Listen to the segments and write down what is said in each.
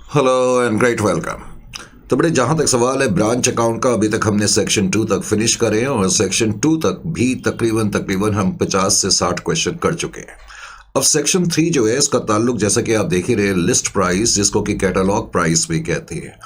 Hello and great welcome. तो बड़े जहाँ तक सवाल है ब्रांच अकाउंट का, अभी तक हमने सेक्शन 2 तक फिनिश करे हैं और सेक्शन 2 तक भी तकरीबन हम 50 से 60 क्वेश्चन कर चुके हैं। अब सेक्शन 3 जो है इसका ताल्लुक, जैसा कि आप देख ही रहे, लिस्ट प्राइस, जिसको कि कैटलॉग प्राइस भी कहती है।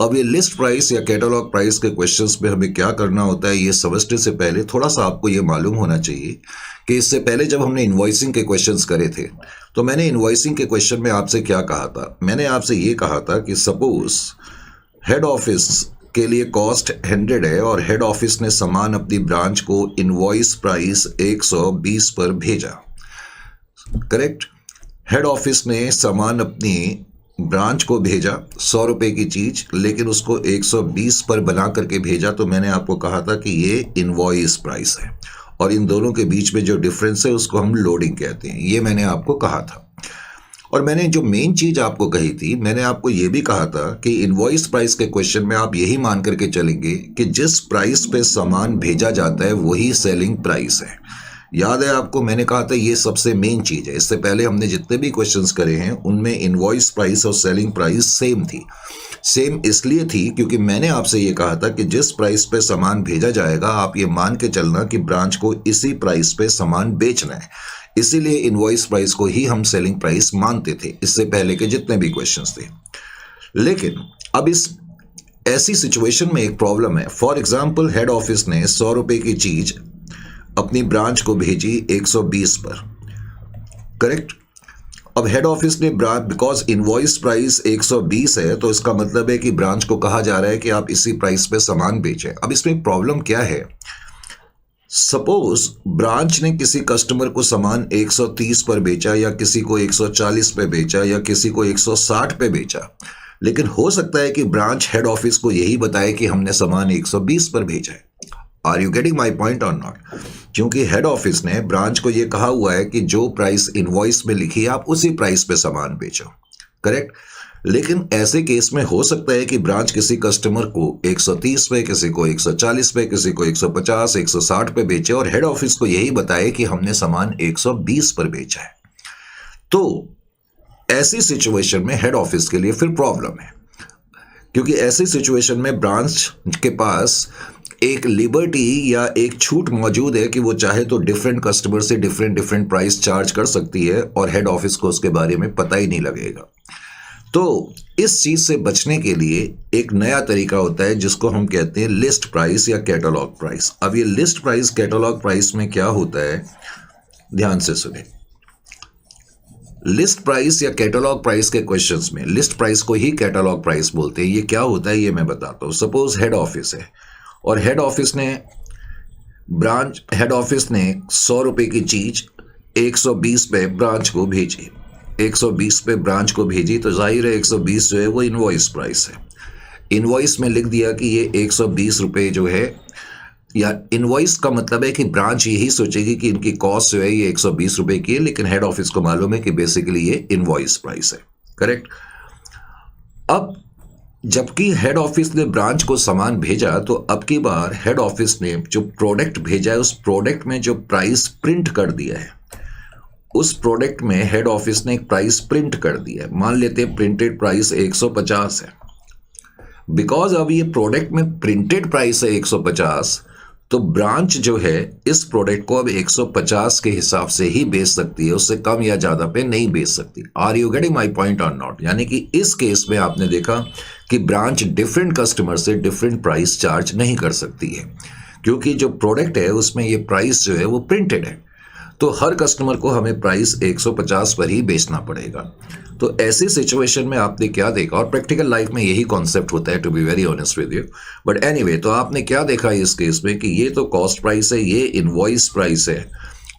अब ये लिस्ट प्राइस या कैटलॉग प्राइस के क्वेश्चंस में हमें क्या करना होता है, ये समझने से पहले थोड़ा सा आपको ये मालूम होना चाहिए कि इससे पहले जब हमने इन्वॉइसिंग के क्वेश्चंस करे थे तो मैंने इन्वॉइसिंग के क्वेश्चन में आपसे क्या कहा था। मैंने आपसे ये कहा था कि सपोज हेड ऑफिस के लिए कॉस्ट 100 है और हेड ऑफिस ने सामान अपनी ब्रांच को इनवॉइस प्राइस 120 पर भेजा। करेक्ट। हेड ऑफिस ने सामान अपनी ब्रांच को भेजा 100 रुपए की चीज, लेकिन उसको 120 पर बना करके भेजा। तो मैंने आपको कहा था कि ये इनवॉइस प्राइस है और इन दोनों के बीच में जो डिफरेंस है उसको हम लोडिंग कहते हैं। ये मैंने आपको कहा था। और मैंने जो मेन चीज आपको कही थी, मैंने आपको ये भी कहा था कि इनवॉइस प्राइस के क्वेश्चन में आप यही मान करके चलेंगे कि जिस प्राइस पे सामान भेजा जाता है वही सेलिंग प्राइस है। याद है आपको, मैंने कहा था ये सबसे मेन चीज है। इससे पहले हमने जितने भी क्वेश्चंस करे हैं उनमें इनवॉइस प्राइस और सेलिंग प्राइस सेम थी। सेम इसलिए थी क्योंकि मैंने आपसे ये कहा था कि जिस प्राइस पे सामान भेजा जाएगा आप ये मान के चलना कि ब्रांच को इसी प्राइस पे सामान बेचना है। इसीलिए इनवॉइस प्राइस को ही हम सेलिंग प्राइस मानते थे, इससे पहले के जितने भी क्वेश्चंस थे। लेकिन अब इस ऐसी सिचुएशन में एक प्रॉब्लम है। फॉर एग्जाम्पल, हेड ऑफिस ने 100 रुपए की चीज अपनी ब्रांच को भेजी 120 पर। करेक्ट। अब हेड ऑफिस ने ब्रांच, बिकॉज इनवॉइस प्राइस 120 है तो इसका मतलब है कि ब्रांच को कहा जा रहा है कि आप इसी प्राइस पे सामान बेचें। अब इसमें प्रॉब्लम क्या है? सपोज ब्रांच ने किसी कस्टमर को सामान 130 पर बेचा या किसी को 140 पे बेचा या किसी को 160 पे बेचा, लेकिन हो सकता है कि ब्रांच हेड ऑफिस को यही बताए कि हमने सामान 120 पर भेजा है। Are you getting my point और नॉट? क्योंकि हेड ऑफिस ने ब्रांच को यह कहा हुआ है कि जो प्राइस इनवॉइस में लिखी है आप उसी प्राइस पे सामान बेचो। करेक्ट। लेकिन ऐसे केस में हो सकता है कि ब्रांच किसी कस्टमर को 130 पे, किसी को 140 पे, किसी को 150, 160 पे बेचे और हेड ऑफिस को यही बताए कि हमने सामान 120 पर बेचा है। तो ऐसी सिचुएशन में हेड ऑफिस के लिए फिर प्रॉब्लम है, क्योंकि ऐसी सिचुएशन में ब्रांच के पास एक लिबर्टी या एक छूट मौजूद है कि वो चाहे तो डिफरेंट कस्टमर से डिफरेंट प्राइस चार्ज कर सकती है और हेड ऑफिस को उसके बारे में पता ही नहीं लगेगा। तो इस चीज से बचने के लिए एक नया तरीका होता है जिसको हम कहते हैं लिस्ट प्राइस या कैटलॉग प्राइस। अब ये लिस्ट प्राइस कैटलॉग प्राइस में क्या होता है, ध्यान से सुने। लिस्ट प्राइस या कैटलॉग प्राइस के क्वेश्चंस में लिस्ट प्राइस को ही कैटलॉग प्राइस बोलते हैं। ये क्या होता है ये मैं बताता हूं। सपोज हेड ऑफिस है और हेड ऑफिस ने 100 रुपए की चीज 120 पे ब्रांच को भेजी। 120 पे ब्रांच को भेजी तो जाहिर है 120 जो है वो इनवॉइस प्राइस है। इनवॉइस में लिख दिया कि ये 120 रुपए जो है, या इनवॉइस का मतलब है कि ब्रांच यही सोचेगी कि इनकी कॉस्ट जो है ये 120 रुपए की है, लेकिन हेड ऑफिस को मालूम है कि बेसिकली ये इनवॉइस प्राइस है। करेक्ट। अब जबकि हेड ऑफिस ने ब्रांच को सामान भेजा तो अब की बार हेड ऑफिस ने जो प्रोडक्ट भेजा है उस प्रोडक्ट में जो प्राइस प्रिंट कर दिया है, उस प्रोडक्ट में हेड ऑफिस ने एक प्राइस प्रिंट कर दिया है। मान लेते हैं प्रिंटेड प्राइस 150 है। बिकॉज अब ये प्रोडक्ट में प्रिंटेड प्राइस है 150, तो ब्रांच जो है इस प्रोडक्ट को अब 150 के हिसाब से ही बेच सकती है, उससे कम या ज्यादा पे नहीं बेच सकती। Are you getting my point और नॉट? यानी कि इस केस में आपने देखा कि ब्रांच डिफरेंट कस्टमर से डिफरेंट प्राइस चार्ज नहीं कर सकती है, क्योंकि जो प्रोडक्ट है उसमें ये प्राइस जो है वो प्रिंटेड है। तो हर कस्टमर को हमें प्राइस 150 पर ही बेचना पड़ेगा। तो ऐसी सिचुएशन में आपने क्या देखा, और प्रैक्टिकल लाइफ में यही कॉन्सेप्ट होता है, to be very honest with you. But anyway, तो आपने क्या देखा इस केस में कि ये तो कॉस्ट प्राइस है, ये इनवॉइस प्राइस है।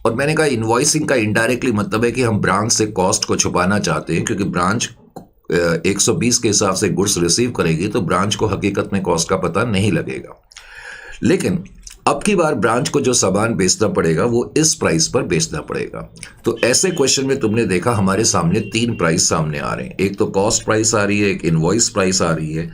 और मैंने कहा इनवॉइसिंग का इनडायरेक्टली मतलब है कि हम ब्रांच से कॉस्ट को छुपाना चाहते हैं, क्योंकि ब्रांच 120 के हिसाब से गुड्स रिसीव करेगी तो ब्रांच को हकीकत में कॉस्ट का पता नहीं लगेगा। लेकिन अब की बार ब्रांच को जो सामान बेचना पड़ेगा वो इस प्राइस पर बेचना पड़ेगा। तो ऐसे क्वेश्चन में तुमने देखा हमारे सामने 3 प्राइस सामने आ रहे हैं। एक तो कॉस्ट प्राइस आ रही है, एक इनवॉइस प्राइस आ रही है,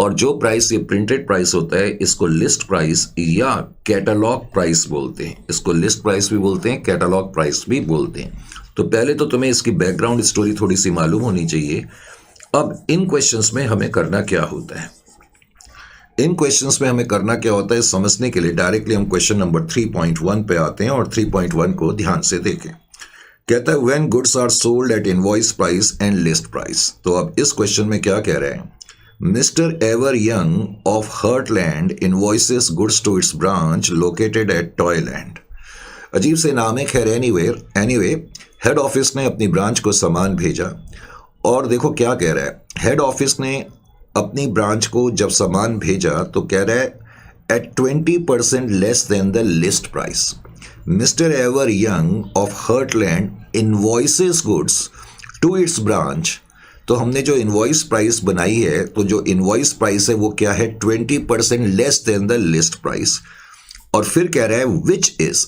और जो प्राइस ये प्रिंटेड प्राइस होता है इसको लिस्ट प्राइस या कैटलॉग प्राइस बोलते हैं। इसको लिस्ट प्राइस भी बोलते हैं, कैटलॉग प्राइस भी बोलते हैं। तो पहले तो तुम्हें इसकी बैकग्राउंड स्टोरी थोड़ी सी मालूम होनी चाहिए। अब इन क्वेश्चंस में हमें करना क्या होता है, इन क्वेश्चंस में हमें करना क्या होता है समझने के लिए डायरेक्टली हम क्वेश्चन नंबर 3.1 पे आते हैं और 3.1 को ध्यान से देखें। कहता है when goods are sold at invoice price and list price. तो अब इस क्वेश्चन में क्या कह रहे हैं, mister Ever Young of Heartland invoices goods to its branch located at Toyland. अजीब से नाम है, खैर एनीवे हेड ऑफिस ने अपनी ब्रांच को सामान भेजा और देखो क्या कह रहा है, हेड ऑफिस ने अपनी ब्रांच को जब सामान भेजा तो कह रहा है at 20% less than the list price. Mister Ever Young of Heartland invoices goods to its branch. तो हमने जो इनवॉइस प्राइस बनाई है, तो जो इनवॉइस प्राइस है वो क्या है, 20% less than the list price. और फिर कह रहा है विच इज,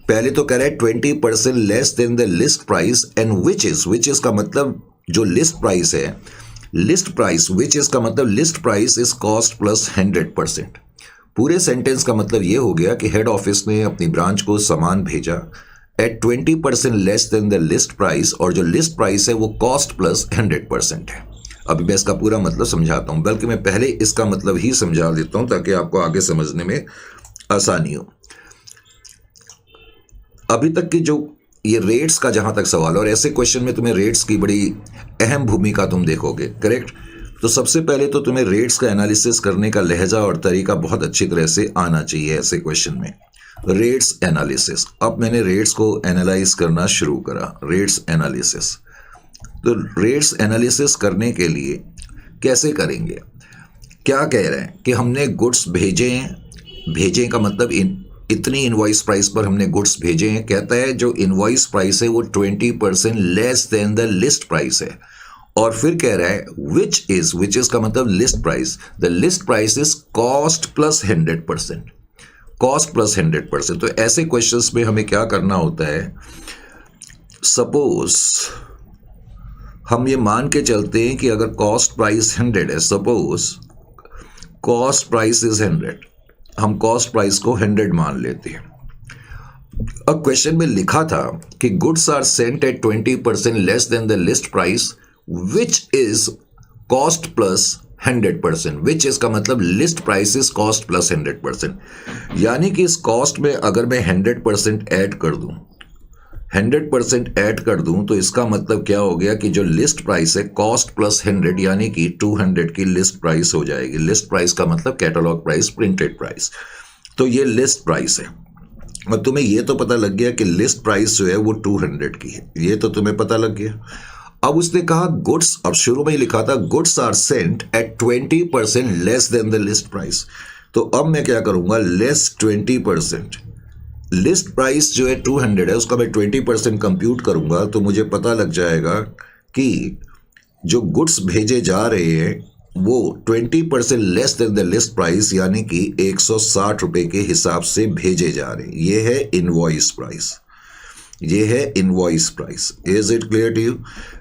पहले तो कह रहा है 20% less than the list price and which is का मतलब जो लिस्ट प्राइस है, लिस्ट प्राइस विच इज का मतलब list price is cost plus 100%। पूरे सेंटेंस का मतलब ये हो गया कि हेड ऑफिस ने अपनी ब्रांच को सामान भेजा at 20% less than the list price और जो लिस्ट प्राइस है वो कॉस्ट प्लस 100% है। अभी मैं इसका पूरा मतलब समझाता हूं, बल्कि मैं पहले इसका मतलब ही समझा देता हूं ताकि आपको आगे समझने में आसानी हो। अभी तक की जो ये रेट्स का जहां तक सवाल है, और ऐसे क्वेश्चन में तुम्हें रेट्स की बड़ी अहम भूमिका तुम देखोगे, करेक्ट। तो सबसे पहले तो तुम्हें रेट्स का एनालिसिस करने का लहजा और तरीका बहुत अच्छी तरह से आना चाहिए ऐसे क्वेश्चन में। रेट्स एनालिसिस, अब मैंने रेट्स को एनालाइज करना शुरू करा, रेट्स एनालिसिस। तो रेट्स एनालिसिस करने के लिए कैसे करेंगे, क्या कह रहे हैं कि हमने गुड्स भेजे का मतलब इतनी इनवॉइस प्राइस पर हमने गुड्स भेजे हैं। कहता है जो इनवॉइस प्राइस है वो 20% less than the list price है। और फिर कह रहा है विच इज का मतलब list price, the list price is cost plus 100%, cost plus 100%। तो ऐसे क्वेश्चंस में हमें क्या करना होता है, सपोज हम ये मान के चलते हैं कि अगर कॉस्ट प्राइस 100 है, सपोज कॉस्ट प्राइस इज 100, हम कॉस्ट प्राइस को 100 मान लेते हैं। अब क्वेश्चन में लिखा था कि goods are sent at 20% less than the list price which is cost plus 100%। Which is का मतलब list price is cost plus 100%। यानी कि इस कॉस्ट में अगर मैं 100% ऐड कर दूं, 100% ऐड कर दूं तो इसका मतलब क्या हो गया कि जो लिस्ट प्राइस है कॉस्ट प्लस 100 यानी कि 200 की लिस्ट प्राइस हो जाएगी। लिस्ट प्राइस का मतलब कैटलॉग प्राइस, प्रिंटेड प्राइस। तो ये लिस्ट प्राइस है और तुम्हें ये तो पता लग गया कि लिस्ट प्राइस जो है वो 200 की है, ये तो तुम्हें पता लग गया। अब उसने कहा गुड्स, अब शुरू में ही लिखा था goods are sent at 20% less than the list price. तो अब मैं क्या करूंगा, लेस 20%, लिस्ट प्राइस जो है 200 है उसका मैं 20% कंप्यूट करूंगा तो मुझे पता लग जाएगा कि जो गुड्स भेजे जा रहे हैं वो 20% less than the list price यानी कि 160 रुपए के हिसाब से भेजे जा रहे हैं। ये है इनवॉइस प्राइस, ये है invoice price. Is it clear to you?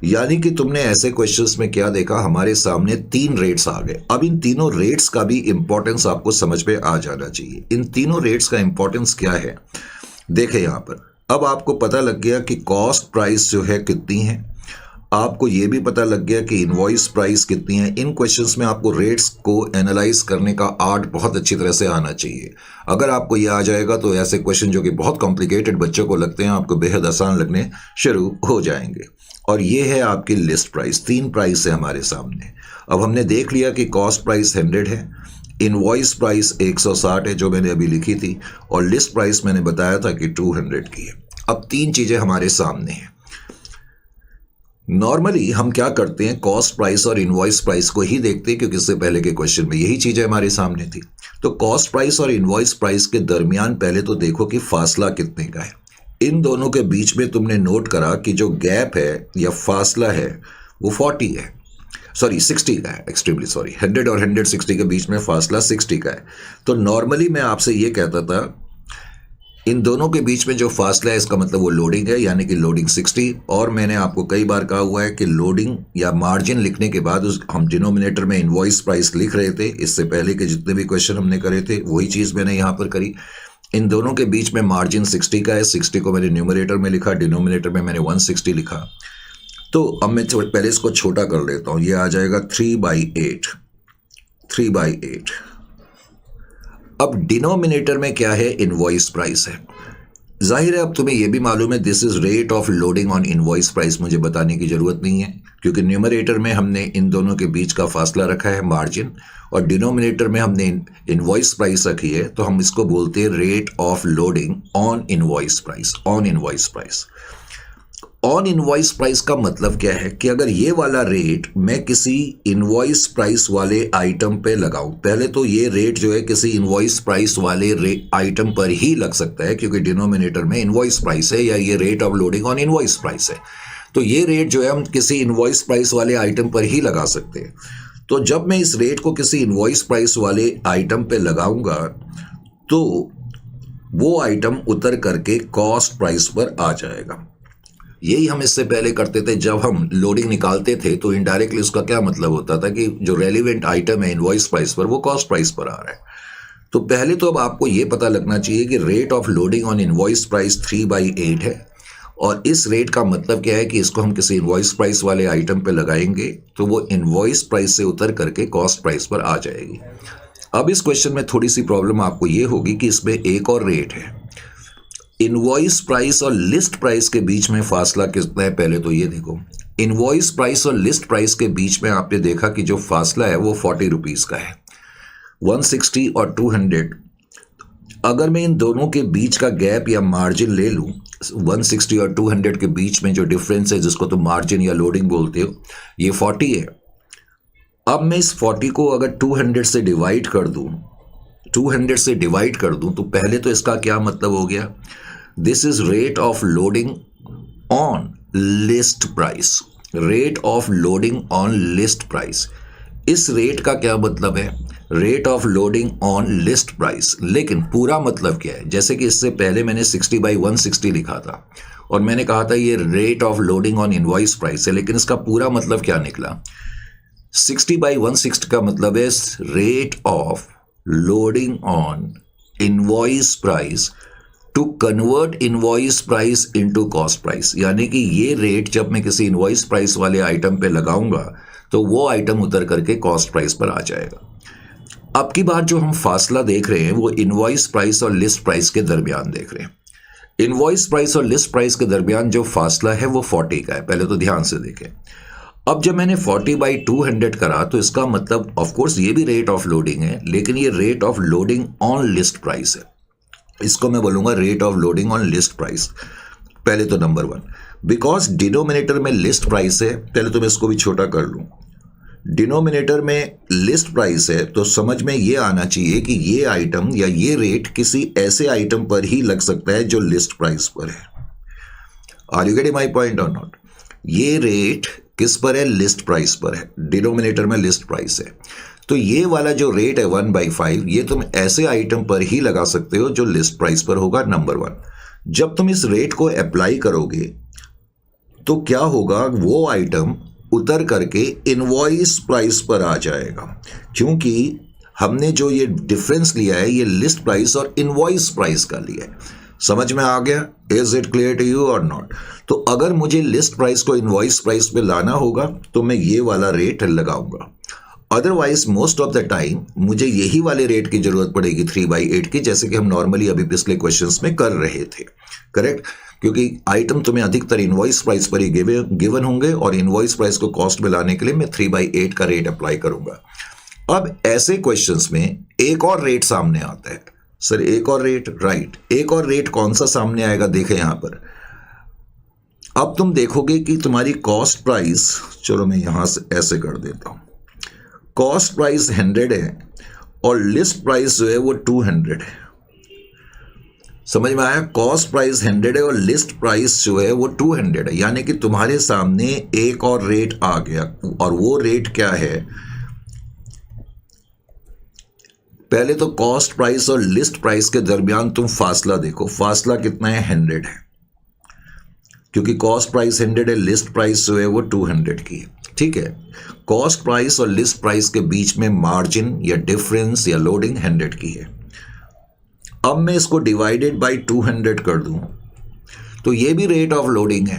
यानी कि तुमने ऐसे क्वेश्चंस में क्या देखा, हमारे सामने 3 रेट्स आ गए। अब इन तीनों रेट्स का भी इंपॉर्टेंस आपको समझ में आ जाना चाहिए। इन तीनों रेट्स का इंपॉर्टेंस क्या है देखें यहां पर। अब आपको पता लग गया कि कॉस्ट प्राइस जो है कितनी है, आपको ये भी पता लग गया कि इनवॉइस प्राइस कितनी है। इन क्वेश्चंस में आपको रेट्स को एनालाइज करने का आर्ट बहुत अच्छी तरह से आना चाहिए। अगर आपको ये आ जाएगा तो ऐसे क्वेश्चन जो कि बहुत कॉम्प्लिकेटेड बच्चों को लगते हैं आपको बेहद आसान लगने शुरू हो जाएंगे। और ये है आपकी लिस्ट प्राइस, 3 प्राइस है हमारे सामने। अब हमने देख लिया कि कॉस्ट प्राइस 100 है, इनवॉइस प्राइस 160 है जो मैंने अभी लिखी थी, और लिस्ट प्राइस मैंने बताया था कि 200 की है। अब 3 चीजें हमारे सामने हैं। नॉर्मली हम क्या करते हैं, कॉस्ट प्राइस और इनवॉइस प्राइस को ही देखते हैं क्योंकि इससे पहले के क्वेश्चन में यही चीजें हमारे सामने थी। तो कॉस्ट प्राइस और इनवॉइस प्राइस के दरमियान पहले तो देखो कि फासला कितने का है। इन दोनों के बीच में तुमने नोट करा कि जो गैप है या फासला है वो 40 है, सॉरी 60 का है, एक्सट्रीमली सॉरी, 100 और 160 के बीच में फासला 60 का है। तो नॉर्मली मैं आपसे ये कहता था इन दोनों के बीच में जो फासला है इसका मतलब वो लोडिंग है, यानी कि लोडिंग 60। और मैंने आपको कई बार कहा हुआ है कि लोडिंग या मार्जिन लिखने के बाद हम डिनोमिनेटर में इनवॉइस प्राइस लिख रहे थे। इससे पहले के जितने भी क्वेश्चन हमने करे थे वही चीज़ मैंने यहाँ पर करी। इन दोनों के बीच में मार्जिन 60 का है, 60 को मैंने न्यूमरेटर में लिखा, डिनोमिनेटर में मैंने 160 लिखा। तो अब मैं पहले इसको छोटा कर लेता हूं, ये आ जाएगा 3/8, 3/8। अब डिनोमिनेटर में क्या है, इनवॉइस प्राइस है। जाहिर है अब तुम्हें यह भी मालूम है this is rate of loading on invoice price, मुझे बताने की जरूरत नहीं है क्योंकि न्यूमरेटर में हमने इन दोनों के बीच का फासला रखा है मार्जिन, और डिनोमिनेटर में हमने इनवॉइस प्राइस रखी है, तो हम इसको बोलते हैं rate of loading on invoice price, on invoice price. On invoice price का मतलब क्या है कि अगर ये वाला रेट मैं किसी इनवॉइस प्राइस वाले आइटम पे लगाऊं, पहले तो ये रेट जो है किसी इनवॉइस प्राइस वाले आइटम पर ही लग सकता है क्योंकि डिनोमिनेटर में इनवॉइस प्राइस है या ये rate of loading on invoice price है, तो ये रेट जो है हम किसी इनवॉइस प्राइस वाले आइटम पर ही लगा सकते हैं। तो जब मैं इस रेट को किसी इनवॉइस प्राइस वाले आइटम पे लगाऊंगा तो वो आइटम उतर करके कॉस्ट प्राइस पर आ जाएगा। यही हम इससे पहले करते थे, जब हम लोडिंग निकालते थे तो इनडायरेक्टली उसका क्या मतलब होता था कि जो रेलिवेंट आइटम है इनवॉइस प्राइस पर वो कॉस्ट प्राइस पर आ रहा है। तो पहले तो अब आपको ये पता लगना चाहिए कि rate of loading on invoice price 3/8 है, और इस रेट का मतलब क्या है कि इसको हम किसी इनवॉइस प्राइस वाले आइटम पे लगाएंगे तो वो इनवॉइस प्राइस से उतर करके कॉस्ट प्राइस पर आ जाएगी। अब इस क्वेश्चन में थोड़ी सी प्रॉब्लम आपको ये होगी कि इसमें एक और रेट है। इनवॉइस प्राइस और लिस्ट प्राइस के बीच में फासला कितना है, पहले तो ये देखो। इनवॉइस प्राइस और लिस्ट प्राइस के बीच में आपने देखा कि जो फासला है वो 40 रुपीज़ का है। 160 और 200, अगर मैं इन दोनों के बीच का गैप या मार्जिन ले लूं, 160 और 200 के बीच में जो डिफरेंस है जिसको तुम मार्जिन या लोडिंग बोलते हो, ये 40 है। अब मैं इस 40 को अगर 200 से डिवाइड कर दूं, 200 से डिवाइड कर दूं, तो पहले तो इसका क्या मतलब हो गया, this is rate of loading on list price, rate of loading on list price. इस रेट का क्या मतलब है, rate of loading on list price. लेकिन पूरा मतलब क्या है, जैसे कि इससे पहले मैंने 60/160 लिखा था और मैंने कहा था ये rate of loading on invoice price है, लेकिन इसका पूरा मतलब क्या निकला, 60/160 का मतलब है rate of loading on invoice price to convert invoice price into cost price. यानी कि ये रेट जब मैं किसी इनवॉइस प्राइस वाले आइटम पे लगाऊंगा तो वो आइटम उतर करके कॉस्ट प्राइस पर आ जाएगा। अब की बार जो हम फासला देख रहे हैं वो इनवॉइस प्राइस और लिस्ट प्राइस के दरमियान देख रहे हैं। इनवॉइस प्राइस और लिस्ट प्राइस के दरमियान जो फासला है वो 40 का है, पहले तो ध्यान से देखें। अब जब मैंने 40/200 करा तो इसका मतलब ऑफ कोर्स ये भी रेट ऑफ लोडिंग है, लेकिन ये rate of loading on list price है। इसको मैं बोलूंगा rate of loading on list price, पहले तो नंबर 1। बिकॉज डिनोमिनेटर में लिस्ट प्राइस है, पहले तो मैं इसको भी छोटा कर लूं, डिनोमिनेटर में लिस्ट प्राइस है तो समझ में ये आना चाहिए कि ये आइटम या ये रेट किसी ऐसे आइटम पर ही लग सकता है जो लिस्ट प्राइस पर है। Are you getting my point और नॉट? ये रेट किस पर है, लिस्ट प्राइस पर है, डिनोमिनेटर में लिस्ट प्राइस है। तो ये वाला जो रेट है 1/5, ये तुम ऐसे आइटम पर ही लगा सकते हो जो लिस्ट प्राइस पर होगा, नंबर 1। जब तुम इस रेट को अप्लाई करोगे तो क्या होगा, वो आइटम उतर करके इनवॉइस प्राइस पर आ जाएगा, क्योंकि हमने जो ये डिफरेंस लिया है ये लिस्ट प्राइस और इनवॉइस प्राइस का लिया है। समझ में आ गया? Is it clear to you और नॉट? तो अगर मुझे लिस्ट प्राइस को इनवॉइस प्राइस पे लाना होगा तो मैं ये वाला रेट लगाऊंगा, otherwise most of the time मुझे यही वाले रेट की जरूरत पड़ेगी 3/8 की, जैसे कि हम नॉर्मली अभी पिछले क्वेश्चंस में कर रहे थे। करेक्ट? क्योंकि आइटम तुम्हें अधिकतर इनवॉइस प्राइस पर ही गिवन होंगे और इनवॉइस प्राइस को कॉस्ट में लाने के लिए मैं 3/8 का रेट अप्लाई करूंगा। अब ऐसे क्वेश्चंस में एक और रेट सामने आता है, सर एक और रेट, राइट, एक और रेट कौन सा सामने आएगा, देखें यहां पर। अब तुम देखोगे कि तुम्हारी कॉस्ट प्राइस, चलो मैं यहां से ऐसे कर देता हूं, कॉस्ट प्राइस 100 है और लिस्ट प्राइस जो है वो 200 है। समझ में आया? कॉस्ट प्राइस 100 है और लिस्ट प्राइस जो है वो 200 है, यानी कि तुम्हारे सामने एक और रेट आ गया। और वो रेट क्या है, पहले तो कॉस्ट प्राइस और लिस्ट प्राइस के दरमियान तुम फासला देखो, फासला कितना है, 100 है, क्योंकि कॉस्ट प्राइस 100 है, लिस्ट प्राइस जो है वो 200 की है। ठीक है, कॉस्ट प्राइस और लिस्ट प्राइस के बीच में मार्जिन या डिफरेंस या लोडिंग 100 की है। अब मैं इसको डिवाइडेड बाय 200 कर दूं तो ये भी रेट ऑफ लोडिंग है,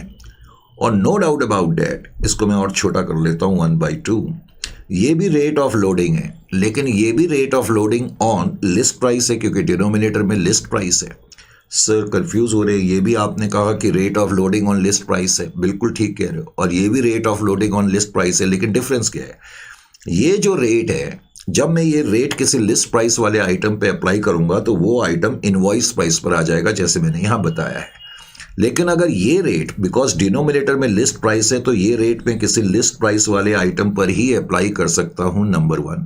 और नो डाउट अबाउट डैट, इसको मैं और छोटा कर लेता हूँ 1/2, ये भी रेट ऑफ लोडिंग है, लेकिन ये भी rate of loading on list price है क्योंकि डिनोमिनेटर में लिस्ट प्राइस है। सर कंफ्यूज हो रहे हैं, ये भी आपने कहा कि rate of loading on list price है, बिल्कुल ठीक कह रहे हो, और ये भी rate of loading on list price है, लेकिन डिफरेंस क्या है? ये जो रेट है, जब मैं ये रेट किसी लिस्ट प्राइस वाले आइटम पे अप्लाई करूंगा तो वो आइटम इनवॉइस प्राइस पर आ जाएगा, जैसे मैंने यहां बताया है। लेकिन अगर ये रेट, बिकॉज डिनोमिनेटर में लिस्ट प्राइस है, तो ये रेट मैं किसी लिस्ट प्राइस वाले आइटम पर ही अप्लाई कर सकता हूं, नंबर 1।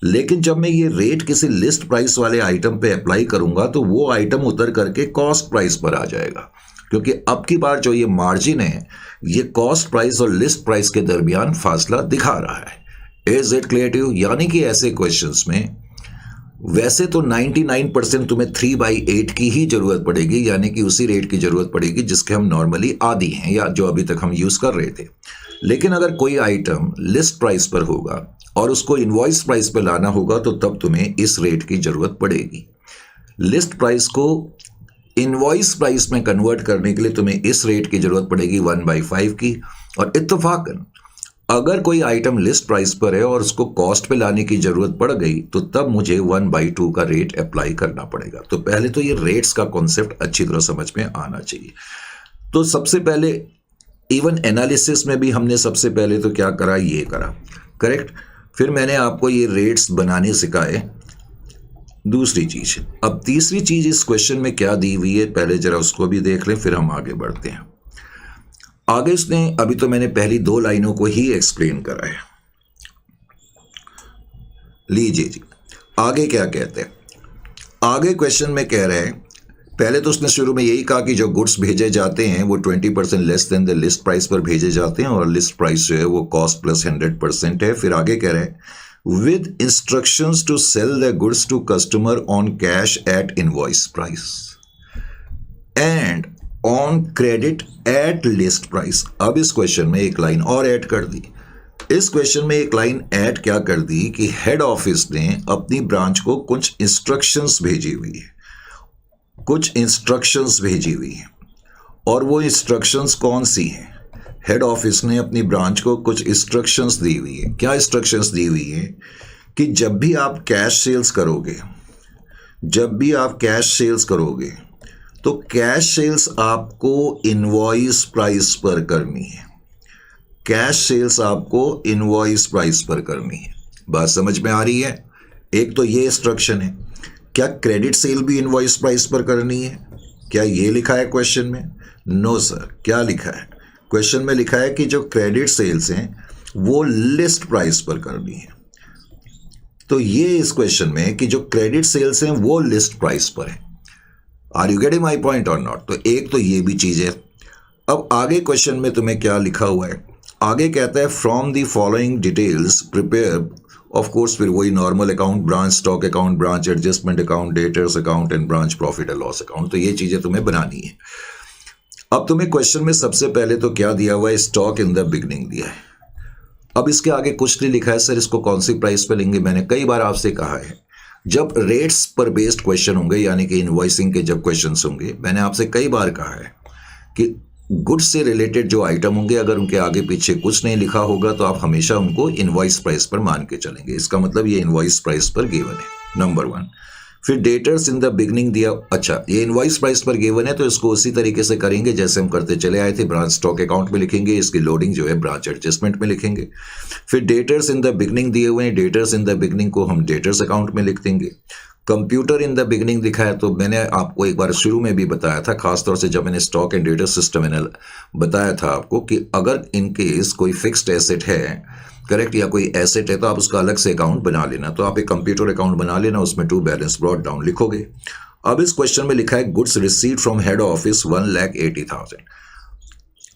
लेकिन जब मैं ये रेट किसी लिस्ट प्राइस वाले आइटम पे अप्लाई करूंगा तो वो आइटम उतर करके कॉस्ट प्राइस पर आ जाएगा, क्योंकि अब की बार जो ये मार्जिन है, ये कॉस्ट प्राइस और लिस्ट प्राइस के दरमियान फासला दिखा रहा है। Is it clear to you? यानी कि ऐसे क्वेश्चंस में वैसे तो 99% तुम्हें 3/8 की ही जरूरत पड़ेगी, यानी कि उसी रेट की जरूरत पड़ेगी जिसके हम नॉर्मली आदी हैं या जो अभी तक हम यूज कर रहे थे। लेकिन अगर कोई आइटम लिस्ट प्राइस पर होगा और उसको इनवॉइस प्राइस पर लाना होगा तो तब तुम्हें इस रेट की जरूरत पड़ेगी। लिस्ट प्राइस को इनवॉइस प्राइस में कन्वर्ट करने के लिए तुम्हें इस रेट की जरूरत पड़ेगी 1/5 की, और इत्तेफाकन अगर कोई आइटम लिस्ट प्राइस पर है और उसको कॉस्ट पे लाने की जरूरत पड़ गई तो तब मुझे 1/2 का रेट अप्लाई करना पड़ेगा। तो पहले तो ये रेट्स का कॉन्सेप्ट अच्छी तरह समझ में आना चाहिए। तो सबसे पहले इवन एनालिसिस में भी हमने सबसे पहले तो क्या करा, ये करा, करेक्ट। फिर मैंने आपको ये रेट्स बनाने सिखाए, दूसरी चीज। अब तीसरी चीज इस क्वेश्चन में क्या दी हुई है, पहले जरा उसको भी देख लें, फिर हम आगे बढ़ते हैं। आगे इसने, अभी तो मैंने पहली 2 लाइनों को ही एक्सप्लेन करा है। लीजिए जी, आगे क्या कहते हैं। आगे क्वेश्चन में कह रहे हैं, पहले तो उसने शुरू में यही कहा कि जो गुड्स भेजे जाते हैं वो 20% less than the list price पर भेजे जाते हैं, और लिस्ट प्राइस जो है वो कॉस्ट प्लस 100% है। फिर आगे कह रहे हैं with instructions to sell the goods to customer on cash at invoice price and on credit at list price. अब इस क्वेश्चन में एक लाइन और ऐड कर दी। इस क्वेश्चन में एक लाइन ऐड क्या कर दी कि हेड ऑफिस ने अपनी ब्रांच को कुछ इंस्ट्रक्शंस भेजी हुई है, कुछ इंस्ट्रक्शंस भेजी हुई है, और वो इंस्ट्रक्शंस कौन सी हैं? हेड ऑफिस ने अपनी ब्रांच को कुछ इंस्ट्रक्शंस दी हुई है। क्या इंस्ट्रक्शंस दी हुई है? कि जब भी आप कैश सेल्स करोगे, जब भी आप कैश सेल्स करोगे तो कैश सेल्स आपको इनवॉइस प्राइस पर करनी है। कैश सेल्स आपको इनवॉइस प्राइस पर करनी है। बात समझ में आ रही है? एक तो ये इंस्ट्रक्शन है। क्या क्रेडिट सेल भी इनवॉइस प्राइस पर करनी है? क्या ये लिखा है क्वेश्चन में? No sir. क्या लिखा है क्वेश्चन में? लिखा है कि जो क्रेडिट सेल्स हैं वो लिस्ट प्राइस पर करनी है। तो ये इस क्वेश्चन में कि जो क्रेडिट सेल्स हैं वो लिस्ट प्राइस पर है। Are you getting my point और नॉट? तो एक तो ये भी चीज है। अब आगे क्वेश्चन में तुम्हें क्या लिखा हुआ है? आगे कहता है from the following details prepare, of course फिर वही normal account, branch stock account, branch adjustment account, debtors account and branch profit and loss account. तो ये चीजें तुम्हें बनानी है। अब तुम्हें क्वेश्चन में सबसे पहले तो क्या दिया हुआ है? स्टॉक इन द बिगनिंग दिया है। अब इसके आगे कुछ नहीं लिखा है। सर इसको कौन सी प्राइस पे लेंगे? मैंने कई बार आपसे कहा है, जब रेट्स पर बेस्ड क्वेश्चन होंगे, यानी कि इनवॉइसिंग के जब क्वेश्चंस होंगे, मैंने आपसे कई बार कहा है कि गुड्स से रिलेटेड जो आइटम होंगे, अगर उनके आगे पीछे कुछ नहीं लिखा होगा तो आप हमेशा उनको इनवॉइस प्राइस पर मान के चलेंगे। इसका मतलब ये इनवॉइस प्राइस पर गिवन है, नंबर 1। फिर डेटर्स इन द बिगनिंग दिया। अच्छा, ये इनवॉइस प्राइस पर गिवन है तो इसको उसी तरीके से करेंगे जैसे हम करते चले आए थे। ब्रांच स्टॉक अकाउंट में लिखेंगे, इसकी लोडिंग जो है ब्रांच एडजस्टमेंट में लिखेंगे। फिर डेटर्स इन द बिगनिंग दिए हुए हैं, डेटर्स इन द बिगनिंग को हम डेटर्स अकाउंट में लिख देंगे। कंप्यूटर इन द बिगनिंग लिखा है तो मैंने आपको एक बार शुरू में भी बताया था, खासतौर से जब मैंने स्टॉक एंड डेटर सिस्टम बताया था आपको, कि अगर इनकेस कोई फिक्स्ड एसेट है, करेक्ट, या कोई एसेट है तो आप उसका अलग से अकाउंट बना लेना। तो आप एक कंप्यूटर अकाउंट बना लेना, उसमें टू बैलेंस ब्रॉट डाउन लिखोगे। अब इस क्वेश्चन में लिखा है goods received from head office 1,80,000।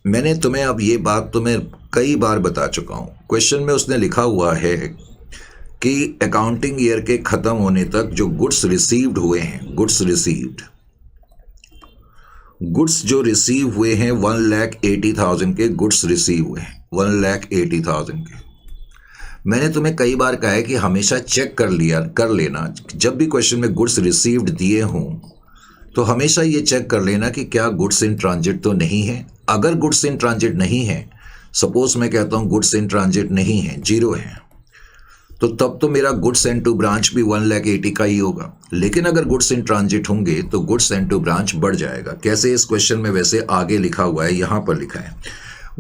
मैंने तुम्हें अब ये बात तुम्हें कई बार बता चुका हूं। क्वेश्चन में उसने लिखा हुआ है कि अकाउंटिंग ईयर के खत्म होने तक जो गुड्स रिसीव्ड हुए हैं, गुड्स जो रिसीव हुए हैं 1,80,000 के गुड्स रिसीव हुए हैं, 1,80,000 के। मैंने तुम्हें कई बार कहा है कि हमेशा चेक कर लेना, जब भी क्वेश्चन में गुड्स रिसीव्ड दिए हों तो हमेशा ये चेक कर लेना कि क्या गुड्स इन ट्रांजिट तो नहीं है। अगर गुड्स इन ट्रांजिट नहीं है, सपोज मैं कहता हूँ गुड्स इन ट्रांजिट नहीं है, 0 है, तो तब तो मेरा गुड्स सेंड टू ब्रांच भी 1,80,000 का ही होगा। लेकिन अगर गुड्स इन ट्रांजिट होंगे तो गुड्स सेंड टू ब्रांच बढ़ जाएगा। कैसे, इस क्वेश्चन में वैसे आगे लिखा हुआ है, यहां पर लिखा है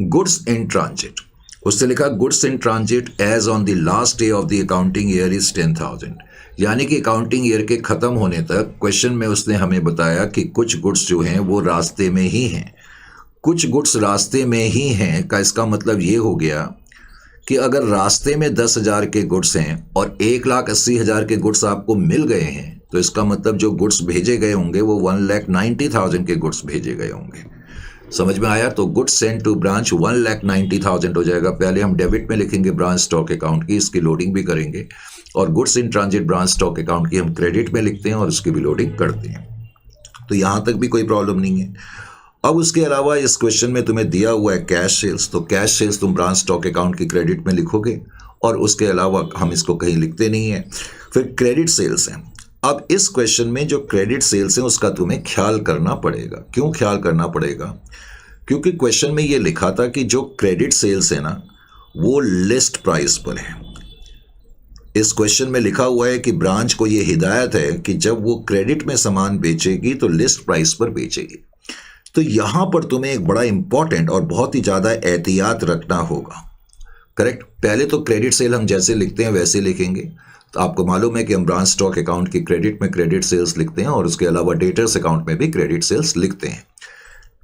गुड्स इन ट्रांजिट, उससे लिखा goods in transit as on the last day of the accounting year is 10,000। यानी कि अकाउंटिंग ईयर के खत्म होने तक क्वेश्चन में उसने हमें बताया कि कुछ गुड्स जो हैं वो रास्ते में ही हैं। कुछ गुड्स रास्ते में ही हैं का इसका मतलब ये हो गया कि अगर रास्ते में 10,000 के गुड्स हैं और 1,80,000 के गुड्स आपको मिल गए हैं, तो इसका मतलब जो गुड्स भेजे गए होंगे वो 1,90,000 के गुड्स भेजे गए होंगे। समझ में आया? तो गुड्स सेंड टू ब्रांच 1,90,000 हो जाएगा। पहले हम डेबिट में लिखेंगे ब्रांच स्टॉक अकाउंट की, इसकी लोडिंग भी करेंगे, और goods in transit branch stock account की हम क्रेडिट में लिखते हैं और उसकी भी लोडिंग करते हैं। तो यहां तक भी कोई प्रॉब्लम नहीं है। अब उसके अलावा इस क्वेश्चन में तुम्हें दिया हुआ है कैश सेल्स, तो कैश सेल्स तुम ब्रांच स्टॉक अकाउंट की क्रेडिट में लिखोगे, और उसके अलावा हम इसको कहीं लिखते नहीं है। फिर क्रेडिट सेल्स हैं। अब इस क्वेश्चन में जो क्रेडिट सेल्स हैं उसका तुम्हें ख्याल करना पड़ेगा। क्यों ख्याल करना पड़ेगा? क्योंकि क्वेश्चन में ये लिखा था कि जो क्रेडिट सेल्स है ना वो लिस्ट प्राइस पर है। इस क्वेश्चन में लिखा हुआ है कि ब्रांच को ये हिदायत है कि जब वो क्रेडिट में सामान बेचेगी तो लिस्ट प्राइस पर बेचेगी। तो यहां पर तुम्हें एक बड़ा इंपॉर्टेंट और बहुत ही ज्यादा एहतियात रखना होगा। करेक्ट? पहले तो क्रेडिट सेल हम जैसे लिखते हैं वैसे लिखेंगे। तो आपको मालूम है कि हम ब्रांच स्टॉक अकाउंट की क्रेडिट में क्रेडिट सेल्स लिखते हैं और उसके अलावा डेटर्स अकाउंट में भी क्रेडिट सेल्स लिखते हैं।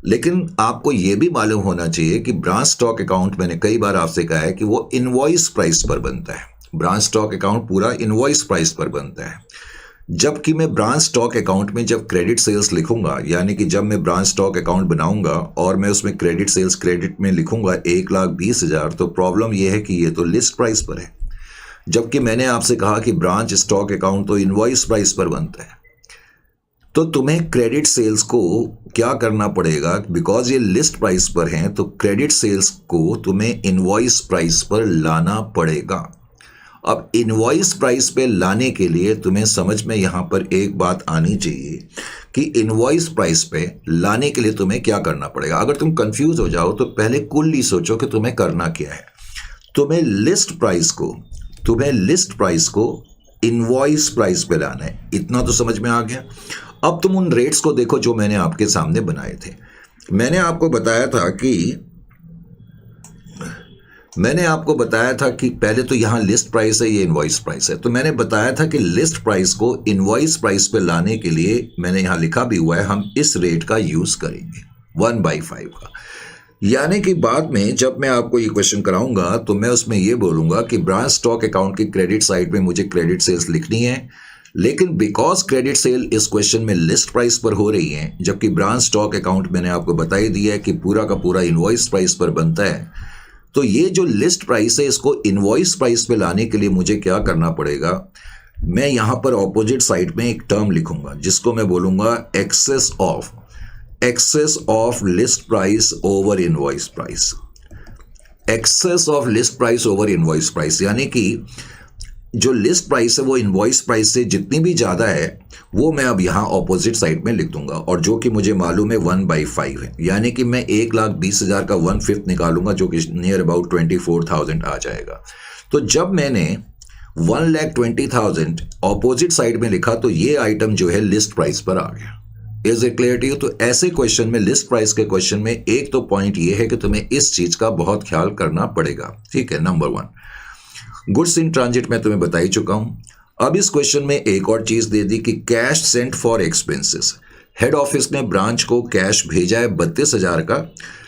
लेकिन आपको यह भी मालूम होना चाहिए कि ब्रांच स्टॉक अकाउंट, मैंने कई बार आपसे कहा है कि वो इनवॉइस प्राइस पर बनता है। ब्रांच स्टॉक अकाउंट पूरा इनवॉइस प्राइस पर बनता है। जबकि मैं ब्रांच स्टॉक अकाउंट में जब क्रेडिट सेल्स लिखूंगा, यानी कि जब मैं ब्रांच स्टॉक अकाउंट बनाऊंगा और मैं उसमें क्रेडिट सेल्स क्रेडिट में लिखूंगा 1,20,000, तो प्रॉब्लम यह है कि ये तो लिस्ट प्राइस पर है। जबकि मैंने आपसे कहा कि ब्रांच स्टॉक अकाउंट तो इनवॉइस प्राइस पर बनता है। तो तुम्हें क्रेडिट सेल्स को क्या करना पड़ेगा? बिकॉज ये लिस्ट प्राइस पर हैं, तो क्रेडिट सेल्स को तुम्हें इनवॉइस प्राइस पर लाना पड़ेगा। अब इनवॉइस प्राइस पे लाने के लिए तुम्हें समझ में यहां पर एक बात आनी चाहिए कि इनवॉइस प्राइस पे लाने के लिए तुम्हें क्या करना पड़ेगा। अगर तुम कंफ्यूज हो जाओ तो पहले कुल ही सोचो कि तुम्हें करना क्या है। तुम्हें लिस्ट प्राइस को इनवॉइस प्राइस पे लाना है। इतना तो समझ में आ गया। अब तुम उन रेट्स को देखो जो मैंने आपके सामने बनाए थे। मैंने आपको बताया था कि पहले तो यहां लिस्ट प्राइस है, ये इनवॉइस प्राइस है। तो मैंने बताया था कि लिस्ट प्राइस को इनवॉइस प्राइस पे लाने के लिए मैंने यहां लिखा भी हुआ है, हम इस रेट का यूज करेंगे 1/5 का। यानी कि बाद में जब मैं आपको ये क्वेश्चन कराऊंगा तो मैं उसमें ये बोलूंगा कि ब्रांच स्टॉक अकाउंट की क्रेडिट साइड में मुझे क्रेडिट सेल्स लिखनी है, लेकिन बिकॉज क्रेडिट सेल इस क्वेश्चन में लिस्ट प्राइस पर हो रही है, जबकि ब्रांच स्टॉक अकाउंट मैंने आपको बता ही दिया है कि पूरा का पूरा इनवॉइस प्राइस पर बनता है। तो ये जो लिस्ट प्राइस है इसको इनवॉइस प्राइस पे लाने के लिए मुझे क्या करना पड़ेगा? मैं यहां पर ऑपोजिट साइड में एक टर्म लिखूंगा जिसको मैं बोलूंगा excess of list price over invoice price. Excess of list price over invoice price, यानी कि जो लिस्ट प्राइस है वो इनवॉइस प्राइस से जितनी भी ज्यादा है वो मैं अब यहां ऑपोजिट साइड में लिख दूंगा, और जो कि मुझे मालूम है 1/5 है। यानी कि मैं 1,20,000 का 1/5 निकालूंगा जो कि नियर अबाउट 24,000 आ जाएगा। तो जब मैंने 1,20,000 ऑपोजिट साइड में लिखा तो ये आइटम जो है लिस्ट प्राइस पर आ गया। Is it clear to you? तो ऐसे क्वेश्चन में, लिस्ट प्राइस के क्वेश्चन में एक तो पॉइंट ये है कि तुम्हें इस चीज का बहुत ख्याल करना पड़ेगा। ठीक है, नंबर 1 गुड्स इन ट्रांजिट मैं तुम्हें बता ही चुका हूं। अब इस क्वेश्चन में एक और चीज दे दी कि cash sent for expenses. Head office ने ब्रांच को कैश भेजा है 32,000 का,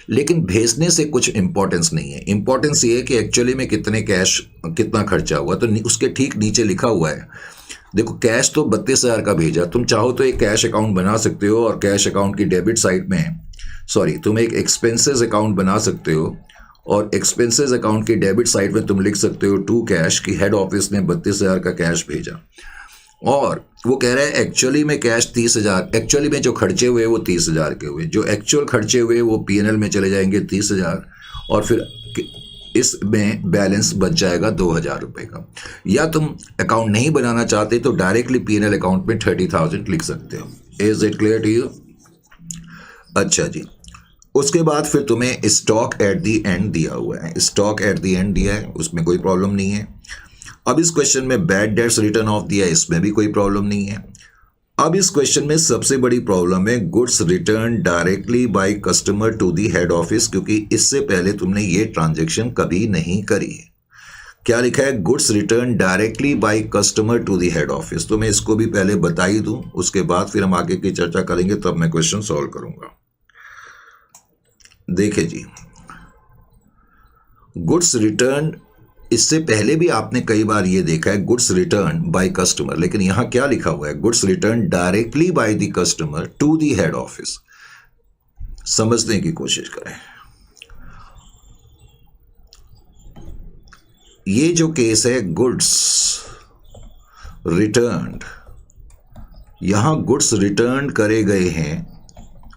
लेकिन भेजने से कुछ इंपॉर्टेंस नहीं है। इंपॉर्टेंस ये है कि एक्चुअली में कितना खर्चा हुआ। तो उसके ठीक नीचे लिखा हुआ है, देखो कैश तो 32,000 का भेजा, तुम चाहो तो एक कैश अकाउंट बना सकते हो और कैश अकाउंट की डेबिट साइड में तुम एक एक्सपेंसेस अकाउंट बना सकते हो और एक्सपेंसेस अकाउंट की डेबिट साइड में तुम लिख सकते हो टू कैश की हेड ऑफिस ने 32,000 का कैश भेजा, और वो कह रहा है एक्चुअली में कैश 30,000, एक्चुअली में जो खर्चे हुए वो 30,000 के हुए, जो एक्चुअल खर्चे हुए वो पीएनएल में चले जाएंगे 30,000 और फिर इसमें बैलेंस बच जाएगा 2,000 रुपए का। या तुम अकाउंट नहीं बनाना चाहते तो डायरेक्टली पीएनएल अकाउंट में 30,000 लिख सकते हो। Is it clear to you? अच्छा जी, उसके बाद फिर तुम्हें स्टॉक एट दी एंड दिया हुआ है, स्टॉक एट दी एंड दिया है, उसमें कोई प्रॉब्लम नहीं है। अब इस क्वेश्चन में बैड डेट्स रिटर्न ऑफ दिया है, इसमें भी कोई प्रॉब्लम नहीं है। अब इस क्वेश्चन में सबसे बड़ी प्रॉब्लम है goods return directly by customer to the head office, क्योंकि इससे पहले तुमने ये ट्रांजैक्शन कभी नहीं करी है। क्या लिखा है? Goods return directly by customer to the head office. तो मैं इसको भी पहले बता ही दूं, उसके बाद फिर हम आगे की चर्चा करेंगे, तब मैं क्वेश्चन सॉल्व करूंगा। देखिए जी, गुड्स रिटर्न, इससे पहले भी आपने कई बार ये देखा है गुड्स रिटर्न बाय कस्टमर, लेकिन यहां क्या लिखा हुआ है? Goods return directly by the customer to the head office. समझने की कोशिश करें। ये जो केस है गुड्स रिटर्न, यहां गुड्स रिटर्न करे गए हैं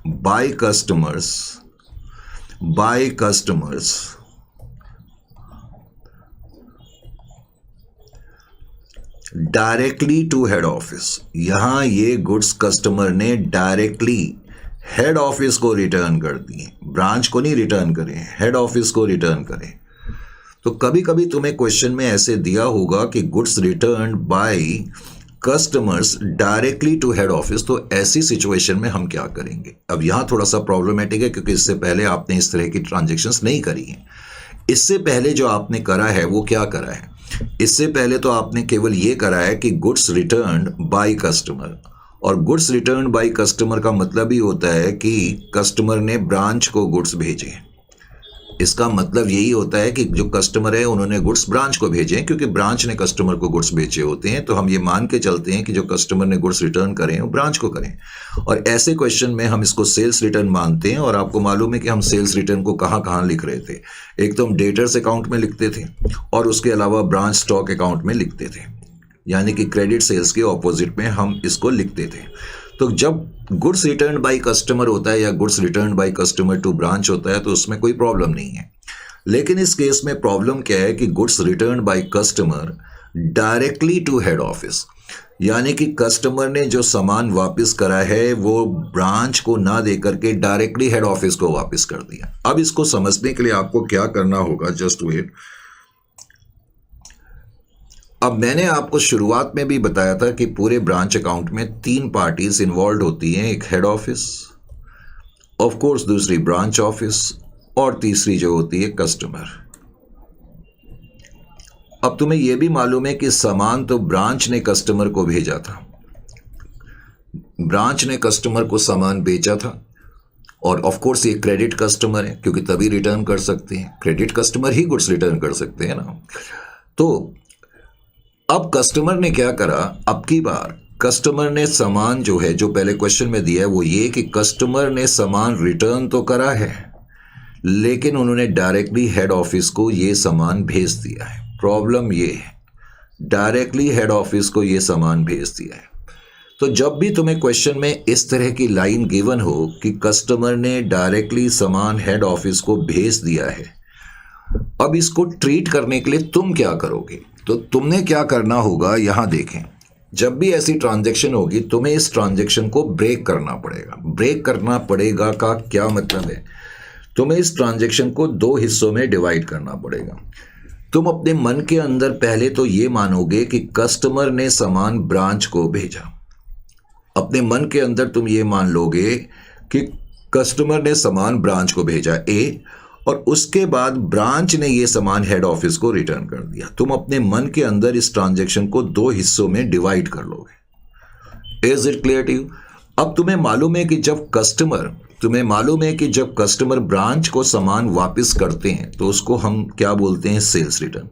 by customers directly to head office. यहां ये गुड्स कस्टमर ने डायरेक्टली हेड ऑफिस को रिटर्न कर दिए, ब्रांच को नहीं रिटर्न करे, हेड ऑफिस को रिटर्न करे। तो कभी कभी तुम्हें क्वेश्चन में ऐसे दिया होगा कि goods return by customers directly to head office, तो ऐसी सिचुएशन में हम क्या करेंगे? अब यहां थोड़ा सा प्रॉब्लमेटिक है, क्योंकि इससे पहले आपने इस तरह की ट्रांजैक्शंस नहीं करी हैं। इससे पहले जो आपने करा है वो क्या करा है? इससे पहले तो आपने केवल ये करा है कि गुड्स रिटर्न बाय कस्टमर, और गुड्स रिटर्न बाय कस्टमर का मतलब ही होता है कि कस्टमर ने ब्रांच को गुड्स भेजे। इसका मतलब यही होता है कि जो कस्टमर है उन्होंने गुड्स ब्रांच को भेजे, क्योंकि ब्रांच ने कस्टमर को गुड्स बेचे होते हैं। तो हम ये मान के चलते हैं कि जो कस्टमर ने गुड्स रिटर्न करें वो ब्रांच को करें, और ऐसे क्वेश्चन में हम इसको सेल्स रिटर्न मानते हैं। और आपको मालूम है कि हम सेल्स रिटर्न को कहाँ कहाँ लिख रहे थे? एक तो हम डेटर्स अकाउंट में लिखते थे, और उसके अलावा ब्रांच स्टॉक अकाउंट में लिखते थे, यानी कि क्रेडिट सेल्स के ऑपोजिट में हम इसको लिखते थे। तो जब गुड्स रिटर्न बाय कस्टमर होता है या goods return by customer to branch होता है तो उसमें कोई प्रॉब्लम नहीं है। लेकिन इस केस में प्रॉब्लम क्या है कि goods return by customer directly to head office, यानी कि कस्टमर ने जो सामान वापस करा है वो ब्रांच को ना दे करके डायरेक्टली हेड ऑफिस को वापस कर दिया। अब इसको समझने के लिए आपको क्या करना होगा, जस्ट वेट। अब मैंने आपको शुरुआत में भी बताया था कि पूरे ब्रांच अकाउंट में 3 पार्टीज इन्वॉल्व होती हैं, एक हेड ऑफिस, ऑफ कोर्स दूसरी ब्रांच ऑफिस, और तीसरी जो होती है कस्टमर। अब तुम्हें यह भी मालूम है कि सामान तो ब्रांच ने कस्टमर को भेजा था, ब्रांच ने कस्टमर को सामान बेचा था, और ऑफ कोर्स ये क्रेडिट कस्टमर है, क्योंकि तभी रिटर्न कर सकते हैं, क्रेडिट कस्टमर ही गुड्स रिटर्न कर सकते हैं ना। तो अब कस्टमर ने क्या करा? अब की बार कस्टमर ने सामान जो है, जो पहले क्वेश्चन में दिया है वो ये कि कस्टमर ने सामान रिटर्न तो करा है, लेकिन उन्होंने डायरेक्टली हेड ऑफिस को ये सामान भेज दिया है। प्रॉब्लम ये है, डायरेक्टली हेड ऑफिस को ये सामान भेज दिया है। तो जब भी तुम्हें क्वेश्चन में इस तरह की लाइन गिवन हो कि कस्टमर ने डायरेक्टली सामान हेड ऑफिस को भेज दिया है, अब इसको ट्रीट करने के लिए तुम क्या करोगे? तो तुमने क्या करना होगा, यहां देखें, जब भी ऐसी ट्रांजैक्शन होगी तुम्हें इस ट्रांजैक्शन को ब्रेक करना पड़ेगा। ब्रेक करना पड़ेगा का क्या मतलब है? तुम्हें इस ट्रांजैक्शन को 2 हिस्सों में डिवाइड करना पड़ेगा। तुम अपने मन के अंदर पहले तो ये मानोगे कि कस्टमर ने सामान ब्रांच को भेजा। अपने मन के अंदर तुम ये मान लोगे कि कस्टमर ने सामान ब्रांच को भेजा ए, और उसके बाद ब्रांच ने ये सामान हेड ऑफिस को रिटर्न कर दिया। तुम अपने मन के अंदर इस ट्रांजैक्शन को 2 हिस्सों में डिवाइड कर लोगे। Is it clear to you? अब तुम्हें मालूम है कि जब कस्टमर ब्रांच को सामान वापस करते हैं तो उसको हम क्या बोलते हैं? Sales return.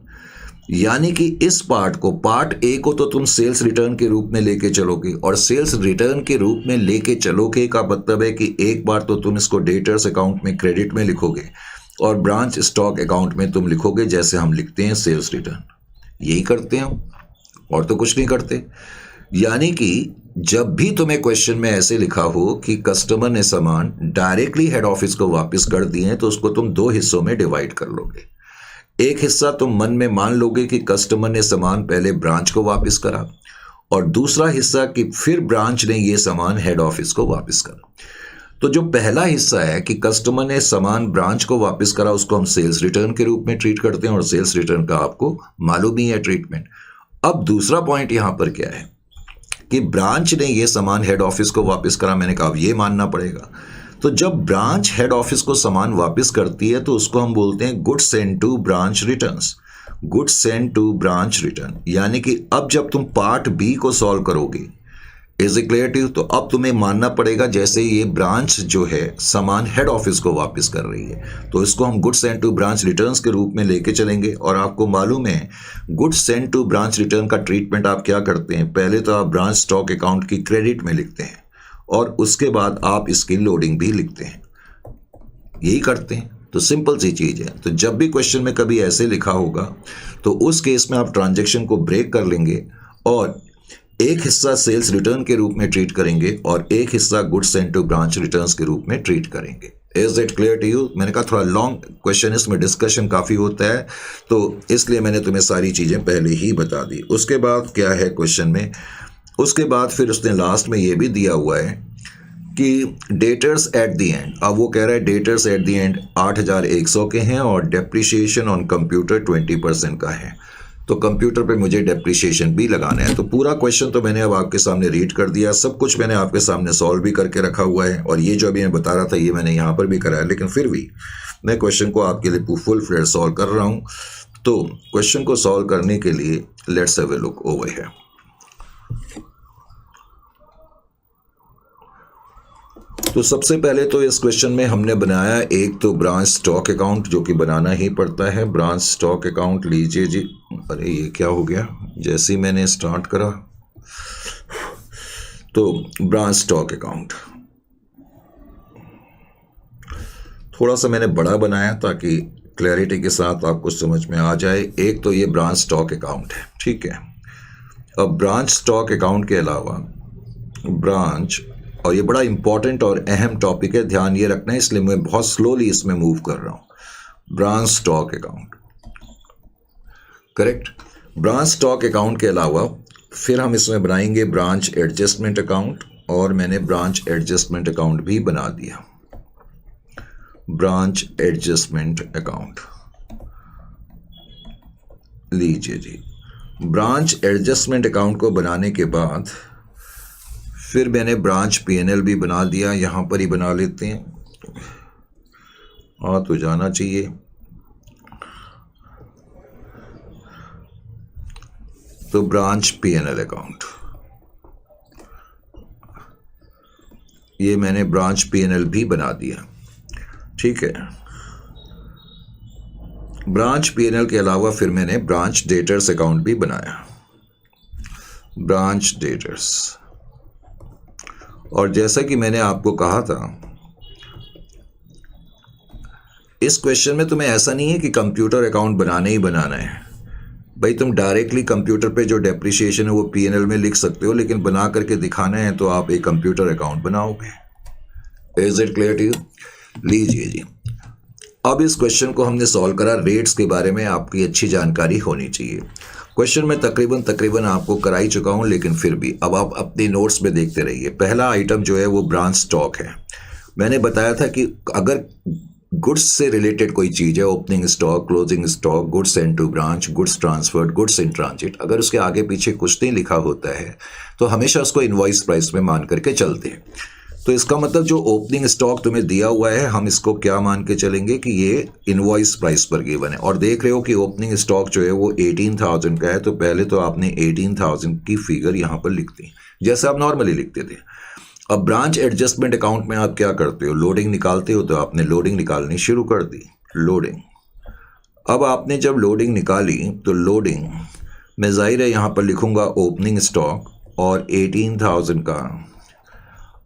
यानी कि इस पार्ट को, पार्ट ए को तो तुम सेल्स रिटर्न के रूप में लेके चलोगे, और सेल्स रिटर्न के रूप में लेके चलोगे का मतलब है कि एक बार तो तुम इसको डेटर्स अकाउंट में क्रेडिट में लिखोगे, और ब्रांच स्टॉक अकाउंट में तुम लिखोगे जैसे हम लिखते हैं सेल्स रिटर्न। यही करते हैं, और तो कुछ नहीं करते। यानी कि जब भी तुम्हें क्वेश्चन में ऐसे लिखा हो कि कस्टमर ने सामान डायरेक्टली हेड ऑफिस को वापस कर दिए हैं, तो उसको तुम 2 हिस्सों में डिवाइड कर लोगे। एक हिस्सा तुम मन में मान लोगे कि कस्टमर ने सामान पहले ब्रांच को वापस करा, और दूसरा हिस्सा कि फिर ब्रांच ने ये सामान हेड ऑफिस को वापस करा। तो जो पहला हिस्सा है कि कस्टमर ने सामान ब्रांच को वापस करा, उसको हम सेल्स रिटर्न के रूप में ट्रीट करते हैं और सेल्स रिटर्न का आपको मालूम ही है ट्रीटमेंट। अब दूसरा पॉइंट यहां पर क्या है कि ब्रांच ने ये सामान हेड ऑफिस को वापस करा। मैंने कहा अब ये मानना पड़ेगा। तो जब ब्रांच हेड ऑफिस को सामान वापस करती है तो उसको हम बोलते हैं goods send to branch returns, goods send to branch return. यानी कि अब जब तुम पार्ट बी को सॉल्व करोगे, is it clear to you, तो अब तुम्हें मानना पड़ेगा जैसे ये ब्रांच जो है सामान हेड ऑफिस को वापस कर रही है तो इसको हम goods send to branch returns के रूप में लेके चलेंगे। और आपको मालूम है goods send to branch return का ट्रीटमेंट आप क्या करते हैं, पहले तो आप ब्रांच स्टॉक अकाउंट की क्रेडिट में लिखते हैं और उसके बाद आप इसकी लोडिंग भी लिखते हैं, यही करते हैं। तो सिंपल सी चीज है। तो जब भी क्वेश्चन में कभी ऐसे लिखा होगा तो उस केस में आप ट्रांजैक्शन को ब्रेक कर लेंगे और एक हिस्सा सेल्स रिटर्न के रूप में ट्रीट करेंगे और एक हिस्सा goods send to branch returns के रूप में ट्रीट करेंगे। Is it clear to you? मैंने कहा थोड़ा लॉन्ग क्वेश्चन, इसमें डिस्कशन काफ़ी होता है तो इसलिए मैंने तुम्हें सारी चीज़ें पहले ही बता दी। उसके बाद क्या है क्वेश्चन में, उसके बाद फिर उसने लास्ट में ये भी दिया हुआ है कि डेटर्स एट द एंड। अब वो कह रहा है डेटर्स एट द एंड 8100 के हैं और डेप्रिसिएशन ऑन कंप्यूटर 20% का है। तो कंप्यूटर पे मुझे डेप्रिसिएशन भी लगाना है। तो पूरा क्वेश्चन तो मैंने अब आपके सामने रीड कर दिया, सब कुछ मैंने आपके सामने सॉल्व भी करके रखा हुआ है और ये जो अभी मैं बता रहा था ये मैंने यहाँ पर भी करा है, लेकिन फिर भी मैं क्वेश्चन को आपके लिए फुल फ्लेड सॉल्व कर रहा हूँ। तो क्वेश्चन को सॉल्व करने के लिए let's have a look over here. तो सबसे पहले तो इस क्वेश्चन में हमने बनाया एक तो ब्रांच स्टॉक अकाउंट, जो कि बनाना ही पड़ता है। ब्रांच स्टॉक अकाउंट लीजिए जी। अरे ये क्या हो गया, जैसे ही मैंने स्टार्ट करा तो ब्रांच स्टॉक अकाउंट थोड़ा सा मैंने बड़ा बनाया ताकि क्लैरिटी के साथ आपको समझ में आ जाए। एक तो ये ब्रांच स्टॉक अकाउंट है, ठीक है। अब ब्रांच स्टॉक अकाउंट के अलावा ब्रांच, और ये बड़ा इंपॉर्टेंट और अहम टॉपिक है, ध्यान ये रखना है, इसलिए मैं बहुत स्लोली इसमें मूव कर रहा हूं। Branch stock account, correct. Branch stock account के अलावा फिर हम इसमें बनाएंगे ब्रांच एडजस्टमेंट अकाउंट, और मैंने ब्रांच एडजस्टमेंट अकाउंट भी बना दिया। ब्रांच एडजस्टमेंट अकाउंट लीजिए जी। ब्रांच एडजस्टमेंट अकाउंट को बनाने के बाद फिर मैंने ब्रांच पीएनएल भी बना दिया, यहां पर ही बना लेते हैं, आ तो जाना चाहिए। तो ब्रांच पीएनएल अकाउंट, ये मैंने ब्रांच पीएनएल भी बना दिया, ठीक है। ब्रांच पीएनएल के अलावा फिर मैंने ब्रांच डेटर्स अकाउंट भी बनाया, ब्रांच डेटर्स। और जैसा कि मैंने आपको कहा था, इस क्वेश्चन में तुम्हें ऐसा नहीं है कि कंप्यूटर अकाउंट बनाना ही बनाना है भाई। तुम डायरेक्टली कंप्यूटर पे जो डेप्रिसिएशन है वो पीएनएल में लिख सकते हो, लेकिन बना करके दिखाना है तो आप एक कंप्यूटर अकाउंट बनाओगे। Is it clear to you? लीजिए जी। अब इस क्वेश्चन को हमने सॉल्व करा। रेट्स के बारे में आपकी अच्छी जानकारी होनी चाहिए। क्वेश्चन में तकरीबन आपको करा ही चुका हूं, लेकिन फिर भी अब आप अपने नोट्स में देखते रहिए। पहला आइटम जो है वो ब्रांच स्टॉक है। मैंने बताया था कि अगर गुड्स से रिलेटेड कोई चीज़ है, opening stock, closing stock, goods send to branch, goods transferred, goods in transit, अगर उसके आगे पीछे कुछ नहीं लिखा होता है तो हमेशा उसको इनवॉइस प्राइस में मान करके चलते हैं। तो इसका मतलब जो ओपनिंग स्टॉक तुम्हें दिया हुआ है, हम इसको क्या मान के चलेंगे कि ये इनवॉइस प्राइस पर गिवन है। और देख रहे हो कि ओपनिंग स्टॉक जो है वो 18,000 का है, तो पहले तो आपने 18,000 की फिगर यहाँ पर लिख दी जैसे आप नॉर्मली लिखते थे। अब ब्रांच एडजस्टमेंट अकाउंट में आप क्या करते हो, लोडिंग निकालते हो, तो आपने लोडिंग निकालनी शुरू कर दी, लोडिंग। अब आपने जब लोडिंग निकाली तो लोडिंग मैं जाहिर है यहाँ पर लिखूंगा ओपनिंग स्टॉक और 18,000 का।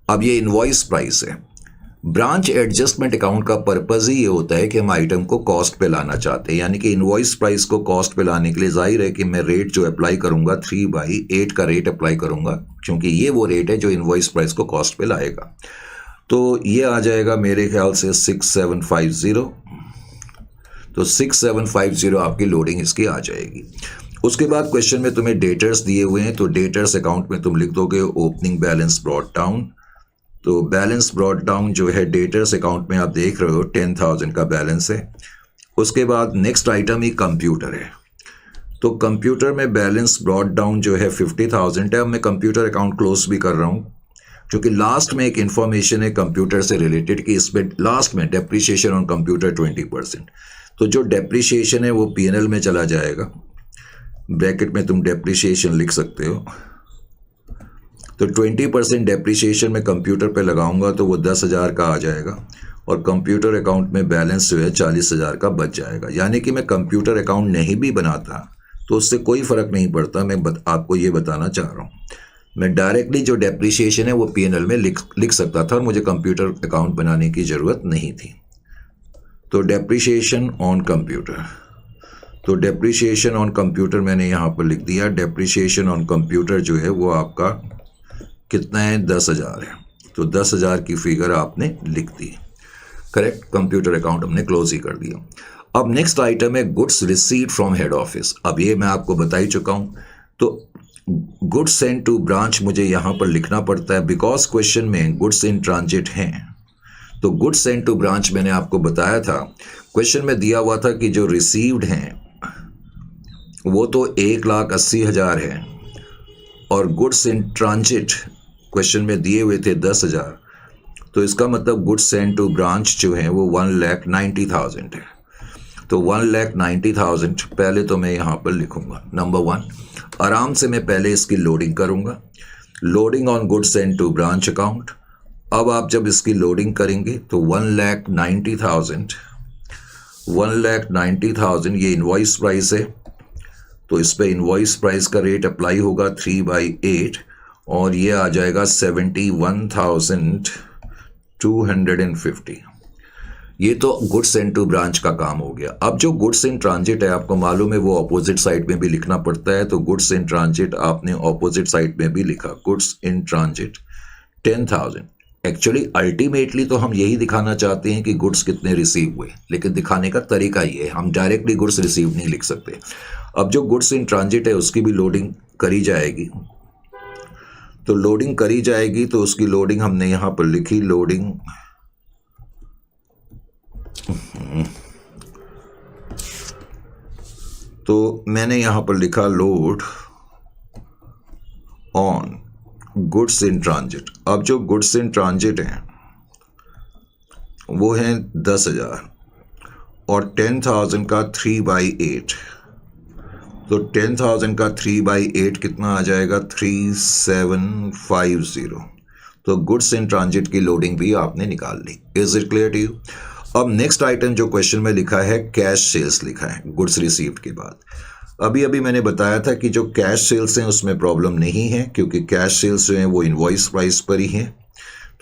अब ये इनवॉइस प्राइस है। ब्रांच एडजस्टमेंट अकाउंट का पर्पज ही ये होता है कि हम आइटम को कॉस्ट पे लाना चाहते हैं, यानी कि इनवॉइस प्राइस को कॉस्ट पे लाने के लिए जाहिर है कि मैं रेट जो अप्लाई करूंगा 3/8 का रेट अप्लाई करूंगा, क्योंकि ये वो रेट है जो इनवॉइस प्राइस को कॉस्ट पे लाएगा। तो ये आ जाएगा मेरे ख्याल से 6750। तो 6750 आपकी लोडिंग इसकी आ जाएगी। उसके बाद क्वेश्चन में तुम्हें डेटर्स दिए हुए हैं, तो डेटर्स अकाउंट में तुम लिख दोगे ओपनिंग बैलेंस ब्रॉट डाउन। तो बैलेंस ब्रॉट डाउन जो है डेटर्स अकाउंट में आप देख रहे हो 10,000 का बैलेंस है। उसके बाद नेक्स्ट आइटम ही कंप्यूटर है, तो कंप्यूटर में बैलेंस ब्रॉट डाउन जो है 50,000 है। अब मैं कंप्यूटर अकाउंट क्लोज भी कर रहा हूँ, क्योंकि लास्ट में एक इन्फॉर्मेशन है कंप्यूटर से रिलेटेड कि इसमें लास्ट में डेप्रिसिएशन ऑन कंप्यूटर 20%। तो जो डेप्रिसिएशन है वो P&L में चला जाएगा, ब्रैकेट में तुम डेप्रिसिएशन लिख सकते हो। तो 20% डेप्रिसिएशन में कंप्यूटर पे लगाऊंगा तो वो 10,000 का आ जाएगा, और कंप्यूटर अकाउंट में बैलेंस जो है 40,000 का बच जाएगा। यानी कि मैं कंप्यूटर अकाउंट नहीं भी बनाता तो उससे कोई फ़र्क नहीं पड़ता, मैं आपको ये बताना चाह रहा हूँ। मैं डायरेक्टली जो डेप्रिसिएशन है वो P&L में लिख सकता था और मुझे कंप्यूटर अकाउंट बनाने की ज़रूरत नहीं थी। तो डेप्रिसिएशन ऑन कंप्यूटर, तो डेप्रिसिएशन ऑन कंप्यूटर मैंने यहाँ पर लिख दिया। डेप्रिसिएशन ऑन कंप्यूटर जो है वो आपका कितना है, 10,000 है। तो 10,000 की फिगर आपने लिख दी, करेक्ट। कंप्यूटर अकाउंट हमने क्लोज ही कर दिया। अब नेक्स्ट आइटम है goods received from head office. अब ये मैं आपको बता ही चुका हूँ, तो गुड्स सेंड टू ब्रांच मुझे यहाँ पर लिखना पड़ता है बिकॉज क्वेश्चन में गुड्स इन ट्रांजिट हैं। तो गुड्स सेंड टू ब्रांच मैंने आपको बताया था, क्वेश्चन में दिया हुआ था कि जो रिसीव्ड हैं वो तो 1,80,000 है, और गुड्स इन ट्रांजिट क्वेश्चन में दिए हुए थे 10,000। तो इसका मतलब गुड्स सेंड टू ब्रांच जो है वो 1,90,000 है। तो 1,90,000 पहले तो मैं यहाँ पर लिखूंगा। नंबर 1, आराम से मैं पहले इसकी लोडिंग करूंगा, loading on goods send to branch account. अब आप जब इसकी लोडिंग करेंगे तो 1,90,000 ये इनवॉइस प्राइस है, तो इस पे इनवॉइस प्राइस का रेट अप्लाई होगा 3/8, और ये आ जाएगा 71,250। ये तो गुड्स सेंड टू ब्रांच का काम हो गया। अब जो गुड्स इन ट्रांजिट है आपको मालूम है वो ऑपोजिट साइड में भी लिखना पड़ता है, तो गुड्स इन ट्रांजिट आपने ऑपोजिट साइड में भी लिखा, goods in transit 10,000। Actually ultimately तो हम यही दिखाना चाहते हैं कि गुड्स कितने रिसीव हुए, लेकिन दिखाने का तरीका ये है, हम डायरेक्टली गुड्स रिसीव नहीं लिख सकते। अब जो गुड्स इन ट्रांजिट है उसकी भी लोडिंग करी जाएगी, तो लोडिंग करी जाएगी, तो उसकी लोडिंग हमने यहाँ पर लिखी, लोडिंग तो मैंने यहां पर लिखा load on goods in transit. अब जो गुड्स इन ट्रांजिट हैं वो हैं 10,000 और 10,000 का 3/8, तो 10,000 का 3/8 कितना आ जाएगा, 3750। तो गुड्स इन ट्रांजिट की लोडिंग भी आपने निकाल ली। Is it clear to you? अब नेक्स्ट आइटम जो क्वेश्चन में लिखा है कैश सेल्स लिखा है गुड्स रिसीव्ड के बाद। अभी अभी मैंने बताया था कि जो कैश सेल्स हैं उसमें प्रॉब्लम नहीं है, क्योंकि कैश सेल्स जो हैं वो इनवॉइस प्राइस पर ही हैं।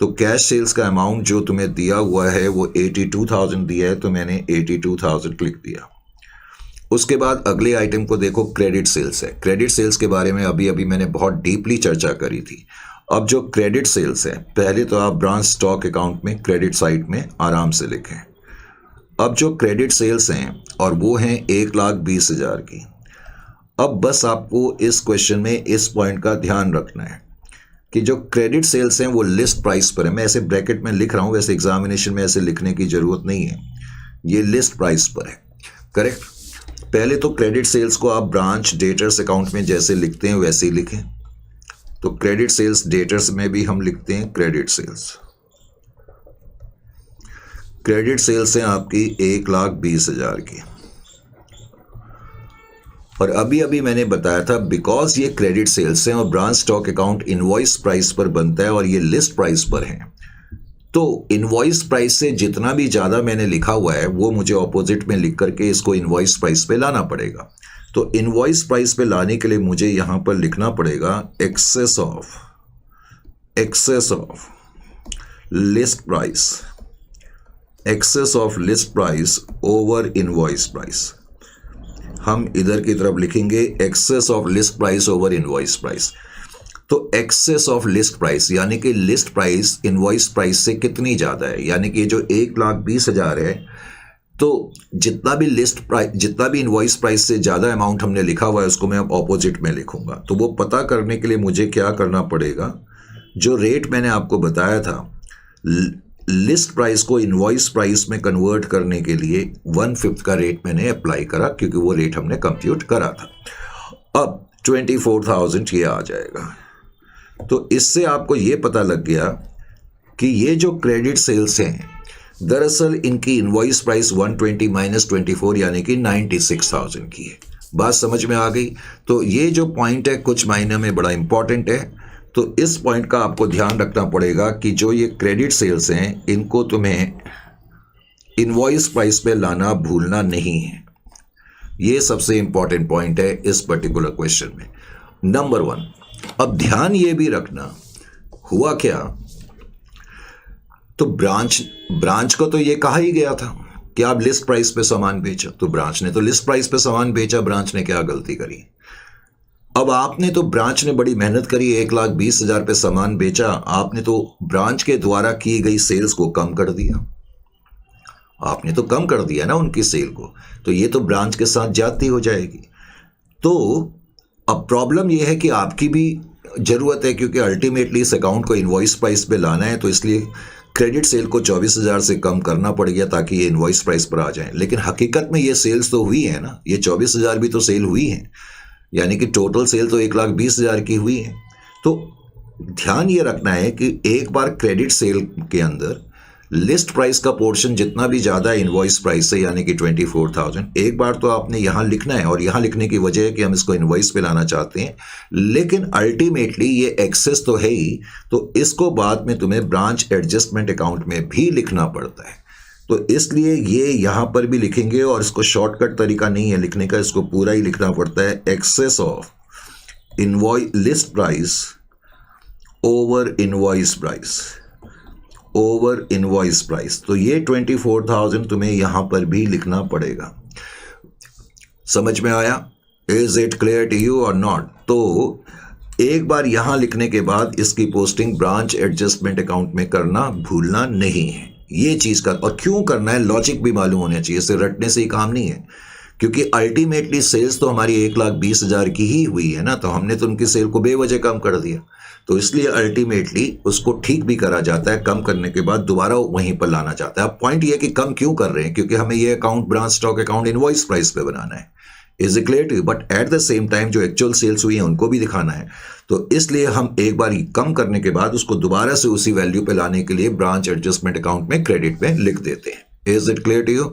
तो कैश सेल्स का अमाउंट जो तुम्हें दिया हुआ है वो 82,000 दिया है, तो मैंने 82,000 लिख दिया। उसके बाद अगले आइटम को देखो, क्रेडिट सेल्स है। क्रेडिट सेल्स के बारे में अभी अभी मैंने बहुत डीपली चर्चा करी थी। अब जो क्रेडिट सेल्स है, पहले तो आप ब्रांच स्टॉक अकाउंट में क्रेडिट साइड में आराम से लिखें। अब जो क्रेडिट सेल्स हैं और वो हैं 1,20,000 की। अब बस आपको इस क्वेश्चन में इस पॉइंट का ध्यान रखना है कि जो क्रेडिट सेल्स हैं वो लिस्ट प्राइस पर है। मैं ऐसे ब्रैकेट में लिख रहा हूँ, वैसे एग्जामिनेशन में ऐसे लिखने की जरूरत नहीं है, ये लिस्ट प्राइस पर है, करेक्ट। पहले तो क्रेडिट सेल्स को आप ब्रांच डेटर्स अकाउंट में जैसे लिखते हैं वैसे ही लिखें। तो क्रेडिट सेल्स डेटर्स में भी हम लिखते हैं क्रेडिट सेल्स। क्रेडिट सेल्स हैं आपकी 1,20,000 की। और अभी अभी मैंने बताया था बिकॉज ये क्रेडिट सेल्स हैं और branch stock account invoice price पर बनता है और ये लिस्ट प्राइस पर है, तो इनवॉइस प्राइस से जितना भी ज़्यादा मैंने लिखा हुआ है वो मुझे ऑपोजिट में लिख करके इसको इनवॉइस प्राइस पे लाना पड़ेगा। तो इनवॉइस प्राइस पे लाने के लिए मुझे यहाँ पर लिखना पड़ेगा excess of list price, excess of list price over invoice price. हम इधर की तरफ लिखेंगे excess of list price over invoice price. तो एक्सेस ऑफ लिस्ट प्राइस यानी कि लिस्ट प्राइस इनवॉइस प्राइस से कितनी ज़्यादा है, यानी कि जो 1,20,000 है तो जितना भी लिस्ट प्राइस, जितना भी इनवॉइस प्राइस से ज़्यादा अमाउंट हमने लिखा हुआ है उसको मैं अब ऑपोजिट में लिखूंगा। तो वो पता करने के लिए मुझे क्या करना पड़ेगा, जो रेट मैंने आपको बताया था लिस्ट प्राइस को इनवॉइस प्राइस में कन्वर्ट करने के लिए 1/5 का रेट मैंने अप्लाई करा, क्योंकि वो रेट हमने कंप्यूट करा था। अब 24,000 ये आ जाएगा। तो इससे आपको ये पता लग गया कि ये जो क्रेडिट सेल्स हैं दरअसल इनकी इनवॉइस प्राइस 120 माइनस 24 यानी कि 96,000 की है। बात समझ में आ गई। तो ये जो पॉइंट है कुछ मायने में बड़ा इंपॉर्टेंट है। तो इस पॉइंट का आपको ध्यान रखना पड़ेगा कि जो ये क्रेडिट सेल्स हैं इनको तुम्हें इनवॉइस प्राइस पे लाना भूलना नहीं है। ये सबसे इंपॉर्टेंट पॉइंट है इस पर्टिकुलर क्वेश्चन में, नंबर 1। अब ध्यान ये भी रखना, हुआ क्या, तो ब्रांच को तो ये कहा ही गया था कि आप लिस्ट प्राइस पे सामान बेचो, तो ब्रांच ने तो लिस्ट प्राइस पे सामान बेचा। ब्रांच ने क्या गलती करी? अब आपने तो, ब्रांच ने बड़ी मेहनत करी, 1,20,000 पे सामान बेचा, आपने तो ब्रांच के द्वारा की गई सेल्स को कम कर दिया। आपने तो कम कर दिया ना उनकी सेल को, तो ये तो ब्रांच के साथ ज्यादती हो जाएगी। तो अब प्रॉब्लम यह है कि आपकी भी जरूरत है, क्योंकि अल्टीमेटली इस अकाउंट को इनवॉइस प्राइस पे लाना है, तो इसलिए क्रेडिट सेल को 24,000 से कम करना पड़ गया ताकि ये इनवॉइस प्राइस पर आ जाए। लेकिन हकीकत में ये सेल्स तो हुई है ना, ये 24,000 भी तो सेल हुई है, यानी कि टोटल सेल तो 1,20,000 की हुई है। तो ध्यान ये रखना है कि एक बार क्रेडिट सेल के अंदर लिस्ट प्राइस का पोर्शन जितना भी ज़्यादा है इनवॉइस प्राइस से, यानी कि 24,000, एक बार तो आपने यहाँ लिखना है। और यहाँ लिखने की वजह है कि हम इसको इनवॉइस पे लाना चाहते हैं, लेकिन अल्टीमेटली ये एक्सेस तो है ही, तो इसको बाद में तुम्हें ब्रांच एडजस्टमेंट अकाउंट में भी लिखना पड़ता है। तो इसलिए ये यहाँ पर भी लिखेंगे, और इसको शॉर्टकट तरीका नहीं है लिखने का, इसको पूरा ही लिखना पड़ता है। Excess of invoice list price over invoice price, over invoice price. तो ये 24,000 तुम्हें यहां पर भी लिखना पड़ेगा। समझ में आया? Is it clear to you और नॉट? तो एक बार यहां लिखने के बाद इसकी पोस्टिंग ब्रांच एडजस्टमेंट अकाउंट में करना भूलना नहीं है। ये चीज का, और क्यों करना है लॉजिक भी मालूम होना चाहिए, इसे रटने से ही काम नहीं है। क्योंकि अल्टीमेटली सेल्स तो हमारी 1,20,000 की ही हुई है ना, तो हमने तो उनकी सेल को बेवजह कम कर दिया। तो इसलिए अल्टीमेटली उसको ठीक भी करा जाता है, कम करने के बाद दोबारा वहीं पर लाना जाता है। अब पॉइंट ये कि कम क्यों कर रहे हैं, क्योंकि हमें ये account branch stock account invoice price पे बनाना है। Is it clear to you? But at the same time जो एक्चुअल सेल्स हुई है उनको भी दिखाना है। तो इसलिए हम एक बार कम करने के बाद उसको दोबारा से उसी वैल्यू पे लाने के लिए ब्रांच एडजस्टमेंट अकाउंट में क्रेडिट में लिख देते हैं। Is it clear to you?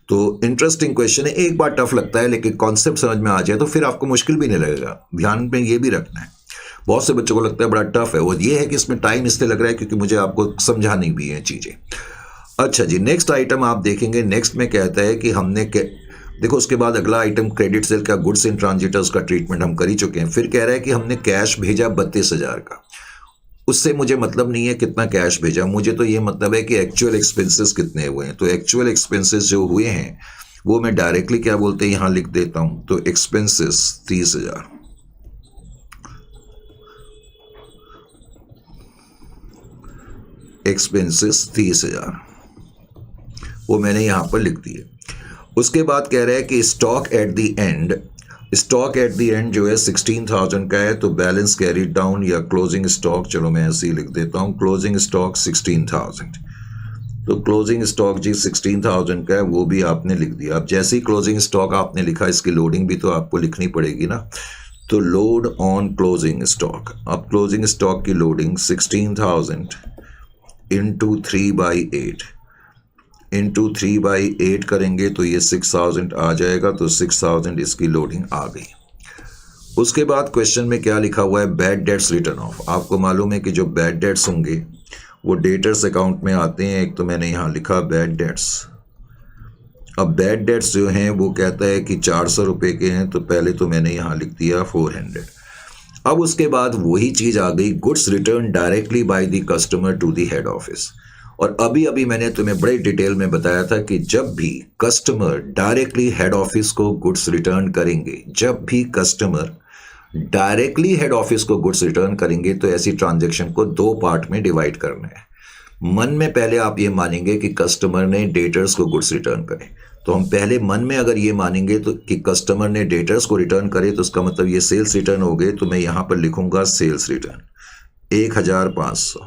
तो इंटरेस्टिंग क्वेश्चन है, एक बार टफ लगता है, लेकिन कॉन्सेप्ट समझ में आ जाए तो फिर आपको मुश्किल भी नहीं लगेगा। ध्यान में ये भी रखना है, बहुत से बच्चों को लगता है बड़ा टफ है, वो ये है कि इसमें टाइम इसलिए लग रहा है क्योंकि मुझे आपको समझानी भी है चीजें। अच्छा जी, नेक्स्ट आइटम आप देखेंगे। नेक्स्ट में कहता है कि हमने देखो, उसके बाद अगला आइटम क्रेडिट सेल का गुड्स इन ट्रांजिटर्स का ट्रीटमेंट हम कर ही चुके हैं। फिर कह रहा है कि हमने कैश भेजा 32,000 का। उससे मुझे मतलब नहीं है कितना कैश भेजा, मुझे तो ये मतलब है कि एक्चुअल एक्सपेंसेस कितने हुए हैं। तो एक्चुअल एक्सपेंसेस जो हुए हैं वो मैं डायरेक्टली क्या बोलते हैं यहां लिख देता हूं। तो एक्सपेंसेस 30,000, एक्सपेंसेस 30,000 वो मैंने यहां पर लिख दिए। उसके बाद कह रहा है कि स्टॉक एट द एंड जो है 16,000 का है, तो बैलेंस कैरी डाउन या क्लोजिंग स्टॉक, चलो मैं ऐसे ही लिख देता हूं, क्लोजिंग स्टॉक 16,000। तो क्लोजिंग स्टॉक जी 16,000 का है, वो भी आपने लिख दिया। अब जैसे ही क्लोजिंग स्टॉक आपने लिखा, इसकी लोडिंग भी तो आपको लिखनी पड़ेगी ना। तो लोड ऑन क्लोजिंग स्टॉक, अब क्लोजिंग स्टॉक की लोडिंग 16,000 इंटू 3/8 इंटू 3/8 करेंगे तो ये 6,000 आ जाएगा। तो 6,000 इसकी लोडिंग आ गई। उसके बाद क्वेश्चन में क्या लिखा हुआ है, बैड डेट्स रिटर्न ऑफ। आपको मालूम है कि जो बैड डेट्स होंगे वो डेटर्स अकाउंट में आते हैं। एक तो मैंने यहाँ लिखा बैड डेट्स। अब बैड डेट्स जो हैं वो कहता है कि 400 रुपये के हैं, तो पहले तो मैंने यहाँ लिख दिया 400। अब उसके बाद वही चीज आ गई, goods return directly by the customer to the head office. और अभी मैंने तुम्हें बड़े डिटेल में बताया था कि जब भी कस्टमर डायरेक्टली हेड ऑफिस को गुड्स रिटर्न करेंगे, जब भी कस्टमर डायरेक्टली हेड ऑफिस को गुड्स रिटर्न करेंगे, तो ऐसी ट्रांजैक्शन को 2 पार्ट में डिवाइड करना है। मन में पहले आप ये मानेंगे कि कस्टमर ने डेटर्स को गुड्स रिटर्न करे, तो हम पहले मन में अगर ये मानेंगे तो कि कस्टमर ने डेटर्स को रिटर्न करे तो उसका मतलब ये सेल्स रिटर्न हो गए, तो मैं यहाँ पर लिखूंगा सेल्स रिटर्न 1500।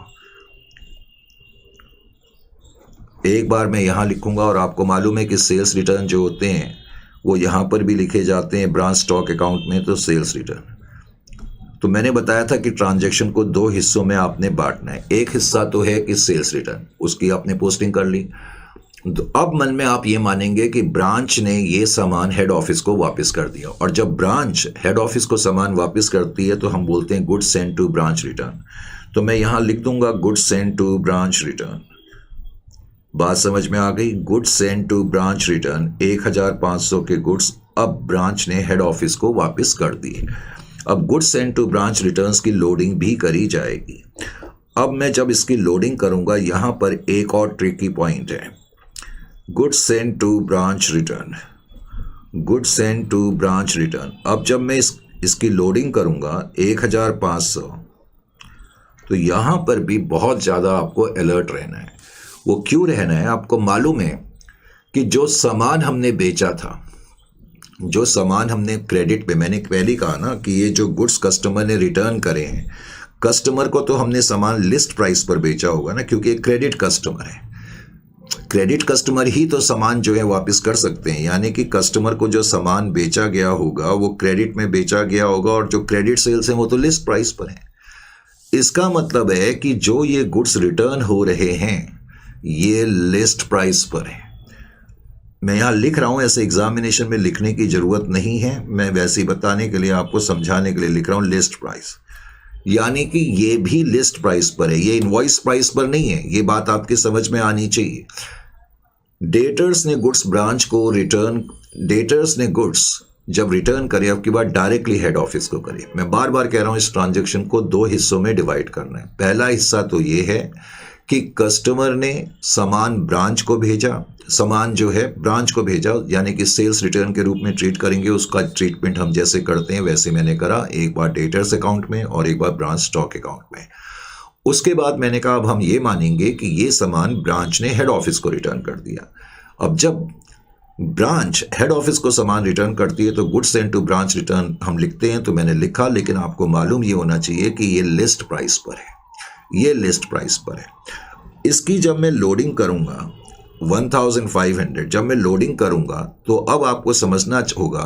एक बार मैं यहाँ लिखूंगा और आपको मालूम है कि सेल्स रिटर्न जो होते हैं वो यहाँ पर भी लिखे जाते हैं ब्रांच स्टॉक अकाउंट में, तो सेल्स रिटर्न। तो मैंने बताया था कि ट्रांजैक्शन को दो हिस्सों में आपने बांटना है। एक हिस्सा तो है कि सेल्स रिटर्न, उसकी आपने पोस्टिंग कर ली, तो अब मन में आप ये मानेंगे कि ब्रांच ने ये सामान हेड ऑफिस को वापस कर दिया, और जब ब्रांच हेड ऑफिस को सामान वापस करती है तो हम बोलते हैं goods sent to branch return. तो मैं यहाँ लिख दूंगा goods sent to branch return. बात समझ में आ गई? Goods sent to branch return 1500 के गुड्स अब ब्रांच ने हेड ऑफिस को वापस कर दिए। अब goods sent to branch returns की लोडिंग भी करी जाएगी। अब मैं जब इसकी लोडिंग करूंगा, यहां पर एक और ट्रिकी पॉइंट है। Goods sent to branch return, goods sent to branch return. अब जब मैं इसकी लोडिंग करूंगा 1500, तो यहां पर भी बहुत ज़्यादा आपको अलर्ट रहना है। वो क्यों रहना है? आपको मालूम है कि जो सामान हमने बेचा था, जो सामान हमने क्रेडिट पे, मैंने पहले कहा ना कि ये जो गुड्स कस्टमर ने रिटर्न करे हैं, कस्टमर को तो हमने सामान लिस्ट प्राइस पर बेचा होगा ना, क्योंकि क्रेडिट कस्टमर है। क्रेडिट कस्टमर ही तो सामान जो है वापस कर सकते हैं, यानी कि कस्टमर को जो सामान बेचा गया होगा वो क्रेडिट में बेचा गया होगा, और जो क्रेडिट सेल्स हैं वो तो लिस्ट प्राइस पर है। इसका मतलब है कि जो ये गुड्स रिटर्न हो रहे हैं ये लिस्ट प्राइस पर है। मैं यहाँ लिख रहा हूँ, ऐसे एग्जामिनेशन में लिखने की जरूरत नहीं है, मैं वैसे ही बताने के लिए, आपको समझाने के लिए लिख रहा हूँ लिस्ट प्राइस, यानी कि ये भी लिस्ट प्राइस पर है, ये इनवॉइस प्राइस पर नहीं है। ये बात आपकी समझ में आनी चाहिए। डेटर्स ने गुड्स ब्रांच को रिटर्न, डेटर्स ने गुड्स जब रिटर्न करे, अब की बात डायरेक्टली हेड ऑफिस को करे। मैं बार बार कह रहा हूँ इस ट्रांजेक्शन को दो हिस्सों में डिवाइड करना है। पहला हिस्सा तो ये है कि कस्टमर ने सामान ब्रांच को भेजा, सामान जो है ब्रांच को भेजा, यानी कि सेल्स रिटर्न के रूप में ट्रीट करेंगे। उसका ट्रीटमेंट हम जैसे करते हैं वैसे मैंने करा, एक बार डेटर्स अकाउंट में और एक बार ब्रांच स्टॉक अकाउंट में। उसके बाद मैंने कहा अब हम ये मानेंगे कि ये सामान ब्रांच ने हेड ऑफिस को रिटर्न कर दिया। अब जब ब्रांच हेड ऑफिस को सामान रिटर्न करती है तो goods sent to branch return हम लिखते हैं, तो मैंने लिखा, लेकिन आपको मालूम ये होना चाहिए कि ये लिस्ट प्राइस पर है, ये लिस्ट प्राइस पर है। इसकी जब मैं लोडिंग करूंगा 1500, जब मैं लोडिंग करूंगा तो अब आपको समझना होगा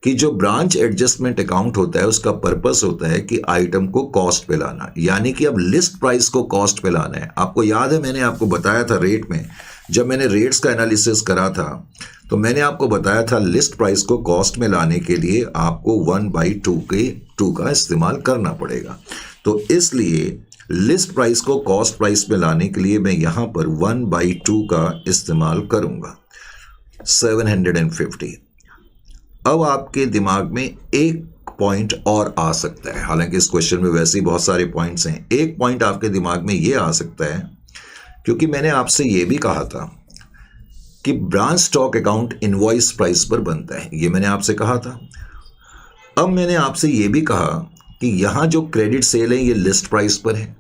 कि जो ब्रांच एडजस्टमेंट अकाउंट होता है उसका पर्पस होता है कि आइटम को कॉस्ट पे लाना, यानी कि अब लिस्ट प्राइस को कॉस्ट पे लाना है। आपको याद है मैंने आपको बताया था रेट में, जब मैंने रेट्स का एनालिसिस करा था तो मैंने आपको बताया था लिस्ट प्राइस को कॉस्ट में लाने के लिए आपको 1/2 का इस्तेमाल करना पड़ेगा। तो इसलिए लिस्ट प्राइस को कॉस्ट प्राइस में लाने के लिए मैं यहां पर 1/2 का इस्तेमाल करूंगा, 750। अब आपके दिमाग में एक पॉइंट और आ सकता है, हालांकि इस क्वेश्चन में वैसे ही बहुत सारे पॉइंट्स हैं। एक पॉइंट आपके दिमाग में ये आ सकता है, क्योंकि मैंने आपसे ये भी कहा था कि branch stock account invoice price पर बनता है, ये मैंने आपसे कहा था। अब मैंने आपसे ये भी कहा कि यहां जो क्रेडिट सेल है ये लिस्ट प्राइस पर है,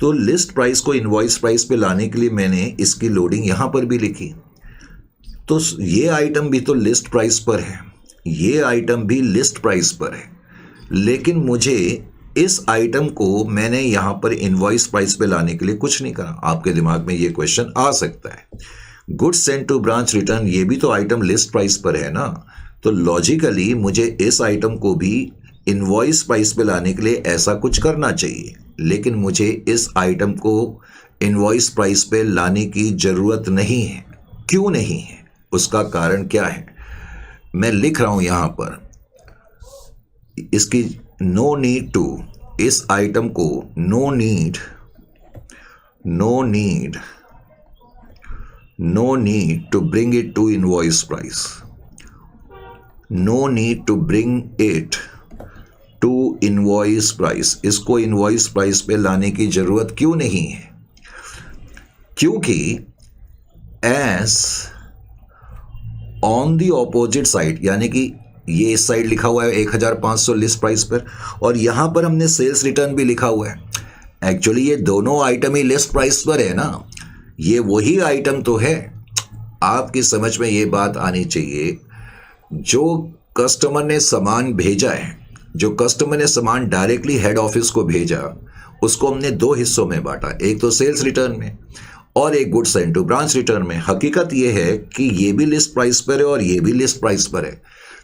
तो लिस्ट प्राइस को इनवॉइस प्राइस पे लाने के लिए मैंने इसकी लोडिंग यहां पर भी लिखी। तो ये आइटम भी तो लिस्ट प्राइस पर है, ये आइटम भी लिस्ट प्राइस पर है, लेकिन मुझे इस आइटम को मैंने यहां पर इनवॉइस प्राइस पे लाने के लिए कुछ नहीं करा। आपके दिमाग में ये क्वेश्चन आ सकता है, goods sent to branch return ये भी तो आइटम लिस्ट प्राइस पर है ना, तो लॉजिकली मुझे इस आइटम को भी इनवॉइस प्राइस पे लाने के लिए ऐसा कुछ करना चाहिए, लेकिन मुझे इस आइटम को इनवॉइस प्राइस पे लाने की जरूरत नहीं है। क्यों नहीं है? उसका कारण क्या है? मैं लिख रहा हूं यहां पर, इसकी नो नीड टू, इस आइटम को no need to bring it to invoice price, no need to bring it to invoice price. इसको इनवॉइस प्राइस पे लाने की जरूरत क्यों नहीं है? क्योंकि as on the opposite side, यानी कि ये इस साइड लिखा हुआ है 1500 लिस्ट प्राइस पर, और यहां पर हमने सेल्स रिटर्न भी लिखा हुआ है। एक्चुअली ये दोनों आइटम ही लिस्ट प्राइस पर है ना, ये वही आइटम तो है। आपकी समझ में ये बात आनी चाहिए, जो कस्टमर ने सामान भेजा है, जो कस्टमर ने सामान डायरेक्टली हेड ऑफिस को भेजा, उसको हमने दो हिस्सों में बांटा, एक तो सेल्स रिटर्न में और एक goods sent to branch return में। हकीकत ये है कि ये भी लिस्ट प्राइस पर है और ये भी लिस्ट प्राइस पर है,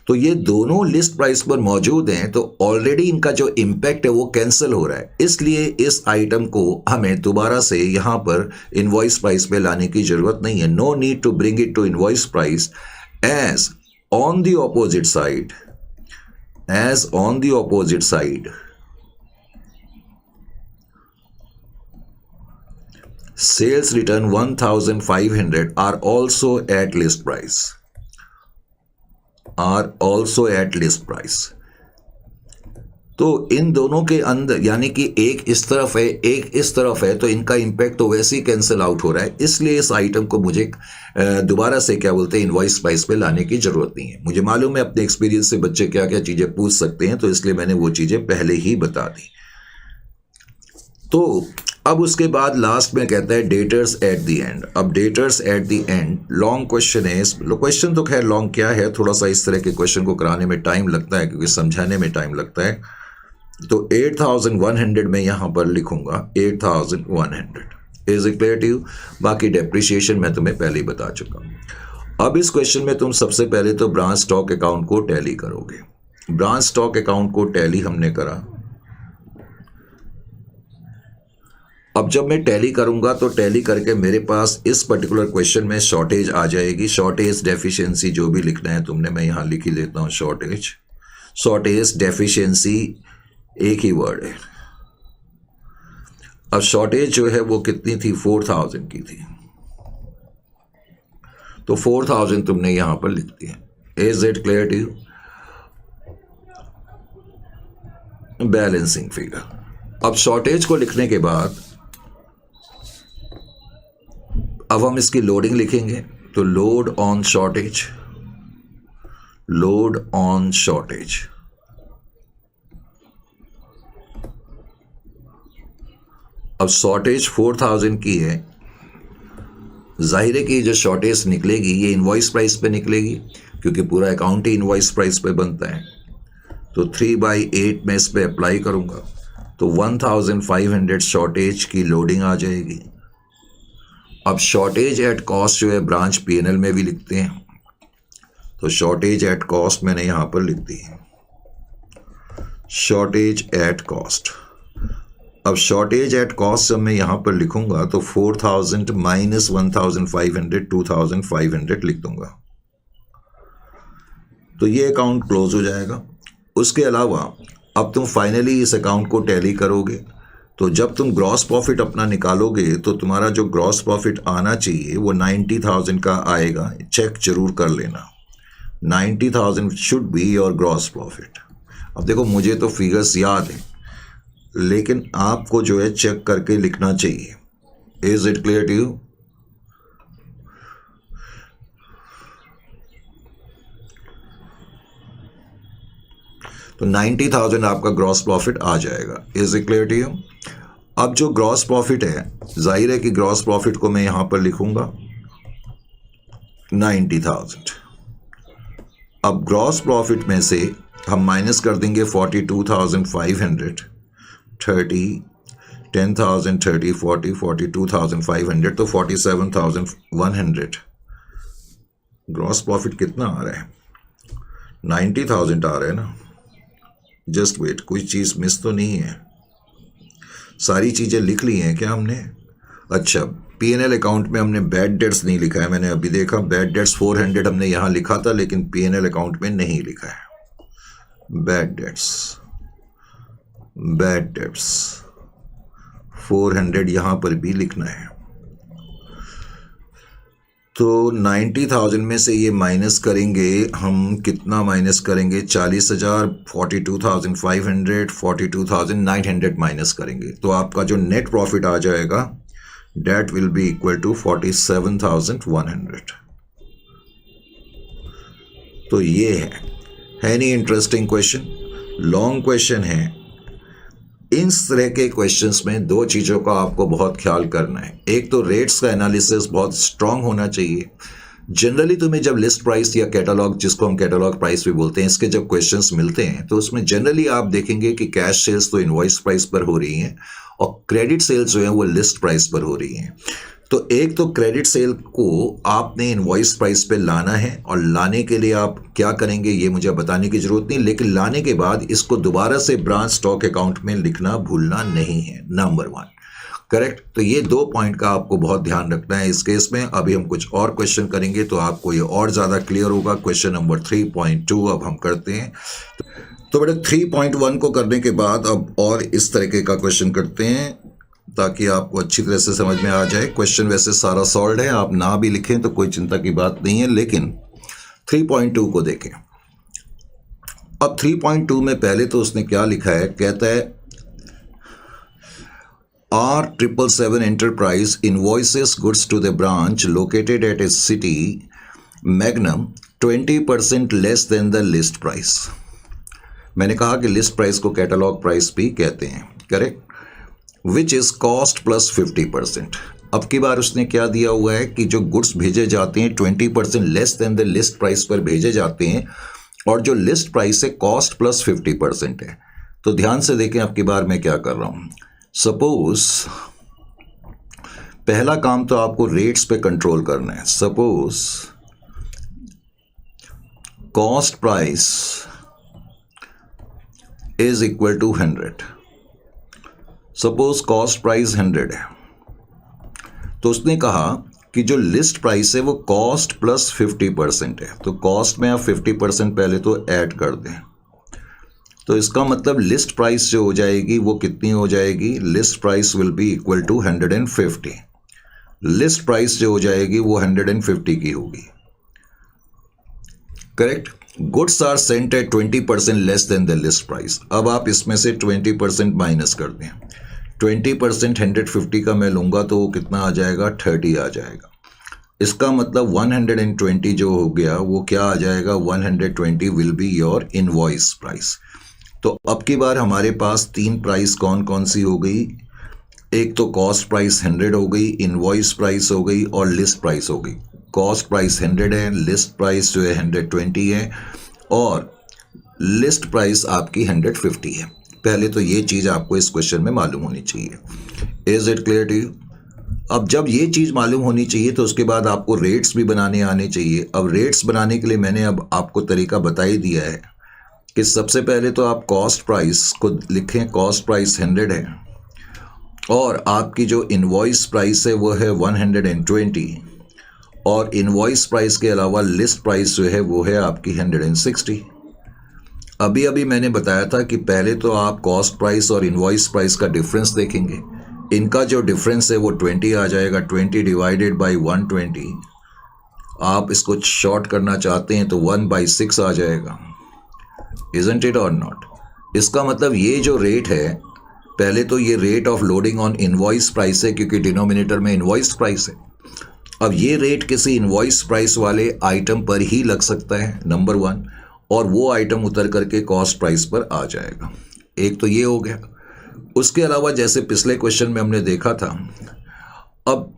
तो ये दोनों लिस्ट प्राइस पर मौजूद हैं, तो ऑलरेडी इनका जो इम्पैक्ट है वो कैंसिल हो रहा है। इसलिए इस आइटम को हमें दोबारा से यहाँ पर इनवॉइस प्राइस पे लाने की जरूरत नहीं है। No need to bring it to invoice price, as on the opposite side, sales return 1500 are also at list price, तो इन दोनों के अंदर, यानी कि एक इस तरफ है एक इस तरफ है, तो इनका इंपैक्ट तो वैसे ही कैंसिल आउट हो रहा है। इसलिए इस आइटम को मुझे दोबारा से क्या बोलते हैं, इनवॉइस प्राइस पे लाने की जरूरत नहीं है। मुझे मालूम है अपने एक्सपीरियंस से बच्चे क्या क्या चीजें पूछ सकते हैं, तो इसलिए मैंने वो चीजें पहले ही बता दी। तो अब उसके बाद लास्ट में कहता है डेटर्स एट द एंड। अब debtors at the end long question है। क्वेश्चन तो खैर लॉन्ग क्या है, थोड़ा सा इस तरह के क्वेश्चन को कराने में टाइम लगता है क्योंकि समझाने में टाइम लगता है। तो 8100 में यहां पर लिखूंगा 8100 इज क्लियर टू यू। बाकी डेप्रिसिएशन मैं तुम्हें पहले ही बता चुका हूं। अब इस क्वेश्चन में तुम सबसे पहले तो ब्रांच स्टॉक अकाउंट को टैली करोगे। ब्रांच स्टॉक अकाउंट को टैली हमने करा। अब जब मैं टैली करूंगा तो टैली करके मेरे पास इस पर्टिकुलर क्वेश्चन में शॉर्टेज आ जाएगी। शॉर्टेज डेफिशिएंसी जो भी लिखना है तुमने, मैं यहां लिख ही लेता हूं। शॉर्टेज डेफिशिएंसी एक ही वर्ड है। अब शॉर्टेज जो है वो कितनी थी, 4000 की थी, तो 4000 तुमने यहां पर लिख दिया। Is it clear to you? Balancing figure. अब शॉर्टेज को लिखने के बाद अब हम इसकी लोडिंग लिखेंगे। तो लोड ऑन शॉर्टेज, अब शॉर्टेज 4000 की है। जाहिर है कि जो शॉर्टेज निकलेगी ये इनवॉइस प्राइस पे निकलेगी क्योंकि पूरा अकाउंट ही इनवॉइस प्राइस पे बनता है। तो 3/8 में इस पे अप्लाई करूंगा तो 1500 शॉर्टेज की लोडिंग आ जाएगी। अब शॉर्टेज एट कॉस्ट जो है ब्रांच पीएनएल में भी लिखते हैं, तो शॉर्टेज एट कॉस्ट मैंने यहां पर लिख दी है, शॉर्टेज एट कॉस्ट। अब शॉर्टेज एट कॉस्ट जब मैं यहां पर लिखूंगा तो 4000 माइनस 1500 2500 लिख दूंगा, तो ये अकाउंट क्लोज हो जाएगा। उसके अलावा अब तुम फाइनली इस अकाउंट को टैली करोगे, तो जब तुम ग्रॉस प्रॉफिट अपना निकालोगे तो तुम्हारा जो ग्रॉस प्रॉफिट आना चाहिए वो 90,000 का आएगा। चेक जरूर कर लेना, 90,000 should be your gross profit. अब देखो मुझे तो फिगर्स याद है, लेकिन आपको जो है चेक करके लिखना चाहिए। Is it clear to you? तो 90,000 आपका ग्रॉस प्रॉफिट आ जाएगा। Is it clear to you? अब जो ग्रॉस प्रॉफिट है, जाहिर है कि ग्रॉस प्रॉफिट को मैं यहां पर लिखूंगा 90,000। अब ग्रॉस प्रॉफिट में से हम माइनस कर देंगे 42,500, 30, 10,000, 30, 40, 42,500, तो 47,100। ग्रॉस प्रॉफिट कितना आ रहा है? 90,000 आ रहा है ना। जस्ट वेट, कोई चीज मिस तो नहीं है? सारी चीजें लिख ली हैं क्या हमने? अच्छा, पीएनएल अकाउंट में हमने बैड डेट्स नहीं लिखा है। मैंने अभी देखा बैड डेट्स 400 हमने यहां लिखा था, लेकिन पीएनएल अकाउंट में नहीं लिखा है। बैड डेट्स 400 यहां पर भी लिखना है। तो 90,000 में से ये माइनस करेंगे हम, कितना माइनस करेंगे? 40,000, 42,500, 42,900 माइनस करेंगे, तो आपका जो नेट प्रॉफिट आ जाएगा that will be equal to 47,100। तो ये है नहीं इंटरेस्टिंग क्वेश्चन? लॉन्ग क्वेश्चन है। इस तरह के क्वेश्चंस में दो चीज़ों का आपको बहुत ख्याल करना है। एक तो रेट्स का एनालिसिस बहुत स्ट्रांग होना चाहिए, जनरली तुम्हें जब लिस्ट प्राइस या कैटलॉग, जिसको हम कैटलॉग प्राइस भी बोलते हैं, इसके जब क्वेश्चंस मिलते हैं तो उसमें जनरली आप देखेंगे कि कैश सेल्स तो इनवॉइस प्राइस पर हो रही हैं और क्रेडिट सेल्स जो है वो लिस्ट प्राइस पर हो रही हैं। तो एक तो क्रेडिट सेल को आपने इनवॉइस प्राइस पे लाना है, और लाने के लिए आप क्या करेंगे ये मुझे बताने की जरूरत नहीं, लेकिन लाने के बाद इसको दोबारा से ब्रांच स्टॉक अकाउंट में लिखना भूलना नहीं है, नंबर 1। करेक्ट। तो ये 2 पॉइंट का आपको बहुत ध्यान रखना है इस केस में। अभी हम कुछ और क्वेश्चन करेंगे तो आपको ये और ज़्यादा क्लियर होगा। क्वेश्चन नंबर 3.2 अब हम करते हैं। तो बेटा 3.1 को करने के बाद अब और इस तरीके का क्वेश्चन करते हैं ताकि आपको अच्छी तरह से समझ में आ जाए। क्वेश्चन वैसे सारा सॉल्व है, आप ना भी लिखें तो कोई चिंता की बात नहीं है, लेकिन 3.2 को देखें। अब 3.2 में पहले तो उसने क्या लिखा है, कहता है R777 Enterprise invoices goods to the branch located at a city Magnum 20% less than the list price। मैंने कहा कि लिस्ट प्राइस को कैटलॉग प्राइस भी कहते हैं, correct, which is cost plus 50%। अब की बार उसने क्या दिया हुआ है कि जो गुड्स भेजे जाते हैं 20% less than the list price पर भेजे जाते हैं, और जो लिस्ट प्राइस है कॉस्ट प्लस 50% है। तो ध्यान से देखें अब की बार मैं क्या कर रहा हूं। सपोज पहला काम तो आपको रेट्स पे कंट्रोल करना है। Suppose cost price is equal to 100। Suppose cost price 100 है, तो उसने कहा कि जो लिस्ट प्राइस है वो कॉस्ट प्लस 50% है। तो कॉस्ट में आप 50% पहले तो ऐड कर दें, तो इसका मतलब लिस्ट प्राइस जो हो जाएगी वो कितनी हो जाएगी, list price will be equal to 150। List price जो हो जाएगी वो 150 की होगी, correct. Goods are sent at 20% less than the list price. अब आप इसमें से 20% माइनस कर दें। 20% 150 का मैं लूंगा तो वो कितना आ जाएगा, 30 आ जाएगा। इसका मतलब 120 जो हो गया वो क्या आ जाएगा, 120 will be your invoice price. तो अब की बार हमारे पास 3 प्राइस कौन कौन सी हो गई, एक तो कॉस्ट प्राइस 100 हो गई, इनवॉइस प्राइस हो गई और लिस्ट प्राइस हो गई। कॉस्ट प्राइस 100 है, लिस्ट प्राइस जो है 120 है, और लिस्ट प्राइस आपकी 150 है। पहले तो ये चीज़ आपको इस क्वेश्चन में मालूम होनी चाहिए। Is it clear to you? अब जब ये चीज़ मालूम होनी चाहिए तो उसके बाद आपको रेट्स भी बनाने आने चाहिए। अब रेट्स बनाने के लिए मैंने अब आपको तरीका बता ही दिया है कि सबसे पहले तो आप कॉस्ट प्राइस को लिखें। कॉस्ट प्राइस 100 है और आपकी जो इनवॉइस प्राइस है वो है 120, और इनवॉइस प्राइस के अलावा लिस्ट प्राइस जो है वो है आपकी 160। अभी अभी मैंने बताया था कि पहले तो आप कॉस्ट प्राइस और इनवॉइस प्राइस का डिफरेंस देखेंगे। इनका जो डिफरेंस है वो 20 आ जाएगा। 20 डिवाइडेड बाई 120, आप इसको शॉर्ट करना चाहते हैं तो 1/6 आ जाएगा। Isn't it or not? इसका मतलब ये जो रेट है, पहले तो ये rate of loading on invoice price है क्योंकि डिनोमिनेटर में इनवॉइस प्राइस है। अब ये रेट किसी इनवॉइस प्राइस वाले आइटम पर ही लग सकता है, नंबर 1, और वो आइटम उतर करके कॉस्ट प्राइस पर आ जाएगा। एक तो ये हो गया। उसके अलावा जैसे पिछले क्वेश्चन में हमने देखा था, अब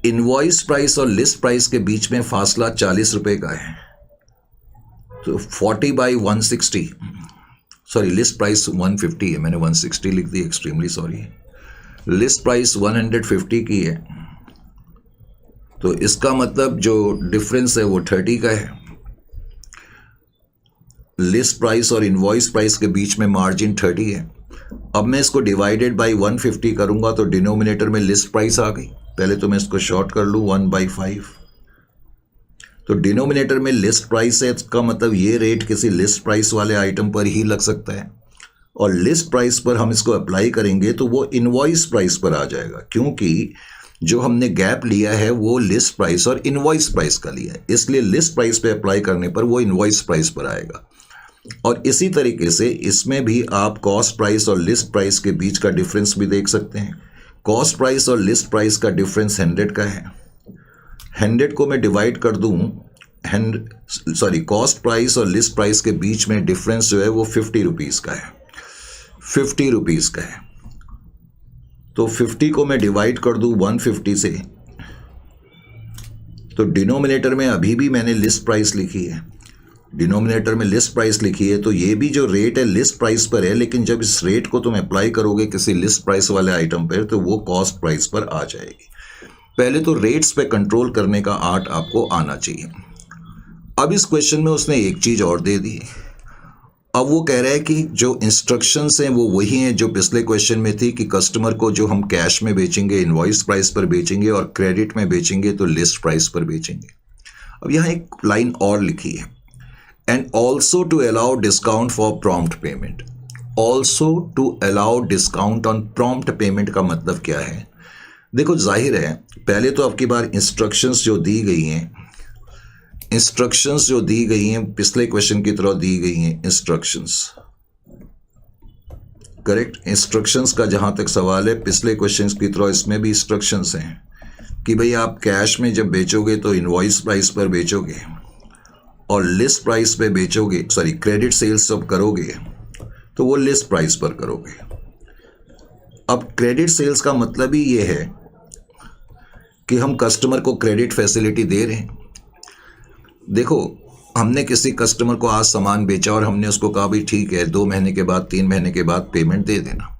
इनवॉइस प्राइस और लिस्ट प्राइस के बीच में फासला 40 रुपए का है, तो 40/160, सॉरी लिस्ट प्राइस 150 है, मैंने 160 लिख दी, एक्सट्रीमली सॉरी। लिस्ट प्राइस 150 की है, तो इसका मतलब जो डिफरेंस है वो 30 का है। लिस्ट प्राइस और इनवॉइस प्राइस के बीच में मार्जिन 30 है। अब मैं इसको डिवाइडेड बाई 150 करूंगा तो डिनोमिनेटर में लिस्ट प्राइस आ गई। पहले तो मैं इसको शॉर्ट कर लूँ 1/5, तो डिनोमिनेटर में लिस्ट प्राइस है, इसका मतलब ये रेट किसी लिस्ट प्राइस वाले आइटम पर ही लग सकता है, और लिस्ट प्राइस पर हम इसको अप्लाई करेंगे तो वो इनवॉइस प्राइस पर आ जाएगा, क्योंकि जो हमने गैप लिया है वो लिस्ट प्राइस और इनवॉइस प्राइस का लिया है, इसलिए लिस्ट प्राइस पे अप्लाई करने पर वो इनवॉइस प्राइस पर आएगा। और इसी तरीके से इसमें भी आप कॉस्ट प्राइस और लिस्ट प्राइस के बीच का डिफरेंस भी देख सकते हैं। कॉस्ट प्राइस और लिस्ट प्राइस का डिफरेंस 100 का है। 100 को मैं डिवाइड कर दूं, कॉस्ट प्राइस और लिस्ट प्राइस के बीच में डिफरेंस जो है वो 50 रुपीज़ का है। 50 रुपीज़ का है, तो 50 को मैं डिवाइड कर दूं 150 से, तो डिनोमिनेटर में अभी भी मैंने लिस्ट प्राइस लिखी है, डिनोमिनेटर में लिस्ट प्राइस लिखी है, तो ये भी जो रेट है लिस्ट प्राइस पर है, लेकिन जब इस रेट को तुम अप्लाई करोगे किसी लिस्ट प्राइस वाले आइटम पर तो वो कॉस्ट प्राइस पर आ जाएगी। पहले तो रेट्स पे कंट्रोल करने का आर्ट आपको आना चाहिए। अब इस क्वेश्चन में उसने एक चीज़ और दे दी। अब वो कह रहा है कि जो इंस्ट्रक्शंस हैं वो वही हैं जो पिछले क्वेश्चन में थी कि कस्टमर को जो हम कैश में बेचेंगे इनवॉइस प्राइस पर बेचेंगे और क्रेडिट में बेचेंगे तो लिस्ट प्राइस पर बेचेंगे। अब यहाँ एक लाइन और लिखी है, and also to allow discount for prompt payment. Also to allow discount on prompt payment का मतलब क्या है? देखो जाहिर है पहले तो आपकी बार इंस्ट्रक्शंस जो दी गई हैं, इंस्ट्रक्शंस जो दी गई हैं पिछले क्वेश्चन की तरह दी गई हैं इंस्ट्रक्शंस, करेक्ट। इंस्ट्रक्शंस का जहां तक सवाल है पिछले क्वेश्चंस की तरह इसमें भी इंस्ट्रक्शंस हैं कि भाई आप कैश में जब बेचोगे तो इनवॉइस प्राइस पर बेचोगे और लिस्ट प्राइस पे बेचोगे, सॉरी क्रेडिट सेल्स जब करोगे तो वो लिस्ट प्राइस पर करोगे। अब क्रेडिट सेल्स का मतलब ही ये है कि हम कस्टमर को क्रेडिट फैसिलिटी दे रहे हैं। देखो हमने किसी कस्टमर को आज सामान बेचा और हमने उसको कहा भाई ठीक है 2 महीने के बाद 3 महीने के बाद पेमेंट दे देना।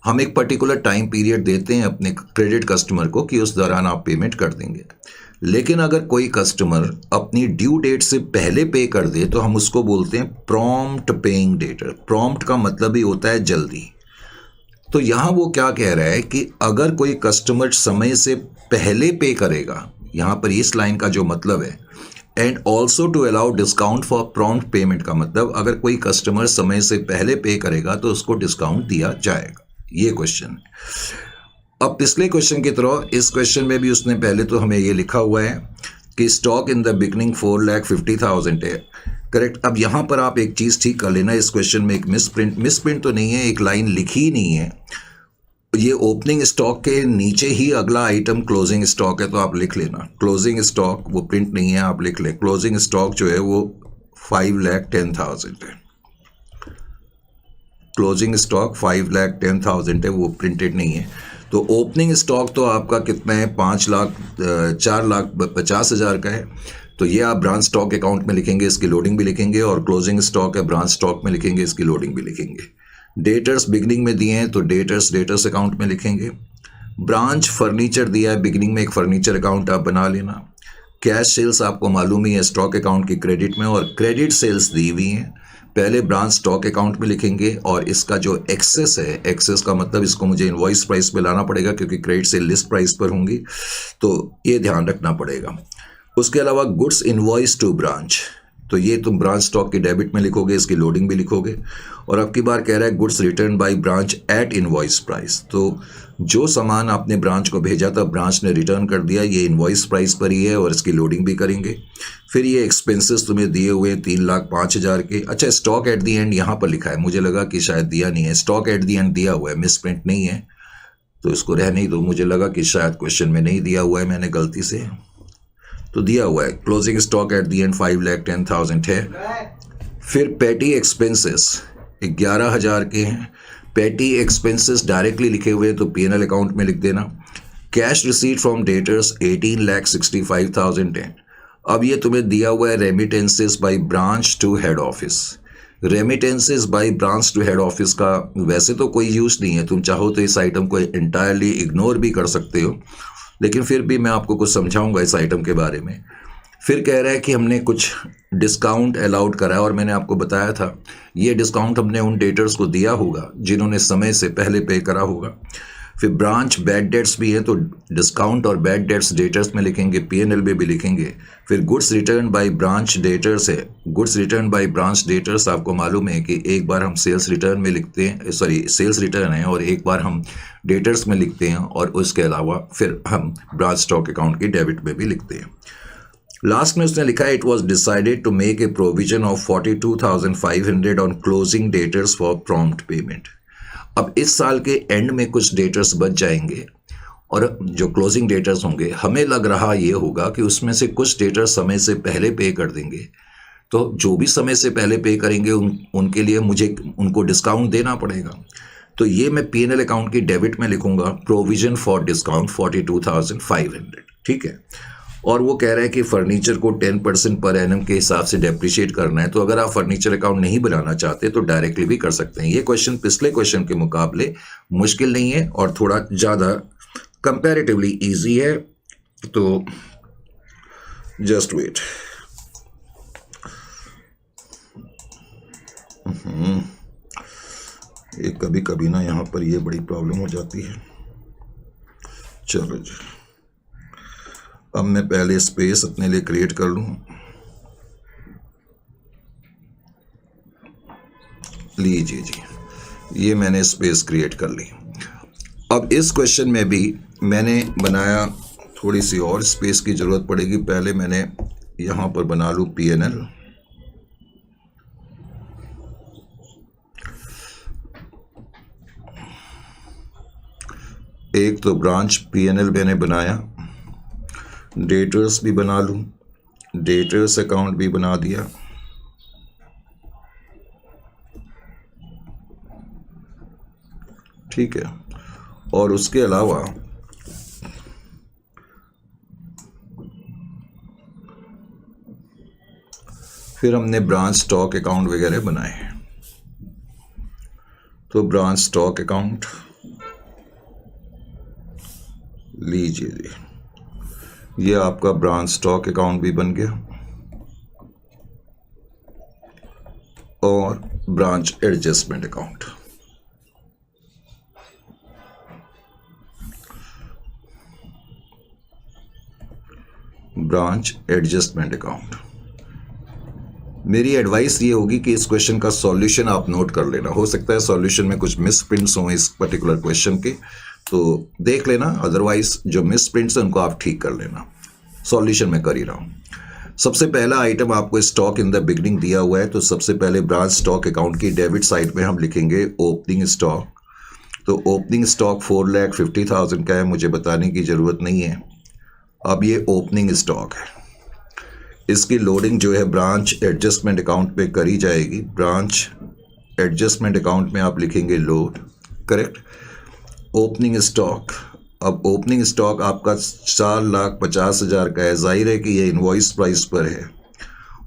हम एक पर्टिकुलर टाइम पीरियड देते हैं अपने क्रेडिट कस्टमर को कि उस दौरान आप पेमेंट कर देंगे। लेकिन अगर कोई कस्टमर अपनी ड्यू डेट से पहले पे कर दे तो हम उसको बोलते हैं प्रॉम्प्ट पेइंग डेटर। प्रॉम्प्ट का मतलब ही होता है जल्दी। तो यहाँ वो क्या कह रहा है कि अगर कोई कस्टमर समय से पहले पे करेगा, यहाँ पर इस लाइन का जो मतलब है and also to allow discount for prompt payment का मतलब अगर कोई कस्टमर समय से पहले पे करेगा तो उसको डिस्काउंट दिया जाएगा। ये क्वेश्चन है। अब पिछले क्वेश्चन की तरह इस क्वेश्चन में भी उसने पहले तो हमें ये लिखा हुआ है कि स्टॉक इन द बिगनिंग 4,50,000 है, करेक्ट। अब यहाँ पर आप एक चीज़ ठीक कर लेना, इस क्वेश्चन में एक मिसप्रिंट तो नहीं है, एक लाइन लिखी ही नहीं है। ये ओपनिंग स्टॉक के नीचे ही अगला आइटम क्लोजिंग स्टॉक है, तो आप लिख लेना क्लोजिंग स्टॉक, वो प्रिंट नहीं है, आप लिख लें क्लोजिंग स्टॉक जो है वो 5,10,000 है। क्लोजिंग स्टॉक 5,10,000 है, वो प्रिंटेड नहीं है। तो ओपनिंग स्टॉक तो आपका कितना है 4,50,000 का है। तो ये आप ब्रांच स्टॉक अकाउंट में लिखेंगे, इसकी लोडिंग भी लिखेंगे, और क्लोजिंग स्टॉक है ब्रांच स्टॉक में लिखेंगे, इसकी लोडिंग भी लिखेंगे। डेटर्स बिगनिंग में दिए हैं तो डेटर्स अकाउंट में लिखेंगे। ब्रांच फर्नीचर दिया है, बिगनिंग में एक फर्नीचर अकाउंट आप बना लेना। कैश सेल्स आपको मालूम ही है स्टॉक अकाउंट की क्रेडिट में, और क्रेडिट सेल्स दी हुई हैं पहले ब्रांच स्टॉक अकाउंट में लिखेंगे, और इसका जो एक्सेस है, एक्सेस का मतलब इसको मुझे इनवॉइस प्राइस पे लाना पड़ेगा क्योंकि क्रेडिट सेल लिस्ट प्राइस पर होंगी, तो ये ध्यान रखना पड़ेगा। उसके अलावा गुड्स इनवॉइस टू ब्रांच, तो ये तुम ब्रांच स्टॉक की डेबिट में लिखोगे, इसकी लोडिंग भी लिखोगे। और अब की बार कह रहा है goods return by branch at invoice price, तो जो सामान आपने ब्रांच को भेजा था ब्रांच ने रिटर्न कर दिया, ये इनवॉइस प्राइस पर ही है और इसकी लोडिंग भी करेंगे। फिर ये एक्सपेंसेस तुम्हें दिए हुए 3,05,000 के। अच्छा स्टॉक एट दी एंड यहाँ पर लिखा है, मुझे लगा कि शायद दिया नहीं है, स्टॉक एट दी एंड दिया हुआ है, मिस प्रिंट नहीं है, तो इसको रहने ही दो। मुझे लगा कि शायद क्वेश्चन में नहीं दिया हुआ है, मैंने गलती से, तो दिया हुआ है closing stock at the and 5,10,000 है। फिर पेटी एक्सपेंसेस 11,000 के हैं। पेटी एक्सपेंसेस डायरेक्टली लिखे हुए तो पीएनएल अकाउंट में लिख देना। कैश रिसीट फ्रॉम डेटर्स 18,65,000 है। अब ये तुम्हें दिया हुआ है remittances by branch to head office. Remittances by branch to head office का वैसे तो कोई यूज़ नहीं है, तुम चाहो तो इस आइटम को इंटायरली इग्नोर भी कर सकते हो, लेकिन फिर भी मैं आपको कुछ समझाऊंगा इस आइटम के बारे में। फिर कह रहा है कि हमने कुछ डिस्काउंट अलाउड करा है, और मैंने आपको बताया था ये डिस्काउंट हमने उन डेटर्स को दिया होगा जिन्होंने समय से पहले पे करा होगा। फिर ब्रांच बैड डेट्स भी है, तो डिस्काउंट और बैड डेट्स डेटर्स में लिखेंगे, पीएनएल में भी लिखेंगे। फिर goods return by branch debtors है, goods return by branch debtors आपको मालूम है कि एक बार हम सेल्स रिटर्न में लिखते हैं, सॉरी सेल्स रिटर्न है, और एक बार हम डेटर्स में लिखते हैं, और उसके अलावा फिर हम ब्रांच स्टॉक अकाउंट की डेबिट में भी लिखते हैं। लास्ट में उसने लिखा है it was decided to make a provision of 42,500 on closing debtors for prompt payment. अब इस साल के एंड में कुछ डेटर्स बच जाएंगे, और जो क्लोजिंग डेटर्स होंगे हमें लग रहा ये होगा कि उसमें से कुछ डेटर्स समय से पहले पे कर देंगे, तो जो भी समय से पहले पे करेंगे उनके लिए मुझे उनको डिस्काउंट देना पड़ेगा। तो ये मैं पीएनएल अकाउंट की डेबिट में लिखूंगा प्रोविजन फॉर डिस्काउंट 42,500, ठीक है। और वो कह रहा है कि फर्नीचर को 10% पर एनम के हिसाब से डेप्रिशिएट करना है। तो अगर आप फर्नीचर अकाउंट नहीं बनाना चाहते तो डायरेक्टली भी कर सकते हैं। ये क्वेश्चन पिछले क्वेश्चन के मुकाबले मुश्किल नहीं है और थोड़ा ज़्यादा कंपैरेटिवली इजी है। तो जस्ट वेट। ये कभी कभी ना यहाँ पर ये बड़ी प्रॉब्लम हो जाती है। चलो जी, अब मैं पहले स्पेस अपने लिए क्रिएट कर लूँ। लीजिए जी, ये मैंने स्पेस क्रिएट कर ली। अब इस क्वेश्चन में भी मैंने बनाया, थोड़ी सी और स्पेस की ज़रूरत पड़ेगी। पहले मैंने यहाँ पर बना लूँ PNL। एक तो ब्रांच PNL मैंने बनाया, डेटर्स भी बना लूँ, डेटर्स अकाउंट भी बना दिया। ठीक है, और उसके अलावा फिर हमने ब्रांच स्टॉक अकाउंट वगैरह बनाए। तो ब्रांच स्टॉक अकाउंट लीजिए जी, ये आपका ब्रांच स्टॉक अकाउंट भी बन गया और branch adjustment account. Branch adjustment account. मेरी एडवाइस ये होगी कि इस क्वेश्चन का सॉल्यूशन आप नोट कर लेना। हो सकता है सॉल्यूशन में कुछ मिस प्रिंट्स हों इस पर्टिकुलर क्वेश्चन के, तो देख लेना। अदरवाइज जो मिस प्रिंट्स हैं उनको आप ठीक कर लेना। सॉल्यूशन मैं कर ही रहा हूँ। सबसे पहला आइटम आपको स्टॉक इन द बिगनिंग दिया हुआ है। तो सबसे पहले ब्रांच स्टॉक अकाउंट की डेबिट साइड में हम लिखेंगे ओपनिंग स्टॉक। तो ओपनिंग स्टॉक 4,50,000 का है, मुझे बताने की ज़रूरत नहीं है। अब ये ओपनिंग स्टॉक है, इसकी लोडिंग जो है ब्रांच एडजस्टमेंट अकाउंट पे करी जाएगी। ब्रांच एडजस्टमेंट अकाउंट में आप लिखेंगे लोड, करेक्ट। ओपनिंग स्टॉक, अब ओपनिंग स्टॉक आपका 4,50,000 का है। जाहिर है कि ये इनवॉइस प्राइस पर है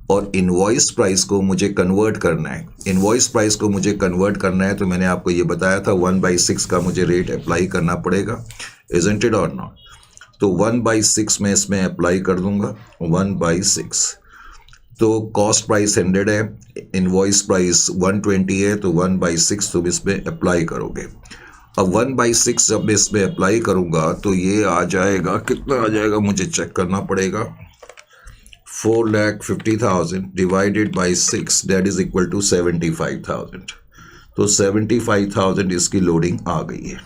और इनवॉइस प्राइस को मुझे कन्वर्ट करना है। इनवॉइस प्राइस को मुझे कन्वर्ट करना है तो मैंने आपको ये बताया था 1/6 का मुझे रेट अप्लाई करना पड़ेगा, इजंट इट और नॉट। तो 1/6 में इसमें अप्लाई कर दूंगा, 1/6। तो कॉस्ट प्राइस 100 है, इनवॉइस प्राइस 120 है, तो 1/6 तुम इसमें अप्लाई करोगे। अब 1/6 जब इसमें अप्लाई करूंगा तो ये आ जाएगा, कितना आ जाएगा मुझे चेक करना पड़ेगा। 4,50,000 divided by 6 that is equal to 75,000। तो 75,000 इसकी लोडिंग आ गई है।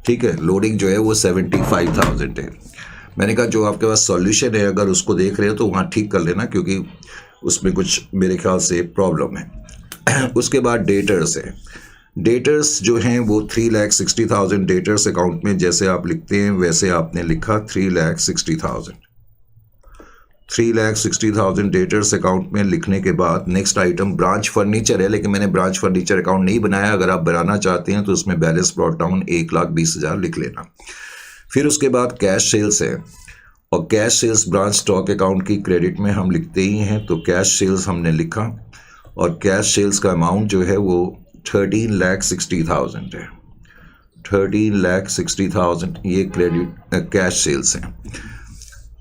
ठीक है, लोडिंग जो है वो 75,000 है। मैंने कहा जो आपके पास सॉल्यूशन है अगर उसको देख रहे हो तो वहाँ ठीक कर लेना, क्योंकि उसमें कुछ मेरे ख्याल से प्रॉब्लम है। उसके बाद डेटर्स है। डेटर्स जो हैं वो 3,60,000 डेटर्स अकाउंट में जैसे आप लिखते हैं वैसे आपने लिखा 3,60,000। 3,60,000 डेटर्स अकाउंट में लिखने के बाद नेक्स्ट आइटम ब्रांच फर्नीचर है, लेकिन मैंने ब्रांच फर्नीचर अकाउंट नहीं बनाया। अगर आप बनाना चाहते हैं तो उसमें बैलेंस ब्रॉट डाउन 1,20,000 लिख लेना। फिर उसके बाद कैश सेल्स है और cash sales branch stock account की क्रेडिट में हम लिखते ही हैं। तो कैश सेल्स हमने लिखा और कैश सेल्स का अमाउंट जो है वो 13,60,000 है। 13,60,000 ये क्रेडिट कैश सेल्स हैं।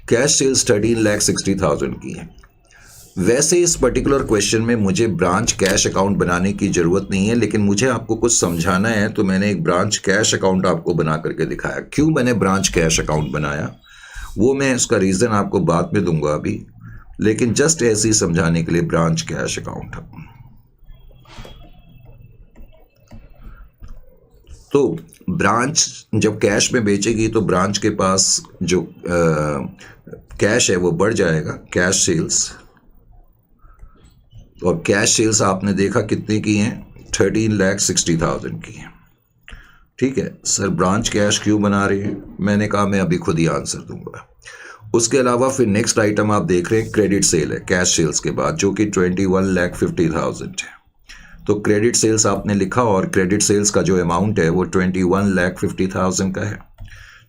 कैश सेल्स 13,60,000 की है। वैसे इस पर्टिकुलर क्वेश्चन में मुझे ब्रांच कैश अकाउंट बनाने की ज़रूरत नहीं है, लेकिन मुझे आपको कुछ समझाना है तो मैंने एक ब्रांच कैश अकाउंट आपको बना करके दिखाया। क्यों मैंने ब्रांच कैश अकाउंट बनाया वो मैं उसका रीज़न आपको बाद में दूंगा अभी, लेकिन जस्ट ऐसे ही समझाने के लिए ब्रांच कैश अकाउंट। तो ब्रांच जब कैश में बेचेगी तो ब्रांच के पास जो कैश है वो बढ़ जाएगा, कैश सेल्स। और कैश सेल्स आपने देखा कितने की हैं, 13,60,000 की हैं। ठीक है सर, ब्रांच कैश क्यों बना रहे हैं, मैंने कहा मैं अभी खुद ही आंसर दूंगा। उसके अलावा फिर नेक्स्ट आइटम आप देख रहे हैं क्रेडिट सेल है कैश सेल्स के बाद, जो कि 21,50,000 है। तो क्रेडिट सेल्स आपने लिखा और क्रेडिट सेल्स का जो अमाउंट है वो 21,50,000 का है।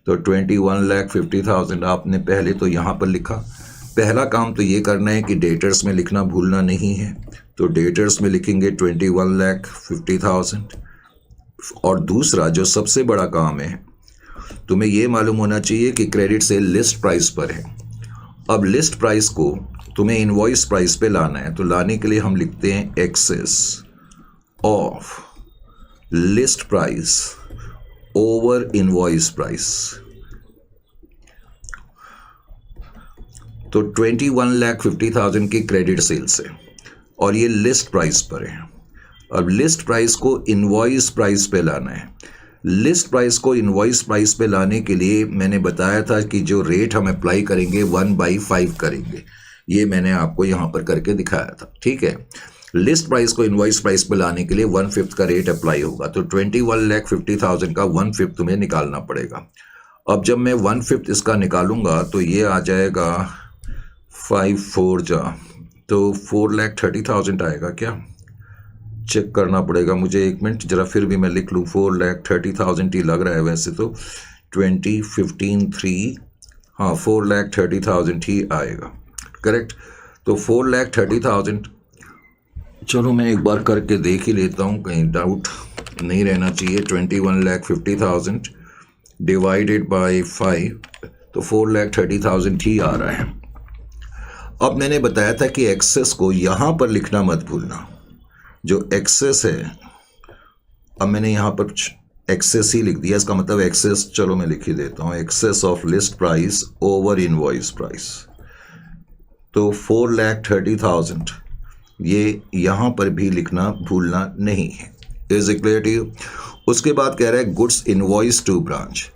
तो 21,50,000 आपने पहले तो यहाँ पर लिखा। पहला काम तो ये करना है कि डेटर्स में लिखना भूलना नहीं है, तो डेटर्स में लिखेंगे 21,50,000। और दूसरा जो सबसे बड़ा काम है, तुम्हें ये मालूम होना चाहिए कि क्रेडिट सेल लिस्ट प्राइस पर है। अब लिस्ट प्राइस को तुम्हें इनवॉइस प्राइस पे लाना है, तो लाने के लिए हम लिखते हैं excess of list price over invoice price. तो 21,50,000 की क्रेडिट सेल्स है और ये लिस्ट प्राइस पर है। अब लिस्ट प्राइस को इनवॉइस प्राइस पे लाना है। लिस्ट प्राइस को इनवॉइस प्राइस पे लाने के लिए मैंने बताया था कि जो रेट हम अप्लाई करेंगे 1/5 करेंगे। ये मैंने आपको यहाँ पर करके दिखाया था, ठीक है। लिस्ट प्राइस को इनवॉइस प्राइस पे लाने के लिए 1/5 का रेट अप्लाई होगा, तो 21,50,000 का 1/5 तुम्हें निकालना पड़ेगा। अब जब मैं 1/5 इसका निकालूंगा तो ये आ जाएगा 5/4 जा, तो 4,30,000 आएगा क्या? चेक करना पड़ेगा मुझे, एक मिनट जरा, फिर भी मैं लिख लूँ। 4,30,000 ही लग रहा है वैसे तो। 20, 15, 3, हाँ 4,30,000 ही आएगा, करेक्ट। तो 4,30,000, चलो मैं एक बार करके देख ही लेता हूँ, कहीं डाउट नहीं रहना चाहिए। 21,50,000 डिवाइडेड बाय 5, तो 4,30,000 ही आ रहा है। अब मैंने बताया था कि एक्सेस को यहाँ पर लिखना मत भूलना, जो एक्सेस है। अब मैंने यहाँ पर एक्सेस ही लिख दिया, इसका मतलब एक्सेस, चलो मैं लिख ही देता हूँ, excess of list price over invoice price. तो 4,30,000 ये यहाँ पर भी लिखना भूलना नहीं है। Is it clear to you? उसके बाद कह रहा है गुड्स इनवॉइस टू ब्रांच।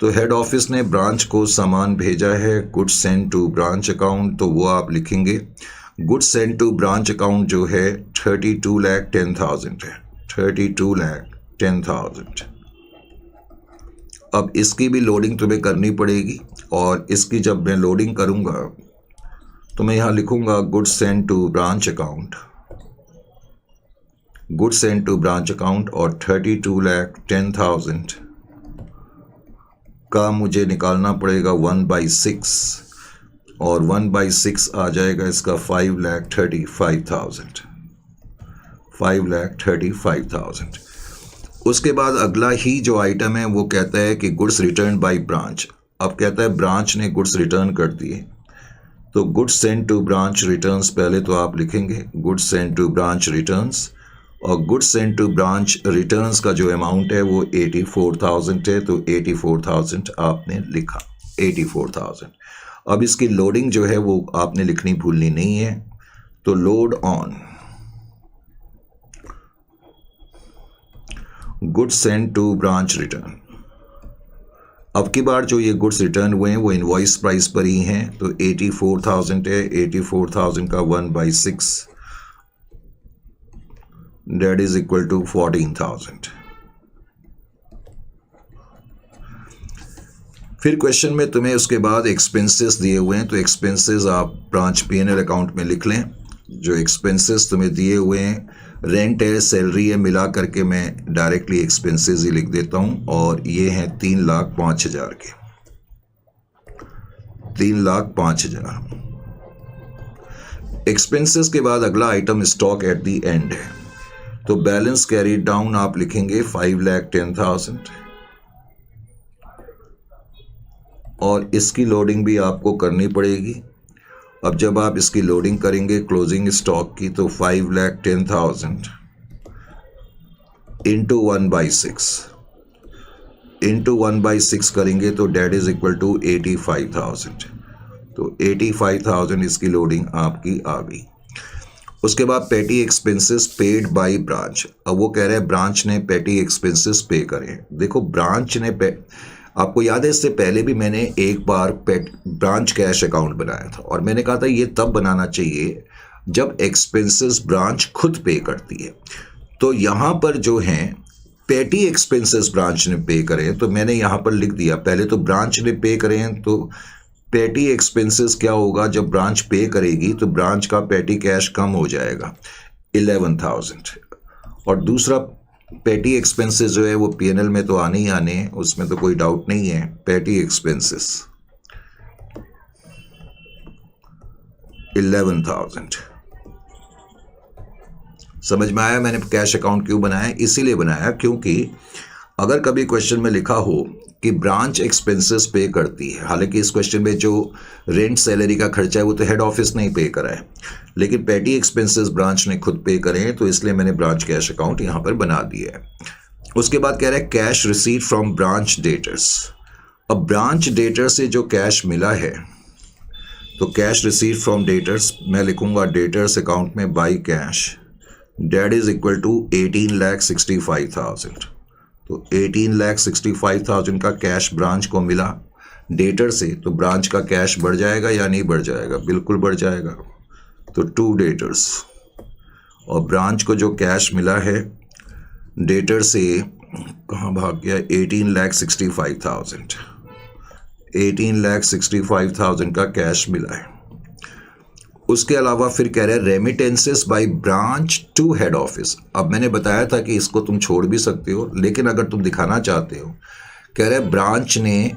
तो हेड ऑफिस ने ब्रांच को सामान भेजा है, goods send to branch account, तो वो आप लिखेंगे goods send to branch account जो है 32,10,000 है, 32,10,000। अब इसकी भी लोडिंग तुम्हें करनी पड़ेगी, और इसकी जब मैं लोडिंग करूंगा तो मैं यहाँ लिखूंगा goods send to branch account, goods send to branch account, और 32,10,000 का मुझे निकालना पड़ेगा 1/6, और 1/6 आ जाएगा इसका 5,35,000, 5,35,000। उसके बाद अगला ही जो आइटम है वो कहता है कि गुड्स रिटर्न बाय ब्रांच। अब कहता है ब्रांच ने गुड्स रिटर्न कर दिए, तो goods send to branch returns पहले तो आप लिखेंगे goods send to branch returns, और goods send to branch returns का जो अमाउंट है वो 84,000 है, तो 84,000 आपने लिखा, 84,000। अब इसकी लोडिंग जो है वो आपने लिखनी भूलनी नहीं है, तो load on goods send to branch return. अब की बार जो ये गुड्स रिटर्न हुए हैं वो इनवॉइस प्राइस पर ही हैं, तो 84,000 है, 84,000 का 1/6 that is equal to 14,000। फिर क्वेश्चन में तुम्हें उसके बाद एक्सपेंसेस दिए हुए हैं, तो एक्सपेंसेस आप ब्रांच P&L अकाउंट में लिख लें। जो एक्सपेंसेस तुम्हें दिए हुए हैं, रेंट है, सैलरी है, मिला करके मैं डायरेक्टली एक्सपेंसेस ही लिख देता हूं, और ये हैं 3,05,000 के, 3,05,000। एक्सपेंसेस के बाद अगला item stock at the end है, तो बैलेंस कैरी डाउन आप लिखेंगे 5,10,000, और इसकी लोडिंग भी आपको करनी पड़ेगी। अब जब आप इसकी लोडिंग करेंगे क्लोजिंग स्टॉक की, तो 5,10,000 इंटू 1/6 करेंगे, तो डेट इज इक्वल टू 85,000। तो 85,000 इसकी लोडिंग आपकी आ गई। उसके बाद पेटी एक्सपेंसेस पेड बाय ब्रांच। अब वो कह रहे हैं ब्रांच ने पेटी एक्सपेंसेस पे करें। देखो ब्रांच ने आपको याद है इससे पहले भी मैंने एक बार ब्रांच कैश अकाउंट बनाया था, और मैंने कहा था ये तब बनाना चाहिए जब एक्सपेंसेस ब्रांच खुद पे करती है। तो यहाँ पर जो हैं पेटी एक्सपेंसेस ब्रांच ने पे करें, तो मैंने यहाँ पर लिख दिया, पहले तो ब्रांच ने पे करें, तो पेटी एक्सपेंसेस क्या होगा, जब ब्रांच पे करेगी तो ब्रांच का पेटी कैश कम हो जाएगा 11,000, और दूसरा पेटी एक्सपेंसेस जो है वो पीएनएल में तो आने ही आने हैं, उसमें तो कोई डाउट नहीं है। पेटी एक्सपेंसेस 11,000। समझ में आया मैंने कैश अकाउंट क्यों बनाया? इसीलिए बनाया क्योंकि अगर कभी क्वेश्चन में लिखा हो कि ब्रांच एक्सपेंसेस पे करती है, हालांकि इस क्वेश्चन में जो रेंट सैलरी का खर्चा है वो तो हेड ऑफिस ने ही पे करा है, लेकिन पेटी एक्सपेंसेस ब्रांच ने खुद पे करे हैं, तो इसलिए मैंने ब्रांच कैश अकाउंट यहाँ पर बना दिया है। उसके बाद कह रहा है cash receive from branch debtors. अब ब्रांच डेटर से जो कैश मिला है, तो कैश रिसीव फ्रॉम डेटर्स मैं लिखूंगा डेटर्स अकाउंट में by cash, that is equal to 18,65,000। तो 18,65,000 का कैश ब्रांच को मिला डेटर से, तो ब्रांच का कैश बढ़ जाएगा या नहीं बढ़ जाएगा? बिल्कुल बढ़ जाएगा। तो 2 डेटर्स, और ब्रांच को जो कैश मिला है डेटर से, कहाँ भाग गया? 18,65,000। 18,65,000 का कैश मिला है। उसके अलावा फिर कह रहे हैं remittances by branch to head office. अब मैंने बताया था कि इसको तुम छोड़ भी सकते हो, लेकिन अगर तुम दिखाना चाहते हो, कह रहे हैं ब्रांच ने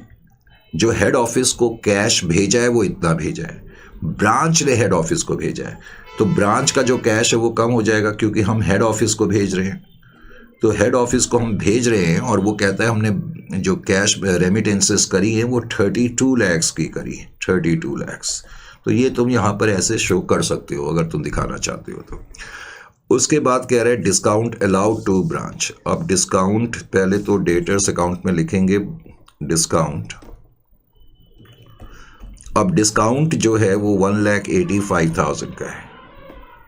जो हेड ऑफिस को कैश भेजा है वो इतना भेजा है, ब्रांच ने हेड ऑफिस को भेजा है, तो ब्रांच का जो कैश है वो कम हो जाएगा क्योंकि हम हेड ऑफिस को भेज रहे हैं। तो हेड ऑफिस को हम भेज रहे हैं और वो कहता है हमने जो कैश रेमिटेंसेस करी है वो 32 लाख की करी है, 32 लाख। तो ये तुम यहाँ पर ऐसे शो कर सकते हो अगर तुम दिखाना चाहते हो तो। उसके बाद कह रहे हैं डिस्काउंट अलाउड टू ब्रांच। अब डिस्काउंट पहले तो डेटर्स अकाउंट में लिखेंगे डिस्काउंट। अब डिस्काउंट जो है वो 1,85,000 का है,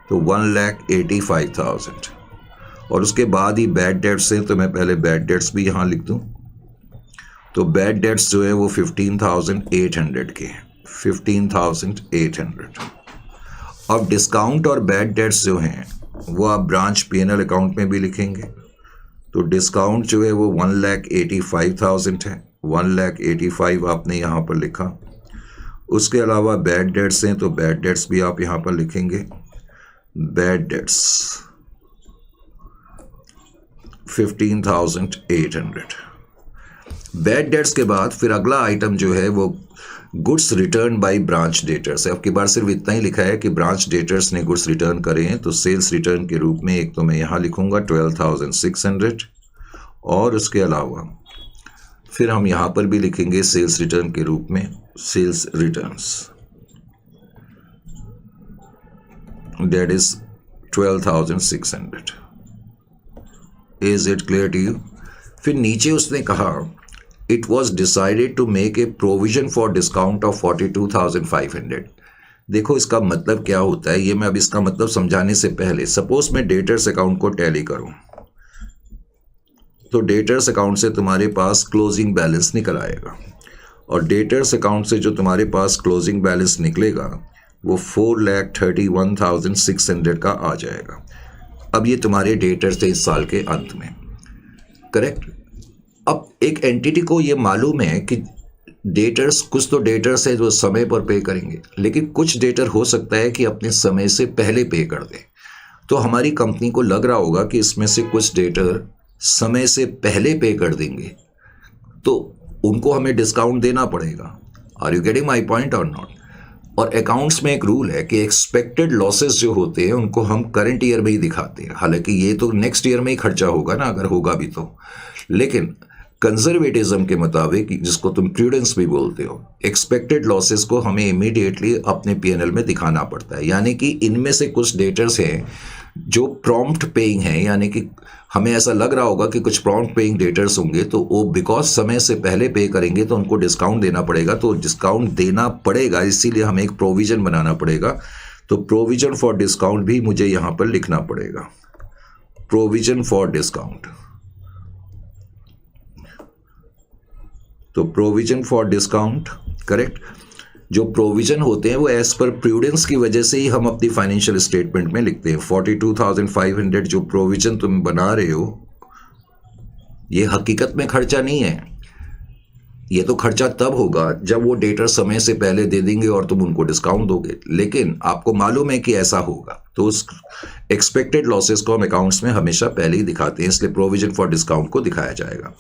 तो 1,85,000। और उसके बाद ही बैड डेट्स हैं, तो मैं पहले बैड डेट्स भी यहाँ लिख दूँ। तो बैड डेट्स जो है वो 15,800 के हैं, 15,800। अब डिस्काउंट और बैड डेट्स जो हैं वो आप ब्रांच पीएनएल अकाउंट में भी लिखेंगे। तो डिस्काउंट जो है वो 1,85,000 है, 1,85,000 आपने यहाँ पर लिखा। उसके अलावा बैड डेट्स हैं, तो बैड डेट्स भी आप यहाँ पर लिखेंगे। Bad debts 15,800। बैड डेट्स के बाद फिर अगला आइटम जो है वो goods return by branch debtors है। अब की बार सिर्फ इतना ही लिखा है कि ब्रांच डेटर्स ने गुड्स रिटर्न करे हैं, तो सेल्स रिटर्न के रूप में एक तो मैं यहाँ लिखूंगा 12,600, और उसके अलावा फिर हम यहाँ पर भी लिखेंगे सेल्स रिटर्न के रूप में sales returns, that is 12,600। Is it clear to you? फिर नीचे उसने कहा it was decided to make a provision for discount of 42,500। देखो इसका मतलब क्या होता है, ये मैं अब इसका मतलब समझाने से पहले, सपोज मैं डेटर्स अकाउंट को टैली करूं, तो डेटर्स अकाउंट से तुम्हारे पास क्लोजिंग बैलेंस निकल आएगा, और डेटर्स अकाउंट से जो तुम्हारे पास क्लोजिंग बैलेंस निकलेगा वो 4,31,600 का आ जाएगा। अब ये तुम्हारे डेटर्स थे इस साल के अंत में, करेक्ट। अब एक एंटिटी को ये मालूम है कि डेटर्स, कुछ तो डेटर्स है जो समय पर पे करेंगे, लेकिन कुछ डेटर हो सकता है कि अपने समय से पहले पे कर दें। तो हमारी कंपनी को लग रहा होगा कि इसमें से कुछ डेटर समय से पहले पे कर देंगे, तो उनको हमें डिस्काउंट देना पड़ेगा। Are you getting my point और नॉट? और अकाउंट्स में एक रूल है कि एक्सपेक्टेड लॉसेस जो होते हैं उनको हम करंट ईयर में ही दिखाते हैं, हालांकि ये तो नेक्स्ट ईयर में ही खर्चा होगा ना, अगर होगा भी तो, लेकिन कंजर्वेटिज्म के मुताबिक, जिसको तुम प्रूडेंस भी बोलते हो, एक्सपेक्टेड लॉसेस को हमें इमीडिएटली अपने पीएनएल में दिखाना पड़ता है। यानी कि इनमें से कुछ डेटर्स हैं जो प्रॉम्प्ट पेइंग हैं, यानी कि हमें ऐसा लग रहा होगा कि कुछ प्रॉम्प्ट पेइंग डेटर्स होंगे, तो वो बिकॉज समय से पहले पे करेंगे तो उनको डिस्काउंट देना पड़ेगा, तो डिस्काउंट देना पड़ेगा, इसीलिए हमें एक प्रोविजन बनाना पड़ेगा। तो प्रोविजन फॉर डिस्काउंट भी मुझे यहाँ पर लिखना पड़ेगा, प्रोविजन फॉर डिस्काउंट। तो प्रोविजन फॉर डिस्काउंट, करेक्ट। जो प्रोविजन होते हैं वो एज पर प्रूडेंस की वजह से ही हम अपनी फाइनेंशियल स्टेटमेंट में लिखते हैं। 42,500 जो प्रोविजन तुम बना रहे हो, ये हकीकत में खर्चा नहीं है, ये तो खर्चा तब होगा जब वो डेटर समय से पहले दे देंगे और तुम उनको डिस्काउंट दोगे, लेकिन आपको मालूम है कि ऐसा होगा, तो उस एक्सपेक्टेड लॉसेस को हम अकाउंट्स में हमेशा पहले ही दिखाते हैं, इसलिए प्रोविजन फॉर डिस्काउंट को दिखाया जाएगा।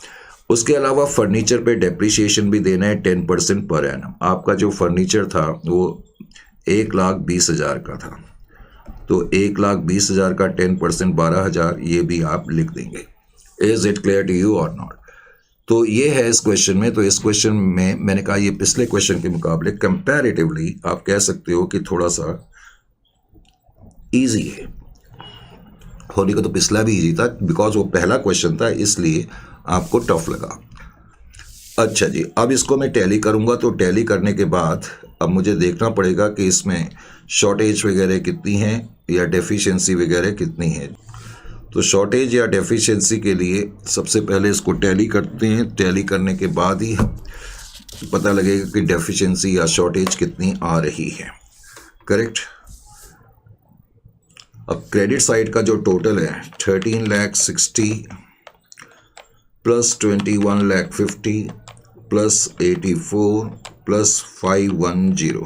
उसके अलावा फर्नीचर पे डेप्रिसिएशन भी देना है 10% पर एनम। आपका जो फर्नीचर था वो 1,20,000 का था, तो 1,20,000 का 10% 12,000, ये भी आप लिख देंगे। Is it clear to you और नॉट? तो ये है इस क्वेश्चन में। तो इस क्वेश्चन में मैंने कहा ये पिछले क्वेश्चन के मुकाबले कंपैरेटिवली आप कह सकते हो कि थोड़ा सा इजी है। होने को तो पिछला भी इजी था, बिकॉज वो पहला क्वेश्चन था, इसलिए आपको टफ लगा। अच्छा जी, अब इसको मैं टैली करूंगा, तो टैली करने के बाद अब मुझे देखना पड़ेगा कि इसमें शॉर्टेज वगैरह कितनी है या डेफिशिएंसी वगैरह कितनी है। तो शॉर्टेज या डेफिशिएंसी के लिए सबसे पहले इसको टैली करते हैं। टैली करने के बाद ही पता लगेगा कि डेफिशिएंसी या शॉर्टेज कितनी आ रही है। करेक्ट। अब क्रेडिट साइड का जो टोटल है 13,60,000 plus 21,50,000 plus 84 plus 510।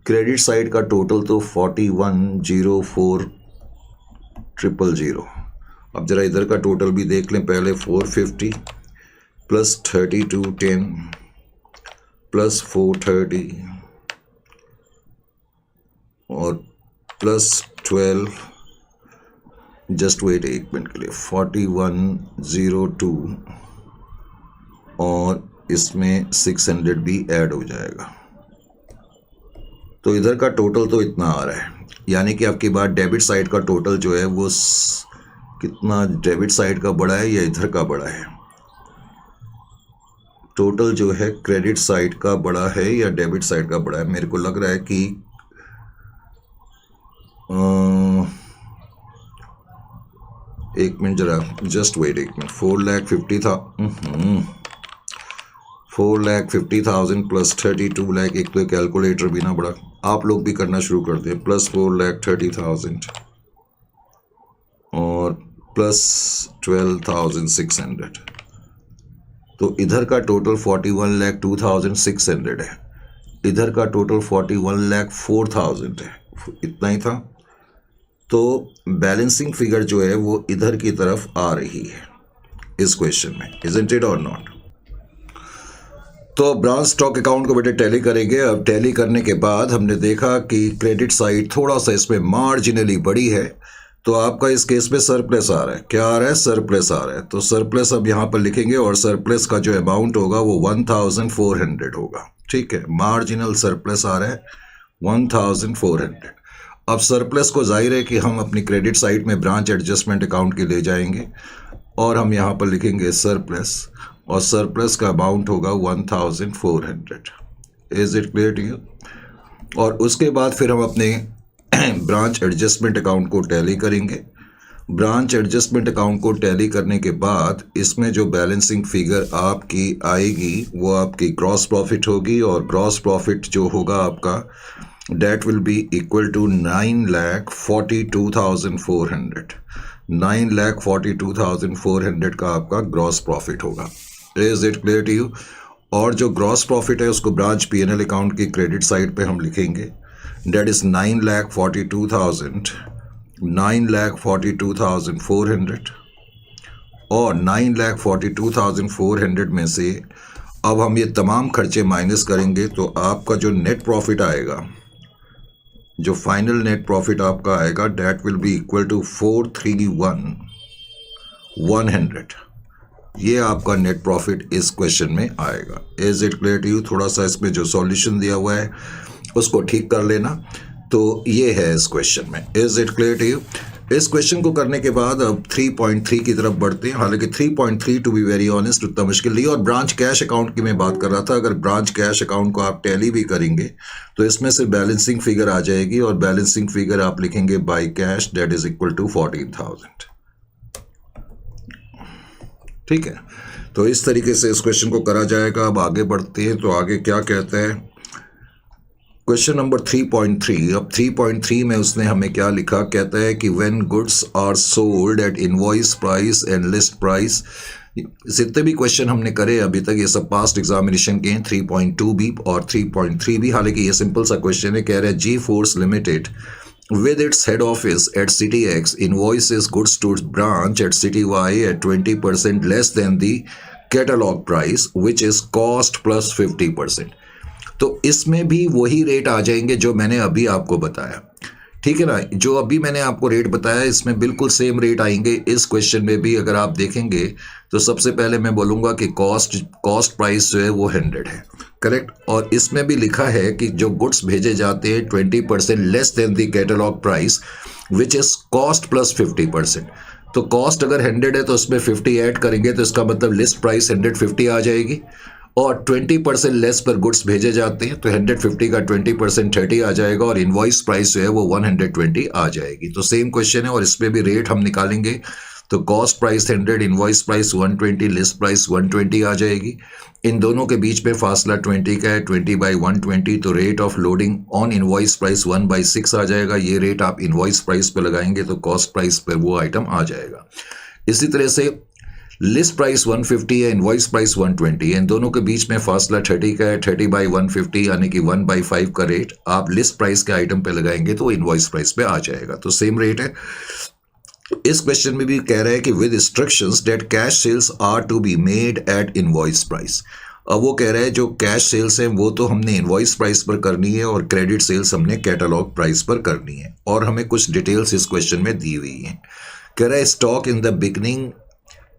Credit side का टोटल तो 41,04,000। अब जरा इधर का टोटल भी देख लें पहले। 450 प्लस 3210 प्लस 430 और प्लस 12, जस्ट वेट एक मिनट के लिए, 4102 और इसमें 600 भी ऐड हो जाएगा। तो इधर का टोटल तो इतना आ रहा है, यानी कि आपकी बात डेबिट साइड का टोटल जो है वो कितना डेबिट साइड का बड़ा है या इधर का बड़ा है? टोटल जो है क्रेडिट साइड का बड़ा है या डेबिट साइड का बड़ा है? मेरे को लग रहा है कि एक मिनट जरा, जस्ट वेट एक मिनट। 4,50,000 प्लस 32 लाख, एक तो कैलकुलेटर भी ना बड़ा, आप लोग भी करना शुरू कर दें। प्लस 4,30,000 और प्लस 12,600, तो इधर का टोटल 41,02,600 है, इधर का टोटल 41,04,000 है, इतना ही था। तो बैलेंसिंग फिगर जो है वो इधर की तरफ आ रही है इस क्वेश्चन में, इजंट इट और नॉट? तो ब्रांच स्टॉक अकाउंट को बेटे टैली करेंगे। अब टैली करने के बाद हमने देखा कि क्रेडिट साइड थोड़ा सा इसमें मार्जिनली बड़ी है, तो आपका इस केस में सरप्लस आ रहा है। क्या आ रहा है? सरप्लस आ रहा है। तो सरप्लस अब यहाँ पर लिखेंगे और सरप्लस का जो अमाउंट होगा वो 1,400 होगा। ठीक है, मार्जिनल सरप्लस आ रहा है 1,400। अब सरप्लस को जाहिर है कि हम अपनी क्रेडिट साइड में ब्रांच एडजस्टमेंट अकाउंट के ले जाएंगे और हम यहाँ पर लिखेंगे सरप्लस, और सरप्लस का अमाउंट होगा 1,400। Is it clear to you? और उसके बाद फिर हम अपने ब्रांच एडजस्टमेंट अकाउंट को टैली करेंगे। ब्रांच एडजस्टमेंट अकाउंट को टैली करने के बाद इसमें जो बैलेंसिंग फिगर आपकी आएगी वो आपकी ग्रॉस प्रॉफिट होगी, और ग्रॉस प्रॉफिट जो होगा आपका that will be equal to 9,42,400। 9,42,400 का आपका ग्रॉस प्रॉफिट होगा। Is it clear to you? और जो ग्रॉस प्रॉफिट है उसको ब्रांच P&L अकाउंट की क्रेडिट साइड पे हम लिखेंगे, डेट इज 9,42,400 और 9,42,400 में से अब हम ये तमाम खर्चे माइनस करेंगे, तो आपका जो नेट प्रॉफिट आएगा, जो फाइनल नेट प्रॉफिट आपका आएगा, that will be equal to 431,100। ये आपका नेट प्रॉफिट इस क्वेश्चन में आएगा। Is it clear to you? थोड़ा सा इसमें जो सॉल्यूशन दिया हुआ है उसको ठीक कर लेना। तो ये है इस क्वेश्चन में। Is it clear to you? इस क्वेश्चन को करने के बाद अब 3.3 की तरफ बढ़ते हैं। हालांकि 3.3 टू बी वेरी ऑनेस्ट उतना मुश्किल नहीं। और ब्रांच कैश अकाउंट की मैं बात कर रहा था। अगर ब्रांच कैश अकाउंट को आप टैली भी करेंगे तो इसमें से बैलेंसिंग फिगर आ जाएगी, और बैलेंसिंग फिगर आप लिखेंगे by cash, that is equal to 14,000। ठीक है, तो इस तरीके से इस क्वेश्चन को करा जाएगा। अब आगे बढ़ते हैं, तो आगे क्या कहता है क्वेश्चन नंबर 3.3। अब 3.3 में उसने हमें क्या लिखा, कहता है कि when goods are sold at invoice price and list price जितने भी क्वेश्चन हमने करे अभी तक ये सब पास्ट एग्जामिनेशन के हैं, 3.2 भी और 3.3 भी। हालांकि ये सिंपल सा क्वेश्चन है, कह रहा है G force limited with its head office at city X invoices goods to branch at city Y at 20% less than the catalog price which is cost plus 50%। तो इसमें भी वही रेट आ जाएंगे जो मैंने अभी आपको बताया, ठीक है ना। जो अभी मैंने आपको रेट बताया इसमें बिल्कुल सेम रेट आएंगे इस क्वेश्चन में भी। अगर आप देखेंगे तो सबसे पहले मैं बोलूँगा कि कॉस्ट प्राइस जो है वो 100 है, करेक्ट। और इसमें भी लिखा है कि जो गुड्स भेजे जाते हैं 20% less than the catalogue price which is cost plus 50%। तो कॉस्ट अगर 100 है तो उसमें 50 ऐड करेंगे तो इसका मतलब लिस्ट प्राइस 150 आ जाएगी। और 20% लेस पर गुड्स भेजे जाते हैं तो 150 का 20% 30 आ जाएगा और इनवॉइस प्राइस जो है वो 120 आ जाएगी। तो सेम क्वेश्चन है और इसमें भी रेट हम निकालेंगे तो cost price 100, invoice price 120, list price 120 आ जाएगी। इन दोनों के बीच में फासला 20 का है, 20/120, तो rate of loading on invoice price 1/6 आ जाएगा। ये रेट आप इनवॉइस प्राइस पर लगाएंगे तो कॉस्ट प्राइस पर वो आइटम आ जाएगा। इसी तरह से लिस्ट प्राइस 150 है, इनवॉइस प्राइस 120 है, इन दोनों के बीच में फासला 30 का है, 30/150 यानी कि 1/5 का रेट आप लिस्ट प्राइस के आइटम पे लगाएंगे तो इनवॉइस प्राइस पे आ जाएगा। तो सेम रेट है। इस क्वेश्चन में भी कह रहा है कि with instructions that cash sales are to be made at invoice price. अब वो कह रहा है जो कैश सेल्स हैं वो तो हमने इनवॉइस प्राइस पर करनी है और क्रेडिट सेल्स हमने कैटलॉग प्राइस पर करनी है। और हमें कुछ डिटेल्स इस क्वेश्चन में दी हुई हैं। कह रहा है stock in the beginning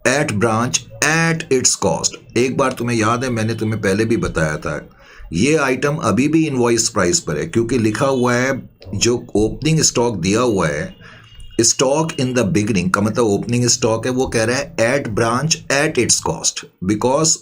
at branch at its cost. एक बार तुम्हें याद है मैंने तुम्हें पहले भी बताया था ये आइटम अभी भी इनवॉइस प्राइस पर है क्योंकि लिखा हुआ है जो ओपनिंग स्टॉक दिया हुआ है स्टॉक इन द बिगनिंग का मतलब ओपनिंग स्टॉक है, वो कह रहा है at branch at its cost because